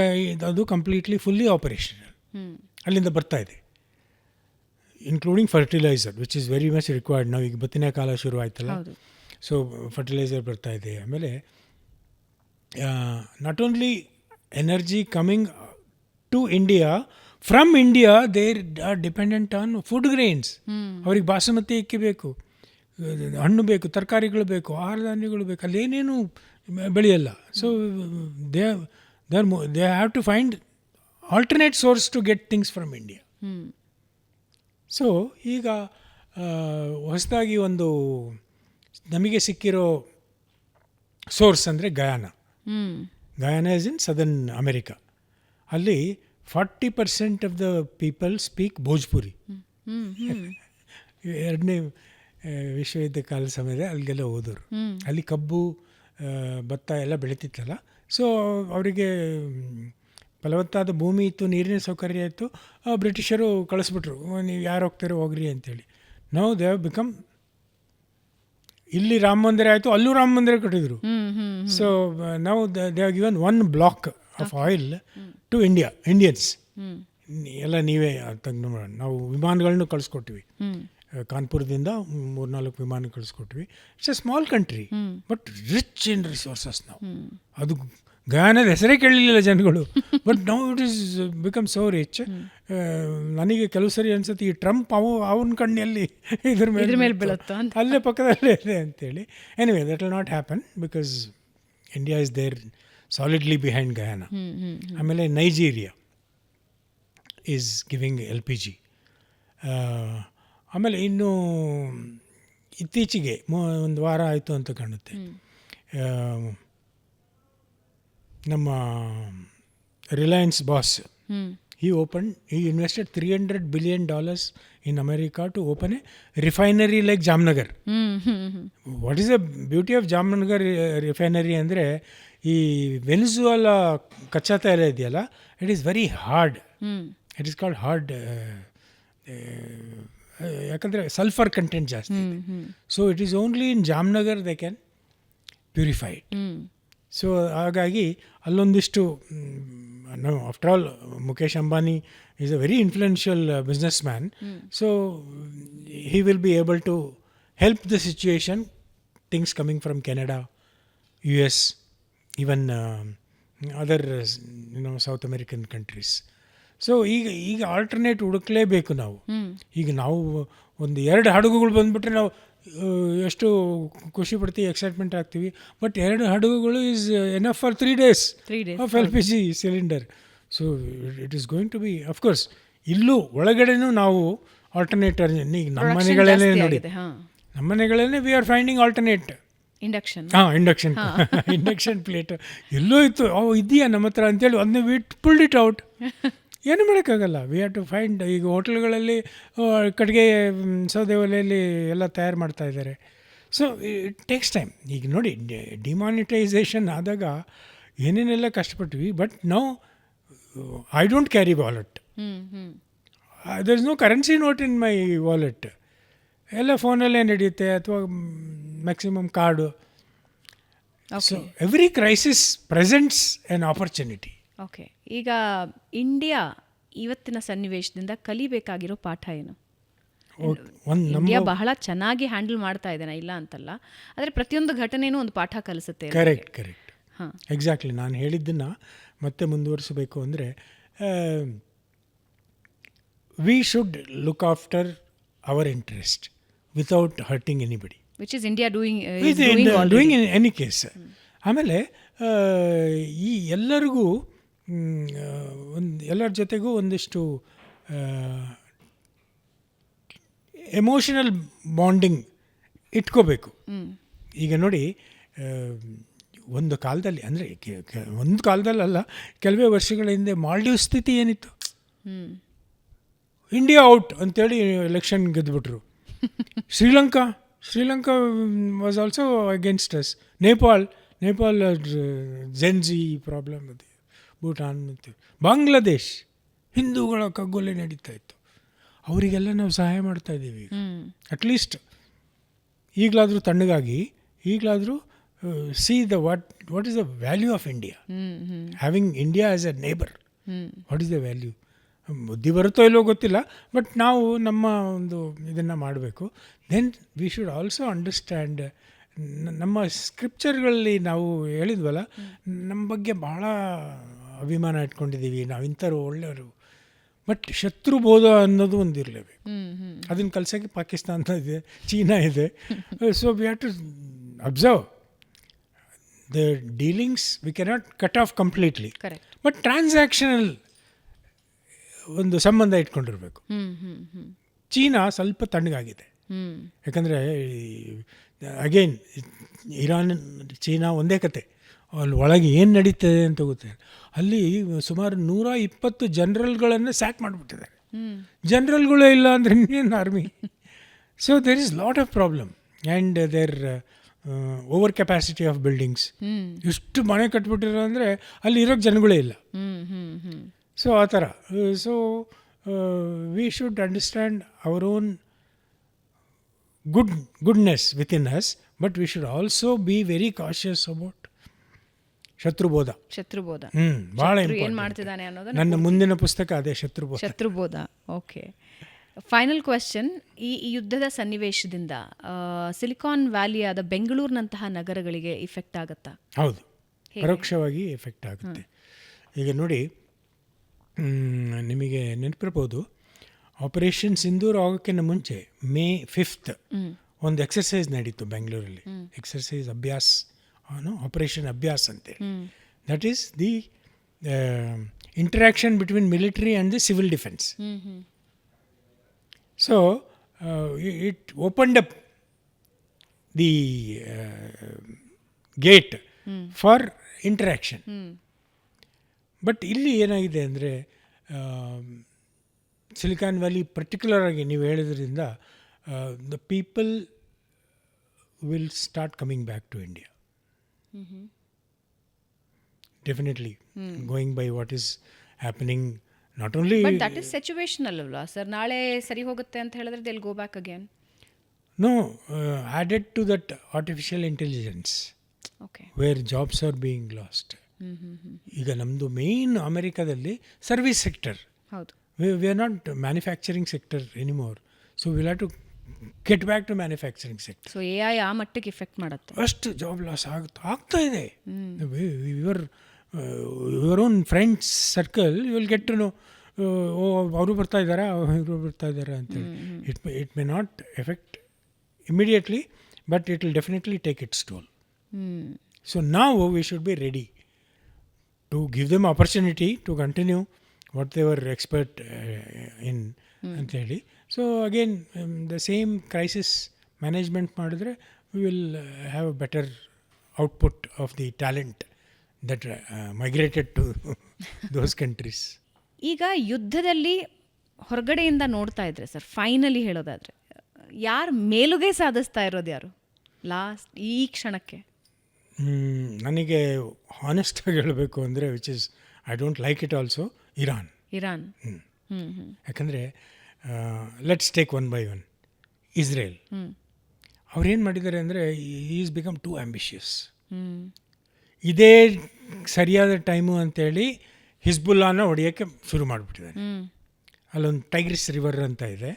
ಅದು ಕಂಪ್ಲೀಟ್ಲಿ ಫುಲ್ಲಿ ಆಪರೇಷನಲ್ ಅಲ್ಲಿಂದ ಬರ್ತಾ ಇದೆ, including fertiliser which is very much required. ನಾವು ಈಗ ಬತ್ತಿನ ಕಾಲ ಶುರು ಆಯ್ತಲ್ಲ, ಸೊ ಫರ್ಟಿಲೈಸರ್ ಬರ್ತಾ ಇದೆ. ಆಮೇಲೆ not only energy coming to India, from India they are dependent on food grains. ಅವ್ರಿಗೆ ಬಾಸುಮತಿ ಅಕ್ಕಿ ಬೇಕು, ಹಣ್ಣು ಬೇಕು, ತರಕಾರಿಗಳು ಬೇಕು, ಆಹಾರ ಧಾನ್ಯಗಳು ಬೇಕು, ಅಲ್ಲೇನೇನು ಬೆಳೆಯಲ್ಲ. So they have to find alternate source to get things from India. So ಈಗ ಹೊಸದಾಗಿ ಒಂದು ನಮಗೆ ಸಿಕ್ಕಿರೋ ಸೋರ್ಸ್ ಅಂದರೆ Guyana. Guyana is in southern America. ಅಲ್ಲಿ 40% of the people speak Bhojpuri. ಎರಡನೇ ವಿಶ್ವಯುದ್ಧ ಕಾಲದ ಸಮಯದಲ್ಲಿ ಅಲ್ಲಿಗೆಲ್ಲ ಹೋದವರು. ಅಲ್ಲಿ ಕಬ್ಬು, ಭತ್ತ ಎಲ್ಲ ಬೆಳೀತಿತ್ತಲ್ಲ. ಸೊ ಅವರಿಗೆ ಫಲವತ್ತಾದ ಭೂಮಿ ಇತ್ತು, ನೀರಿನ ಸೌಕರ್ಯ ಇತ್ತು. ಬ್ರಿಟಿಷರು ಕಳಿಸ್ಬಿಟ್ರು, ನೀವು ಯಾರು ಹೋಗ್ತಾರೋ ಹೋಗ್ರಿ ಅಂತೇಳಿ. ನಾವು ದೇ ಹ್ಯಾವ್ ಬಿಕಮ್, ಇಲ್ಲಿ ರಾಮ ಮಂದಿರ ಆಯಿತು, ಅಲ್ಲೂ ರಾಮ ಮಂದಿರ ಕಟ್ಟಿದ್ರು. ಸೊ ನಾವು they have given 1 block of oil to Indians. ಎಲ್ಲ ನೀವೇ ತೆಗೆದು ಮಾಡೋಣ. ನಾವು ವಿಮಾನಗಳನ್ನು ಕಳಿಸ್ಕೊಟ್ವಿ, ಕಾನ್ಪುರದಿಂದ 3-4 ವಿಮಾನ ಕಳಿಸ್ಕೊಟ್ವಿ. It's a small country but rich in resources. ನಾವು ಅದು ಗಯಾನದ ಹೆಸರೇ ಕೇಳಲಿಲ್ಲ ಜನಗಳು, but now it is become so rich. ನನಗೆ ಕೆಲವು ಸರಿ ಅನ್ಸುತ್ತೆ, ಈ ಟ್ರಂಪ್ ಅವನ ಕಣ್ಣಲ್ಲಿ ಇದ್ರ ಮೇಲೆ ಬೀಳುತ್ತಾ, ಅಲ್ಲೇ ಪಕ್ಕದಲ್ಲೇ ಇದೆ ಅಂತೇಳಿ. Anyway that will not happen because India is there solidly behind Guyana. ಆಮೇಲೆ ನೈಜೀರಿಯಾ ಈಸ್ ಗಿವಿಂಗ್ LPG. ಆಮೇಲೆ ಇನ್ನು ಇತ್ತೀಚೆಗೆ 1 ವಾರ ಆಯಿತು ಅಂತ ಕಾಣುತ್ತೆ, ನಮ್ಮ Reliance boss he invested $300 billion in America to open a refinery like Jamnagar. What is the beauty of Jamnagar refinery ಅಂದರೆ, ಈ ವೆನಿಜುವೆಲಾ ಕಚ್ಚಾ ತೈಲ ಇದೆಯಲ್ಲ, it is very hard. It is called hard ಯಾಕಂದರೆ ಸಲ್ಫರ್ ಕಂಟೆಂಟ್ ಜಾಸ್ತಿ. So it is only in Jamnagar they can purify it. So ಹಾಗಾಗಿ ಅಲ್ಲೊಂದಿಷ್ಟು, ನಾವು after all Mukesh Ambani is a very influential business man. So he will be able to help the situation, things coming from Canada, US, even other South American countries. So ಈಗ alternate ಹುಡುಕ್ಲೇಬೇಕು ನಾವು. ಈಗ ನಾವು 1-2 ಹಡಗುಗಳು ಬಂದುಬಿಟ್ರೆ ನಾವು ಎಷ್ಟು ಖುಷಿ ಪಡ್ತೀವಿ, ಎಕ್ಸೈಟ್ಮೆಂಟ್ ಆಗ್ತೀವಿ. ಬಟ್ 2 ಹಡಗುಗಳು is enough for 3 days of LPG cylinder. So it is going to be, of course ಇಲ್ಲೂ ಒಳಗಡೆನೂ ನಾವು ಆಲ್ಟರ್ನೇಟರ್. ಈಗ ನಮ್ಮ ಮನೆಗಳಲ್ಲೇ ನೋಡಿ, ನಮ್ಮ ಮನೆಗಳಲ್ಲೇ we are finding alternate. Induction plate ಎಲ್ಲೋ ಇತ್ತು, ಇದೆಯಾ ನಮ್ಮ ಹತ್ರ ಅಂತೇಳಿ ಅದನ್ನ ಪುಲ್ಡ್ ಇಟ್ ಔಟ್. ಏನು ಮಾಡೋಕ್ಕಾಗಲ್ಲ, ವಿ ಹ್ಯಾವ್ ಟು ಫೈಂಡ್. ಈಗ ಹೋಟೆಲ್ಗಳಲ್ಲಿ ಕಟ್ಟಿಗೆ ಸೌದೆ ಒಲೆಯಲ್ಲಿ ಎಲ್ಲ ತಯಾರು ಮಾಡ್ತಾ ಇದ್ದಾರೆ. So it takes time. ಈಗ ನೋಡಿ, ಡಿಮಾನಿಟೈಸೇಷನ್ ಆದಾಗ ಏನೇನೆಲ್ಲ ಕಷ್ಟಪಟ್ವಿ, ಬಟ್ ನಾವು I don't carry wallet. There is no currency note in my wallet. ಎಲ್ಲ ಫೋನಲ್ಲೇ ನಡೆಯುತ್ತೆ, ಅಥವಾ maximum card. So every crisis presents an opportunity. Okay, ಈಗ ಇಂಡಿಯಾ ಇವತ್ತಿನ ಸನ್ನಿವೇಶದಿಂದ ಕಲಿಬೇಕಾಗಿರೋ ಪಾಠ ಏನು? ಇಂಡಿಯಾ ಬಹಳ ಚೆನ್ನಾಗಿ ಹ್ಯಾಂಡಲ್ ಮಾಡ್ತಾ ಇದೆ, ಇಲ್ಲ ಅಂತಲ್ಲ, ಆದರೆ ಪ್ರತಿಯೊಂದು ಘಟನೆಯೂ ಒಂದು ಪಾಠ ಕಲಿಸುತ್ತೆ. ಕರೆಕ್ಟ್. ಎಕ್ಸಾಕ್ಟ್ಲಿ. ನಾನು ಹೇಳಿದ್ದನ್ನು ಮತ್ತೆ ಮುಂದುವರಿಸಬೇಕು ಅಂದರೆ, we should look after our interest without hurting anybody, which is India doing in any case. ಆಮೇಲೆ ಈ ಎಲ್ಲರಿಗೂ ಎಲ್ಲರ ಜೊತೆಗೂ ಒಂದಿಷ್ಟು ಎಮೋಷನಲ್ ಬಾಂಡಿಂಗ್ ಇಟ್ಕೋಬೇಕು. ಈಗ ನೋಡಿ, ಒಂದು ಕಾಲದಲ್ಲಿ, ಅಂದರೆ ಒಂದು ಕಾಲದಲ್ಲಲ್ಲ, ಕೆಲವೇ ವರ್ಷಗಳ ಹಿಂದೆ ಮಾಲ್ಡೀವ್ ಸ್ಥಿತಿ ಏನಿತ್ತು, ಇಂಡಿಯಾ ಔಟ್ ಅಂತೇಳಿ ಎಲೆಕ್ಷನ್ ಗೆದ್ದುಬಿಟ್ರು. Sri Lanka was also against us. Nepal gen Z problem ಇದೆ. ಭೂಟಾನ್ ಮತ್ತು ಬಾಂಗ್ಲಾದೇಶ್ ಹಿಂದೂಗಳ ಕಗ್ಗೊಲೆ ನಡೀತಾ ಇತ್ತು. ಅವರಿಗೆಲ್ಲ ನಾವು ಸಹಾಯ ಮಾಡ್ತಾಯಿದ್ದೀವಿ. ಅಟ್ಲೀಸ್ಟ್ ಈಗಲಾದರೂ ತಣ್ಣಗಾಗಿ, ಈಗಲಾದರೂ C the what is the value of India, having India as A neighbour. What is the value? ಬುದ್ಧಿ ಬರುತ್ತೋ ಇಲ್ಲೋ ಗೊತ್ತಿಲ್ಲ, ಬಟ್ ನಾವು ನಮ್ಮ ಒಂದು ಇದನ್ನು ಮಾಡಬೇಕು. Then we should also understand, ನಮ್ಮ ಸ್ಕ್ರಿಪ್ಚರ್ಗಳಲ್ಲಿ ನಾವು ಹೇಳಿದ್ವಲ್ಲ, ನಮ್ಮ ಬಗ್ಗೆ ಭಾಳ ಅಭಿಮಾನ ಇಟ್ಕೊಂಡಿದ್ದೀವಿ, ನಾವು ಇಂಥವ್ರು ಒಳ್ಳೆಯವರು. ಬಟ್ ಶತ್ರುಬೋಧ ಅನ್ನೋದು ಒಂದು ಇರಲೇಬೇಕು. ಅದನ್ನು ಕಲ್ಸೋಕ್ಕೆ ಪಾಕಿಸ್ತಾನ ಇದೆ, ಚೀನಾ ಇದೆ. So we have to observe the dealings. We cannot cut off completely, but transactional ಒಂದು ಸಂಬಂಧ ಇಟ್ಕೊಂಡಿರಬೇಕು. ಚೀನಾ ಸ್ವಲ್ಪ ತಣ್ಣಗಾಗಿದೆ, ಯಾಕಂದರೆ ಅಗೇನ್ ಇರಾನ್ ಚೀನಾ ಒಂದೇ ಕತೆ. ಅಲ್ಲಿ ಒಳಗೆ ಏನು ನಡೀತದೆ ಅಂತ ಗೊತ್ತಿಲ್ಲ. ಅಲ್ಲಿ ಸುಮಾರು 120 ಜನರಲ್ಗಳನ್ನು ಸ್ಯಾಕ್ ಮಾಡಿಬಿಟ್ಟಿದ್ದಾರೆ. ಜನರಲ್ಗಳೇ ಇಲ್ಲ ಅಂದರೆ ಇನ್ನೇನು army. So there is lot of problem and there over capacity of buildings. ಎಷ್ಟು ಮನೆ ಕಟ್ಬಿಟ್ಟಿರೋ ಅಂದರೆ ಅಲ್ಲಿ ಇರೋಕ್ಕೆ ಜನಗಳೇ ಇಲ್ಲ. ಸೊ ಆ ಥರ. So we should understand our own goodness within us, but we should also be very cautious about ಶತ್ರುಬೋಧ. ಭಾಳ ಇಂಪಾರ್ಟೆಂಟ್. ನನ್ನ ಮುಂದಿನ ಪುಸ್ತಕ ಅದೇ, ಶತ್ರುಬೋಧ. Okay, final question. ಈ ಯುದ್ಧದ ಸನ್ನಿವೇಶದಿಂದ ಸಿಲಿಕಾನ್ ವ್ಯಾಲಿಯಾದ ಬೆಂಗಳೂರಿನಂತಹ ನಗರಗಳಿಗೆ ಇಫೆಕ್ಟ್ ಆಗುತ್ತಾ? ಹೌದು, ಪರೋಕ್ಷವಾಗಿ ಎಫೆಕ್ಟ್ ಆಗುತ್ತೆ. ಈಗ ನೋಡಿ, ನಿಮಗೆ ನೆನಪಿರ್ಬೋದು, ಆಪರೇಷನ್ ಸಿಂಧೂರ್ ಆಗೋಕ್ಕಿಂತ ಮುಂಚೆ May 5th ಒಂದು ಎಕ್ಸರ್ಸೈಸ್ ನಡೀತು ಬೆಂಗಳೂರಲ್ಲಿ. ಎಕ್ಸರ್ಸೈಸ್ ಅಭ್ಯಾಸ್, ಆಪರೇಷನ್ ಅಭ್ಯಾಸ್ ಅಂತೇಳಿ. That is the interaction between military and the civil defence. So it opened up the gate for interaction. But ಇಲ್ಲಿ ಏನಾಗಿದೆ ಅಂದರೆ, ಸಿಲಿಕಾನ್ ವ್ಯಾಲಿ ಪರ್ಟಿಕ್ಯುಲರ್ ಆಗಿ ನೀವು ಹೇಳಿದ್ರಿಂದ the people will start coming back to India. Definitely going by what is happening. Not only that is situational ಅಲ್ವಾ sir? ನಾಳೆ ಸರಿ ಹೋಗುತ್ತೆ ಅಂತ ಹೇಳಿದ್ರೆ they will go back again. No, added to that artificial intelligence wear jobs are being lost. ಈಗ ನಮ್ಮದು main ಅಮೆರಿಕಾದಲ್ಲಿ service sector. ಹೌದು, we are not manufacturing sector anymore. So will have to get back to manufacturing sector. So AI ಆ ಮಟ್ಟಿಗೆ effect ಮಾಡುತ್ತೆ. ಅಷ್ಟು job loss ಆಗ್ತಾ ಇದೆ. Your own friends circle you will get to know, ಅವರು ಬರ್ತಾ ಇದ್ದಾರಾ, ಇವರು ಬರ್ತಾ ಇದ್ದಾರಾ ಅಂತೇಳಿ. It may not effect immediately, but it will definitely take its toll. So ನಾವು we should be ready to give them opportunity to continue what they were expert in ಅಂತ ಹೇಳಿ. So again the same crisis management ಮಾಡಿದ್ರೆ we will have a better output of the talent that migrated to those countries. ಈಗ ಯುದ್ಧದಲ್ಲಿ ಹೊರಗಡೆಯಿಂದ ನೋಡ್ತಾ ಇದ್ರೆ sir, finally ಹೇಳೋದಾದ್ರೆ ಯಾರು ಮೇಲುಗೈ ಸಾಧಿಸ್ತಾ ಇರೋದು, ಯಾರು ಲಾಸ್ಟ್ ಈ ಕ್ಷಣಕ್ಕೆ? ನನಗೆ ಹಾನೆಸ್ಟಾಗಿ ಹೇಳಬೇಕು ಅಂದರೆ, which is I don't like it also, Iran. ಯಾಕಂದರೆ let's take one by one. Israel ಅವ್ರೇನು ಮಾಡಿದ್ದಾರೆ ಅಂದರೆ, ಈಸ್ ಬಿಕಮ್ ಟೂ ಆ್ಯಂಬಿಷಿಯಸ್. ಇದೇ ಸರಿಯಾದ ಟೈಮು ಅಂತೇಳಿ ಹಿಜ್ಬುಲ್ಲಾನ ಹೊಡೆಯೋಕ್ಕೆ ಶುರು ಮಾಡಿಬಿಟ್ಟಿದ್ದಾರೆ. ಅಲ್ಲೊಂದು ಟೈಗ್ರಿಸ್ ರಿವರ್ ಅಂತ ಇದೆ.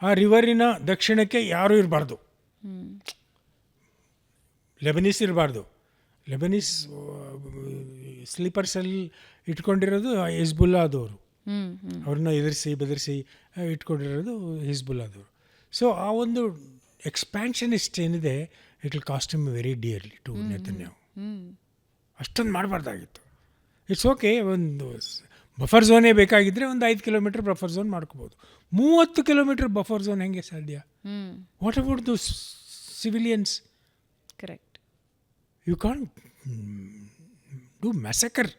ಆ ರಿವರಿನ ದಕ್ಷಿಣಕ್ಕೆ ಯಾರೂ ಇರಬಾರ್ದು, ಲೆಬನೀಸ್ ಇರಬಾರ್ದು. ಲೆಬನೀಸ್ ಸ್ಲೀಪರ್ಸಲ್ಲಿ ಇಟ್ಕೊಂಡಿರೋದು ಹಿಜ್ಬುಲ್ಲಾದವರು. ಅವ್ರನ್ನ ಬೆದರಿಸಿ ಇಟ್ಕೊಂಡಿರೋದು ಹಿಜ್ಬುಲ್ಲಾದವರು. ಸೊ ಆ ಒಂದು ಎಕ್ಸ್ಪ್ಯಾನ್ಷನಿಸ್ಟ್ ಏನಿದೆ, it will cost him very dearly to Netanyahu. ಅಷ್ಟೊಂದು ಮಾಡಬಾರ್ದಾಗಿತ್ತು. ಇಟ್ಸ್ ಓಕೆ, ಒಂದು ಬಫರ್ ಝೋನೇ ಬೇಕಾಗಿದ್ದರೆ ಒಂದು 5 ಕಿಲೋಮೀಟರ್ ಬಫರ್ ಝೋನ್ ಮಾಡ್ಕೋಬೋದು. 30 ಕಿಲೋಮೀಟರ್ ಬಫರ್ ಝೋನ್ ಹೆಂಗೆ ಸಾಧ್ಯ? What about those civilians? Correct. You can't do massacre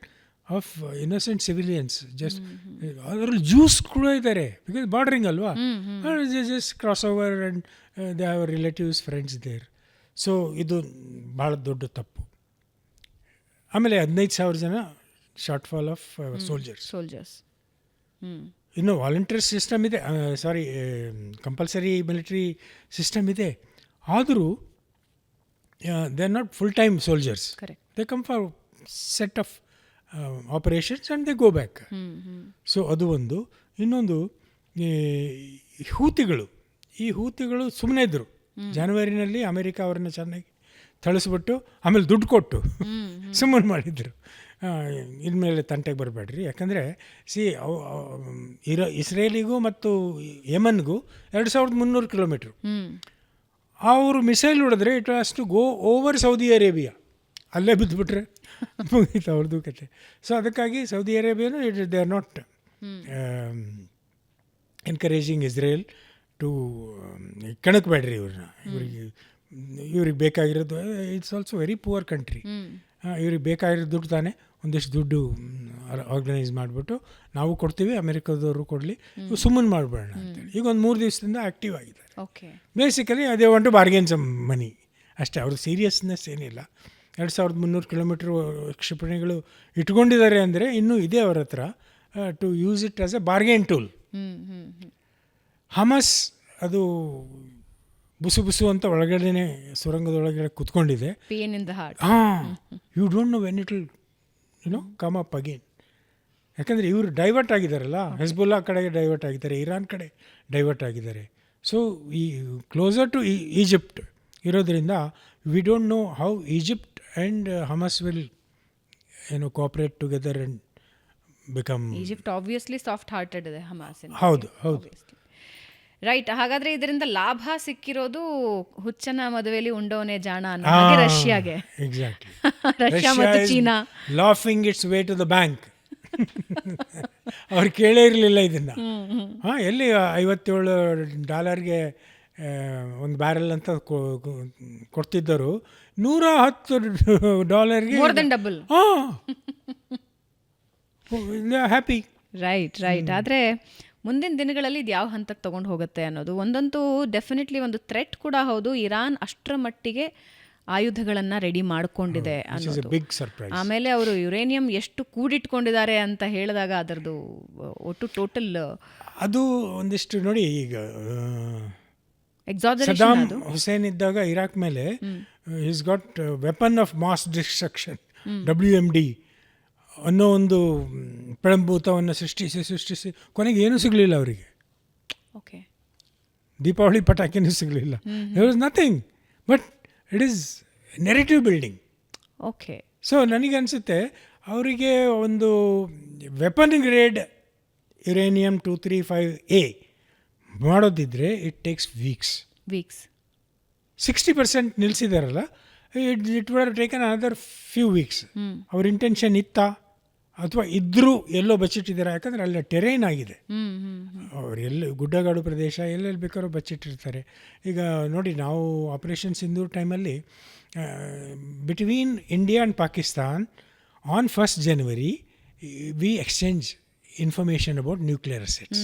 of innocent civilians. Just ಅದರಲ್ಲಿ ಜ್ಯೂಸ್ ಕೂಡ ಇದ್ದಾರೆ, ಬಿಕಾಸ್ ಬಾರ್ಡರಿಂಗ್ ಅಲ್ವಾ. Just cross over and they have relatives, friends there. So ಇದು ಭಾಳ ದೊಡ್ಡ ತಪ್ಪು. ಆಮೇಲೆ 15,000 ಜನ ಶಾರ್ಟ್ ಫಾಲ್ ಆಫ್ ಸೋಲ್ಜರ್ಸ್. ಇನ್ನು ವಾಲಂಟಿಯರ್ ಸಿಸ್ಟಮ್ ಇದೆ, ಕಂಪಲ್ಸರಿ ಮಿಲಿಟರಿ ಸಿಸ್ಟಮ್ ಇದೆ. ಆದರೂ they are not full time soldiers. Correct. They come for set of operations and they go back. So ಅದು ಒಂದು. ಇನ್ನೊಂದು ಈ ಹೂತಿಗಳು ಸುಮ್ಮನೆ ಇದ್ದರು. ಜನವರಿನಲ್ಲಿ ಅಮೆರಿಕ ಅವ್ರನ್ನ ಚೆನ್ನಾಗಿ ಥಳಿಸ್ಬಿಟ್ಟು ಆಮೇಲೆ ದುಡ್ಡು ಕೊಟ್ಟು ಸುಮ್ಮನೆ ಮಾಡಿದ್ರು. ಇನ್ಮೇಲೆ ತಂಟೆಗೆ ಬರಬೇಡ್ರಿ, ಯಾಕಂದರೆ ಇಸ್ರೇಲಿಗೂ ಮತ್ತು ಯಮನ್ಗೂ 2300 ಕಿಲೋಮೀಟ್ರು. ಅವರು ಮಿಸೈಲ್ ಹೊಡೆದ್ರೆ it was to go over Saudi Arabia, ಅಲ್ಲೇ ಬಿದ್ದುಬಿಟ್ರೆ ಮುಗೀತು ಅವ್ರದ್ದು ಕತೆ. ಸೊ ಅದಕ್ಕಾಗಿ ಸೌದಿ ಅರೇಬಿಯಾನು they are not encouraging Israel to ಕೆಣಕಬೇಡ್ರಿ ಇವ್ರನ್ನ. ಇವ್ರಿಗೆ ಬೇಕಾಗಿರೋದು, it's also very poor country. ಇವ್ರಿಗೆ ಬೇಕಾಗಿರೋ ದುಡ್ಡು ತಾನೇ, ಒಂದಿಷ್ಟು ದುಡ್ಡು ಆರ್ಗನೈಸ್ ಮಾಡಿಬಿಟ್ಟು ನಾವು ಕೊಡ್ತೀವಿ, ಅಮೆರಿಕದವರು ಕೊಡಲಿ, ಸುಮ್ಮನೆ ಮಾಡಬೇಡ ಅಂತೇಳಿ ಈಗ ಒಂದು 3 ದಿವಸದಿಂದ ಆ್ಯಕ್ಟಿವ್ ಆಗಿದ್ದಾರೆ. ಓಕೆ. ಬೇಸಿಕಲಿ ಅದೇ ಒಂದು ಬಾರ್ಗೇನ್ ಸಮ್ ಮನಿ ಅಷ್ಟೇ. ಅವ್ರ ಸೀರಿಯಸ್ನೆಸ್ ಏನಿಲ್ಲ. 2300 ಕಿಲೋಮೀಟ್ರ್ ಕ್ಷಿಪಣಿಗಳು ಇಟ್ಕೊಂಡಿದ್ದಾರೆ ಅಂದರೆ ಇನ್ನೂ ಇದೆ ಅವ್ರ ಹತ್ರ, to use it as a bargain tool. Hamas ಅದು ಬುಸು ಅಂತ ಒಳಗಡೆನೆ ಸುರಂಗದೊಳಗಡೆ ಕುತ್ಕೊಂಡಿದೆ. You don't know when it will come up again. ಯಾಕಂದರೆ ಇವರು ಡೈವರ್ಟ್ ಆಗಿದ್ದಾರಲ್ಲ, ಹೆಜ್ಬುಲ್ಲಾ ಕಡೆಗೆ ಡೈವರ್ಟ್ ಆಗಿದ್ದಾರೆ, ಇರಾನ್ ಕಡೆ ಡೈವರ್ಟ್ ಆಗಿದ್ದಾರೆ. ಸೊ ಈ ಕ್ಲೋಸರ್ ಟು ಈಜಿಪ್ಟ್ ಇರೋದ್ರಿಂದ we don't know how Egypt and Hamas will cooperate together and become. Egypt obviously soft hearted ಇದೆ, ಹಮಾಸ್. ಹೌದು. ರೈಟ್. ಹಾಗಾದ್ರೆ ಇದರಿಂದ ಲಾಭ ಸಿಕ್ಕಿರೋದು ಹುಚ್ಚನ ಮದುವೆಯಲ್ಲಿ ಉಂಡವನೇ ಜಾಣ ಅನ್ನೋ ಹಾಗೆ ರಷ್ಯಾಗೆ. ಎಕ್ಸಾಕ್ಟ್ಲಿ. ರಷ್ಯಾ ಮತ್ತು China laughing its way to the bank. ಅವ್ರು ಕೇಳೇ ಇರಲಿಲ್ಲ ಇದನ್ನು. ಎಲ್ಲಿ $57 ಒಂದು ಬ್ಯಾರೆಲ್ ಅಂತ ಕೊಡ್ತಿದ್ದರು, $110 more than double. Happy. Right. ಆದರೆ ಮುಂದಿನ ದಿನಗಳಲ್ಲಿ ಇದು ಯಾವ ಹಂತಕ್ಕೆ ತೊಗೊಂಡು ಹೋಗುತ್ತೆ ಅನ್ನೋದು ಒಂದಂತೂ ಡೆಫಿನೆಟ್ಲಿ ಒಂದು ಥ್ರೆಟ್ ಕೂಡ ಹೌದು. ಇರಾನ್ ಅಷ್ಟರ ಮಟ್ಟಿಗೆ ಆಯುಧಗಳನ್ನು ರೆಡಿ ಮಾಡಿಕೊಂಡಿದೆ ಅನ್ನೋದು. ಆಮೇಲೆ ಅವರು ಯುರೇನಿಯಂ ಎಷ್ಟು ಕೂಡಿಟ್ಕೊಂಡಿದ್ದಾರೆ ಅಂತ ಹೇಳಿದಾಗ ಅದರದ್ದು ಒಟ್ಟು ಟೋಟಲ್ ಅದು ಒಂದಿಷ್ಟು ನೋಡಿ. ಈಗ ಸದ್ದಾಮ್ ಹುಸೇನ್ ಇದ್ದಾಗ ಇರಾಕ್ ಮೇಲೆ is got weapon of mass destruction WMD ಅನ್ನೋ ಒಂದು ಪ್ರಳಂಭೂತವನ್ನು ಸೃಷ್ಟಿಸಿ ಕೊನೆಗೆ ಏನೂ ಸಿಗಲಿಲ್ಲ ಅವರಿಗೆ. ಓಕೆ. ದೀಪಾವಳಿ ಪಟಾಕಿನೂ ಸಿಗಲಿಲ್ಲ. There was nothing but it is narrative building. Okay. So ನನಗನ್ಸುತ್ತೆ ಅವರಿಗೆ ಒಂದು ವೆಪನ್ ಗ್ರೇಡ್ ಯುರೇನಿಯಂ 235A ಮಾಡೋದಿದ್ರೆ ಇಟ್ ಟೇಕ್ಸ್ ವೀಕ್ಸ್. 60% ನಿಲ್ಲಿಸಿದಾರಲ್ಲ, it would have taken another few weeks. ಅವ್ರ ಇಂಟೆನ್ಷನ್ ಇತ್ತಾ ಅಥವಾ ಇದ್ದರೂ ಎಲ್ಲೋ ಬಚ್ಚಿಟ್ಟಿದ್ದಾರೆ? ಯಾಕಂದರೆ ಅಲ್ಲಿ ಟೆರೈನ್ ಆಗಿದೆ. ಅವ್ರು ಎಲ್ಲಿ ಗುಡ್ಡಗಾಡು ಪ್ರದೇಶ ಎಲ್ಲೆಲ್ಲಿ ಬೇಕಾದ್ರೂ ಬಚ್ಚಿಟ್ಟಿರ್ತಾರೆ. ಈಗ ನೋಡಿ, ನಾವು ಆಪರೇಷನ್ ಸಿಂಧೂರ್ ಟೈಮಲ್ಲಿ between India and Pakistan on 1st January we exchange information about nuclear assets.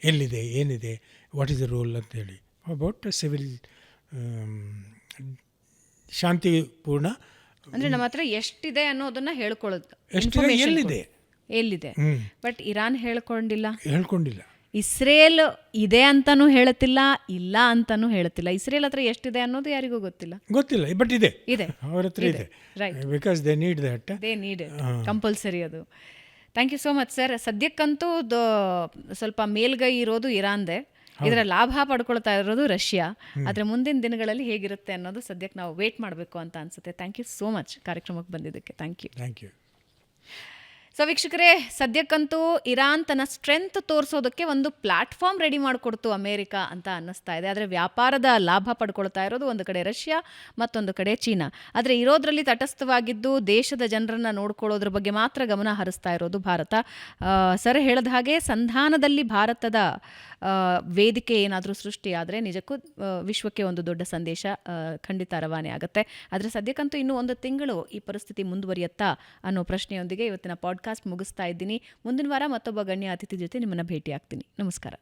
ಎಲ್ಲಿದೆ, ಏನಿದೆ, ವಾಟ್ ಈಸ್ ದ ರೋಲ್ ಅಂತೇಳಿ, ಅಬೌಟ್ ಸಿವಿಲ್ ಶಾಂತಿಪೂರ್ಣ. ಅಂದರೆ ನಮ್ಮ ಹತ್ರ ಎಷ್ಟಿದೆ ಅನ್ನೋದನ್ನ ಹೇಳ್ಕೊಳ್ಳೋದು, ಎಲ್ಲಿದೆ. But Iran ಹೇಳ್ಕೊಂಡಿಲ್ಲ. ಇಸ್ರೇಲ್ ಇದೆ ಅಂತಾನೂ ಹೇಳುತ್ತಿಲ್ಲ, ಇಲ್ಲ ಅಂತಾನೂ ಹೇಳುತ್ತಿಲ್ಲ. ಇಸ್ರೇಲ್ ಹತ್ರ ಎಷ್ಟಿದೆ ಅನ್ನೋದು ಯಾರಿಗೂ ಗೊತ್ತಿಲ್ಲ. ಬಟ್ ಇದೆ ಅವ್ರ ಹತ್ರ ಇದೆ. Right. Because they need compulsory ಅದು. Thank you so much sir. ಸದ್ಯಕ್ಕಂತೂ ಸ್ವಲ್ಪ ಮೇಲ್ಗೈ ಇರೋದು ಇರಾನ್ದೆ, ಇದರ ಲಾಭ ಪಡ್ಕೊಳ್ತಾ ಇರೋದು ರಷ್ಯಾ. ಆದರೆ ಮುಂದಿನ ದಿನಗಳಲ್ಲಿ ಹೇಗಿರುತ್ತೆ ಅನ್ನೋದು ಸದ್ಯಕ್ಕೆ ನಾವು ವೇಟ್ ಮಾಡಬೇಕು ಅಂತ ಅನಿಸುತ್ತೆ. ಥ್ಯಾಂಕ್ ಯು ಸೋ ಮಚ್ ಕಾರ್ಯಕ್ರಮಕ್ಕೆ ಬಂದಿದ್ದಕ್ಕೆ. Thank you. ಸೊ ವೀಕ್ಷಕರೇ, ಸದ್ಯಕ್ಕಂತೂ ಇರಾನ್ ತನ್ನ ಸ್ಟ್ರೆಂತ್ ತೋರಿಸೋದಕ್ಕೆ ಒಂದು ಪ್ಲಾಟ್ಫಾರ್ಮ್ ರೆಡಿ ಮಾಡಿಕೊಡ್ತು ಅಮೇರಿಕ ಅಂತ ಅನ್ನಿಸ್ತಾ ಇದೆ. ಆದರೆ ವ್ಯಾಪಾರದ ಲಾಭ ಪಡ್ಕೊಳ್ತಾ ಇರೋದು ಒಂದು ಕಡೆ ರಷ್ಯಾ, ಮತ್ತೊಂದು ಕಡೆ ಚೀನಾ. ಆದರೆ ಇರೋದ್ರಲ್ಲಿ ತಟಸ್ಥವಾಗಿದ್ದು ದೇಶದ ಜನರನ್ನು ನೋಡ್ಕೊಳ್ಳೋದ್ರ ಬಗ್ಗೆ ಮಾತ್ರ ಗಮನ ಹರಿಸ್ತಾ ಇರೋದು ಭಾರತ. ಸರ್ ಹೇಳಿದ ಹಾಗೆ ಸಂಧಾನದಲ್ಲಿ ಭಾರತದ ವೇದಿಕೆ ಏನಾದರೂ ಸೃಷ್ಟಿಯಾದರೆ ನಿಜಕ್ಕೂ ವಿಶ್ವಕ್ಕೆ ಒಂದು ದೊಡ್ಡ ಸಂದೇಶ ಖಂಡಿತ ರವಾನೆ ಆಗುತ್ತೆ. ಆದರೆ ಸದ್ಯಕ್ಕಂತೂ ಇನ್ನೂ 1 ತಿಂಗಳು ಈ ಪರಿಸ್ಥಿತಿ ಮುಂದುವರಿಯುತ್ತಾ ಅನ್ನೋ ಪ್ರಶ್ನೆಯೊಂದಿಗೆ ಇವತ್ತಿನ ಪಾಡ್ಕಾಸ್ಟ್ ಮುಗಿಸ್ತಾ ಇದ್ದೀನಿ. ಮುಂದಿನ ವಾರ ಮತ್ತೊಬ್ಬ ಗಣ್ಯ ಅತಿಥಿ ಜೊತೆ ನಿಮ್ಮನ್ನು ಭೇಟಿ ಆಗ್ತೀನಿ. ನಮಸ್ಕಾರ.